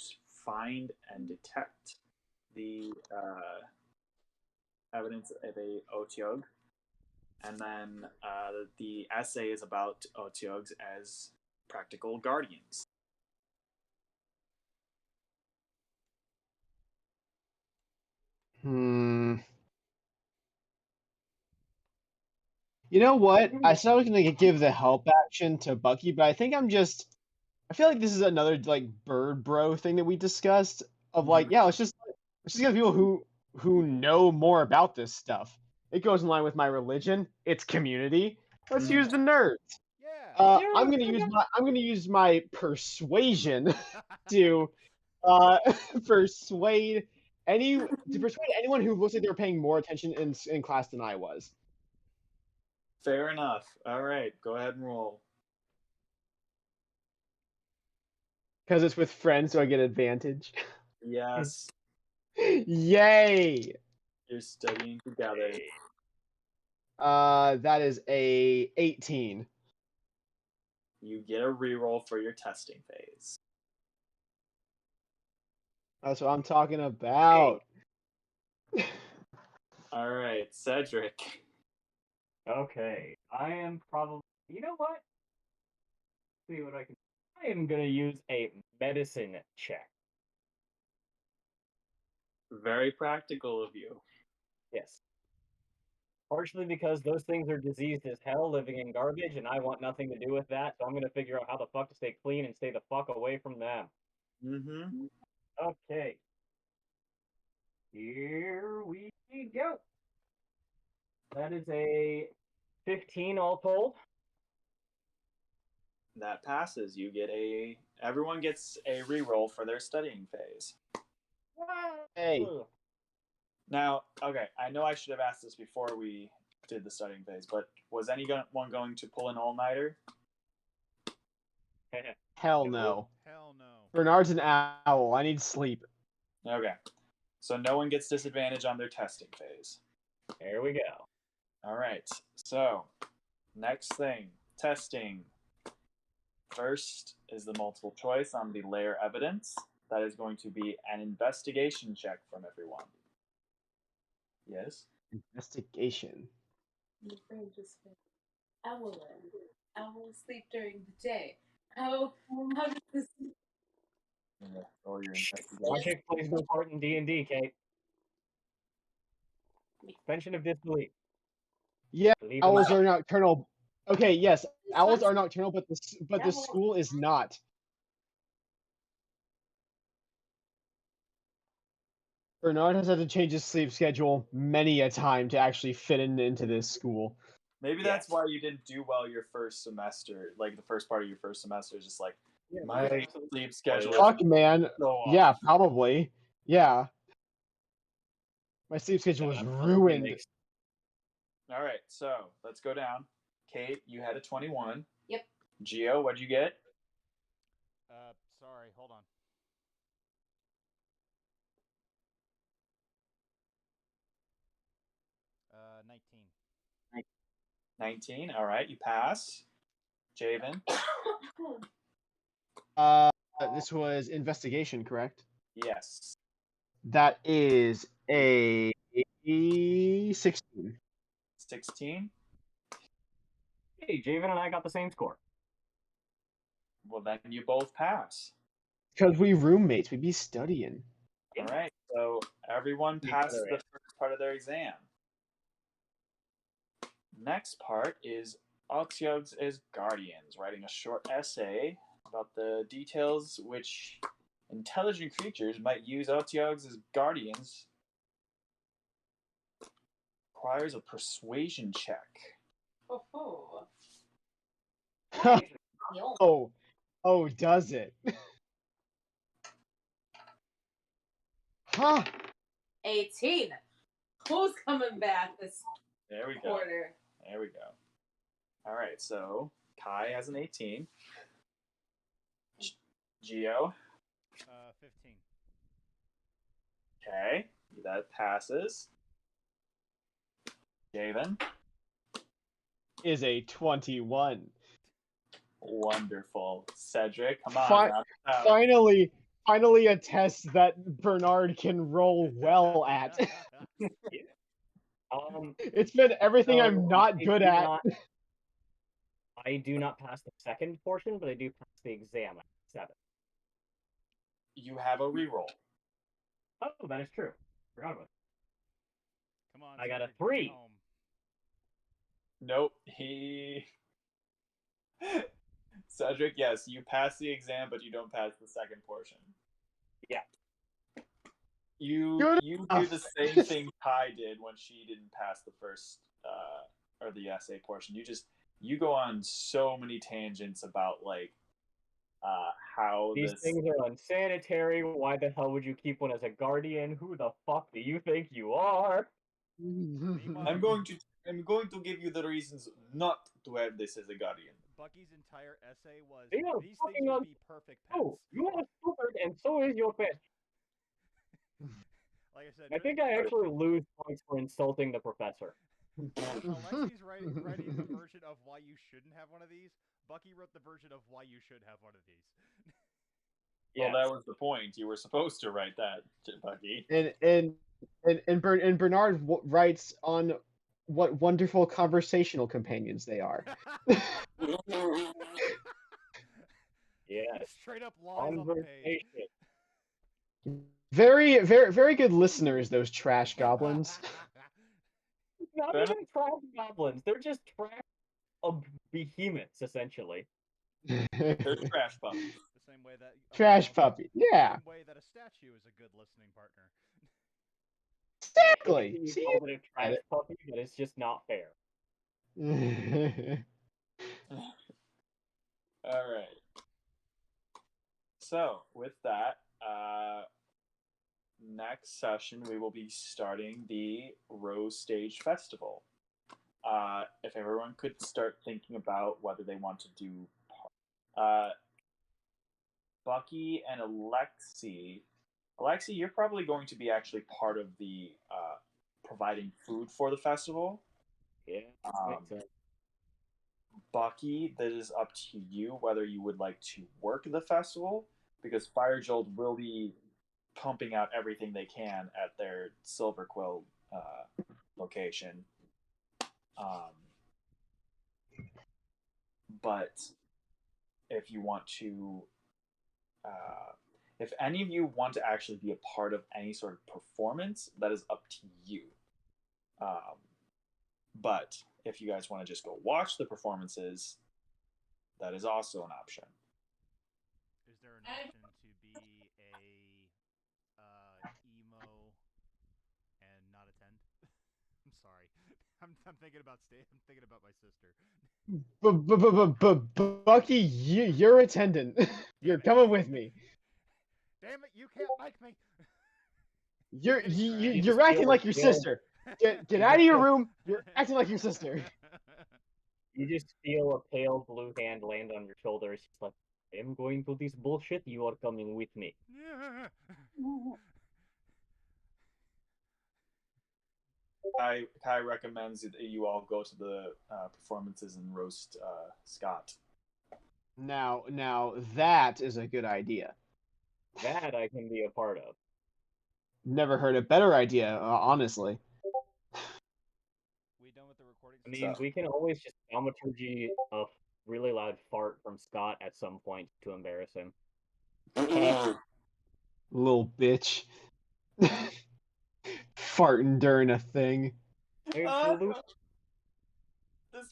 Speaker 2: find and detect the evidence of a Otyug. And then the essay is about Otyugs as practical guardians.
Speaker 5: You know what? I said I was gonna give the help action to Bucky, but I think I feel like this is another like bird bro thing that we discussed of like, yeah, let's just get people who know more about this stuff. It goes in line with my religion. It's community. Let's use the nerds.
Speaker 1: Yeah.
Speaker 5: I'm gonna use my persuasion to persuade anyone who looks like they're paying more attention in class than I was.
Speaker 2: Fair enough. All right, go ahead and roll.
Speaker 5: Because it's with friends, so I get advantage.
Speaker 2: Yes,
Speaker 5: Yay!
Speaker 2: you're studying together.
Speaker 5: That is a 18.
Speaker 2: You get a reroll for your testing phase.
Speaker 5: That's what I'm talking about.
Speaker 2: All right, Cedric.
Speaker 4: Okay, I am probably. You know what? See what I can. I am gonna use a medicine check.
Speaker 2: Very practical of you.
Speaker 4: Yes. Partially because those things are diseased as hell, living in garbage, and I want nothing to do with that. So I'm gonna figure out how the fuck to stay clean and stay the fuck away from them.
Speaker 2: Mm-hmm.
Speaker 4: Okay. Here we go. That is a 15 all told.
Speaker 2: That passes. You get a. Everyone gets a reroll for their studying phase.
Speaker 5: Hey.
Speaker 2: Now, okay, I know I should have asked this before we did the studying phase, but was anyone going to pull an all-nighter?
Speaker 5: Hell no.
Speaker 1: Hell no.
Speaker 5: Bernard's an owl. I need sleep.
Speaker 2: Okay. So no one gets disadvantage on their testing phase.
Speaker 4: There we go.
Speaker 2: All right. So, next thing, testing. First is the multiple choice on the layer evidence. That is going to be an investigation check from everyone. Yes?
Speaker 5: Investigation.
Speaker 3: My brain just went, owl. Owls sleep during the day. How does this?
Speaker 2: Yeah, or your investigation.
Speaker 4: Logic plays no part in D&D, Kate. Suspension of disbelief.
Speaker 5: Yeah,
Speaker 4: Believe
Speaker 5: owls
Speaker 4: in
Speaker 5: are nocturnal. Okay, yes, owls are nocturnal, but the school is not. Bernard has had to change his sleep schedule many a time to actually fit into this school.
Speaker 2: Maybe that's why you didn't do well your first semester. Like the first part of your first semester is just like my sleep schedule.
Speaker 5: Fuck, man.
Speaker 2: So off.
Speaker 5: Yeah, probably. Yeah. My sleep schedule was ruined.
Speaker 2: All right, so let's go down. Kate, you had a 21.
Speaker 3: Yep.
Speaker 2: Gio, what'd you get?
Speaker 1: Sorry, hold on. Uh, 19.
Speaker 2: 19. All right, you pass. Javen.
Speaker 5: This was investigation, correct?
Speaker 2: Yes.
Speaker 5: That is a 16.
Speaker 2: 16.
Speaker 4: Hey, Javen and I got the same score.
Speaker 2: Well, then you both pass.
Speaker 5: Because we roommates, we'd be studying.
Speaker 2: All right, so everyone passed the first part of their exam. Next part is Otyugs as guardians, writing a short essay about the details which intelligent creatures might use Otyugs as guardians. Requires a persuasion check.
Speaker 5: Oh, does it? Huh?
Speaker 3: 18. Who's coming back this
Speaker 2: There we go.
Speaker 3: quarter?
Speaker 2: There we go. All right, so Kai has an 18. Gio.
Speaker 1: 15.
Speaker 2: Okay, that passes. Javen.
Speaker 5: Is a 21.
Speaker 2: Wonderful. Cedric, come on.
Speaker 5: Finally a test that Bernard can roll well at. It's been everything I'm not good at.
Speaker 4: I do not pass the second portion, but I do pass the exam at 7.
Speaker 2: You have a reroll.
Speaker 4: Oh, that is true. Forgot about it.
Speaker 1: Come on.
Speaker 4: I got a
Speaker 1: Cedric, bring it
Speaker 4: 3.
Speaker 1: home.
Speaker 2: Nope. Cedric, yes, you pass the exam, but you don't pass the second portion.
Speaker 4: Yeah.
Speaker 2: You do the same thing Kai did when she didn't pass the first or the essay portion. You go on so many tangents about like how
Speaker 4: these things are unsanitary. Why the hell would you keep one as a guardian? Who the fuck do you think you are?
Speaker 2: I'm going to give you the reasons not to have this as a guardian.
Speaker 1: Bucky's entire essay was
Speaker 4: They are
Speaker 1: these
Speaker 4: fucking
Speaker 1: things would be perfect pets.
Speaker 4: Oh, you are stupid, and so is your pet.
Speaker 1: Like I said,
Speaker 4: I think I actually lose points for insulting the professor.
Speaker 1: Alexi's writing the version of why you shouldn't have one of these. Bucky wrote the version of why you should have one of these.
Speaker 2: Well, that was the point. You were supposed to write that, Bucky.
Speaker 5: And Bernard writes on what wonderful conversational companions they are.
Speaker 4: Yes.
Speaker 1: Straight up lies on the page.
Speaker 5: Very, very, very good listeners, those trash goblins.
Speaker 4: Not even trash goblins. They're just trash behemoths, essentially.
Speaker 2: They're trash puppies.
Speaker 1: The same way that
Speaker 5: Trash puppy, yeah.
Speaker 1: The same way that a statue is a good listening partner.
Speaker 5: Exactly.
Speaker 4: You
Speaker 5: See,
Speaker 4: call it a trash puppy, but it's just not fair.
Speaker 2: All right. So with that, next session we will be starting the Rose Stage Festival. If everyone could start thinking about whether they want to do Bucky and Alexi, you're probably going to be actually part of the providing food for the festival.
Speaker 4: Yeah.
Speaker 2: Bucky, that is up to you whether you would like to work the festival, because Fire Jolt will be pumping out everything they can at their Silver Quill location. But if you want to, if any of you want to actually be a part of any sort of performance, that is up to you. But if you guys want to just go watch the performances, that is also an option.
Speaker 1: Is there an option to be a emo and not attend? I'm sorry. I'm thinking about I'm thinking about my sister.
Speaker 5: Bucky, you're attendant. You're coming with me.
Speaker 1: Damn it! You can't make me.
Speaker 5: You're acting like your sister. Get out of your room. You're acting like your sister.
Speaker 4: You just feel a pale blue hand land on your shoulder. It's just like, I am going to this bullshit. You are coming with me.
Speaker 2: Kai recommends that you all go to the performances and roast Scott.
Speaker 5: Now that is a good idea.
Speaker 4: That I can be a part of.
Speaker 5: Never heard a better idea, honestly.
Speaker 1: We done with the recording?
Speaker 4: I mean, we can always just thaumaturgy a really loud fart from Scott at some point to embarrass him.
Speaker 5: Little bitch. Farting during a thing.
Speaker 2: This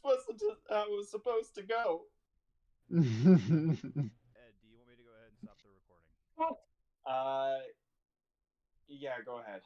Speaker 2: wasn't how it was supposed to go.
Speaker 1: Ed, do you want me to go ahead and stop the recording?
Speaker 2: Yeah, go ahead.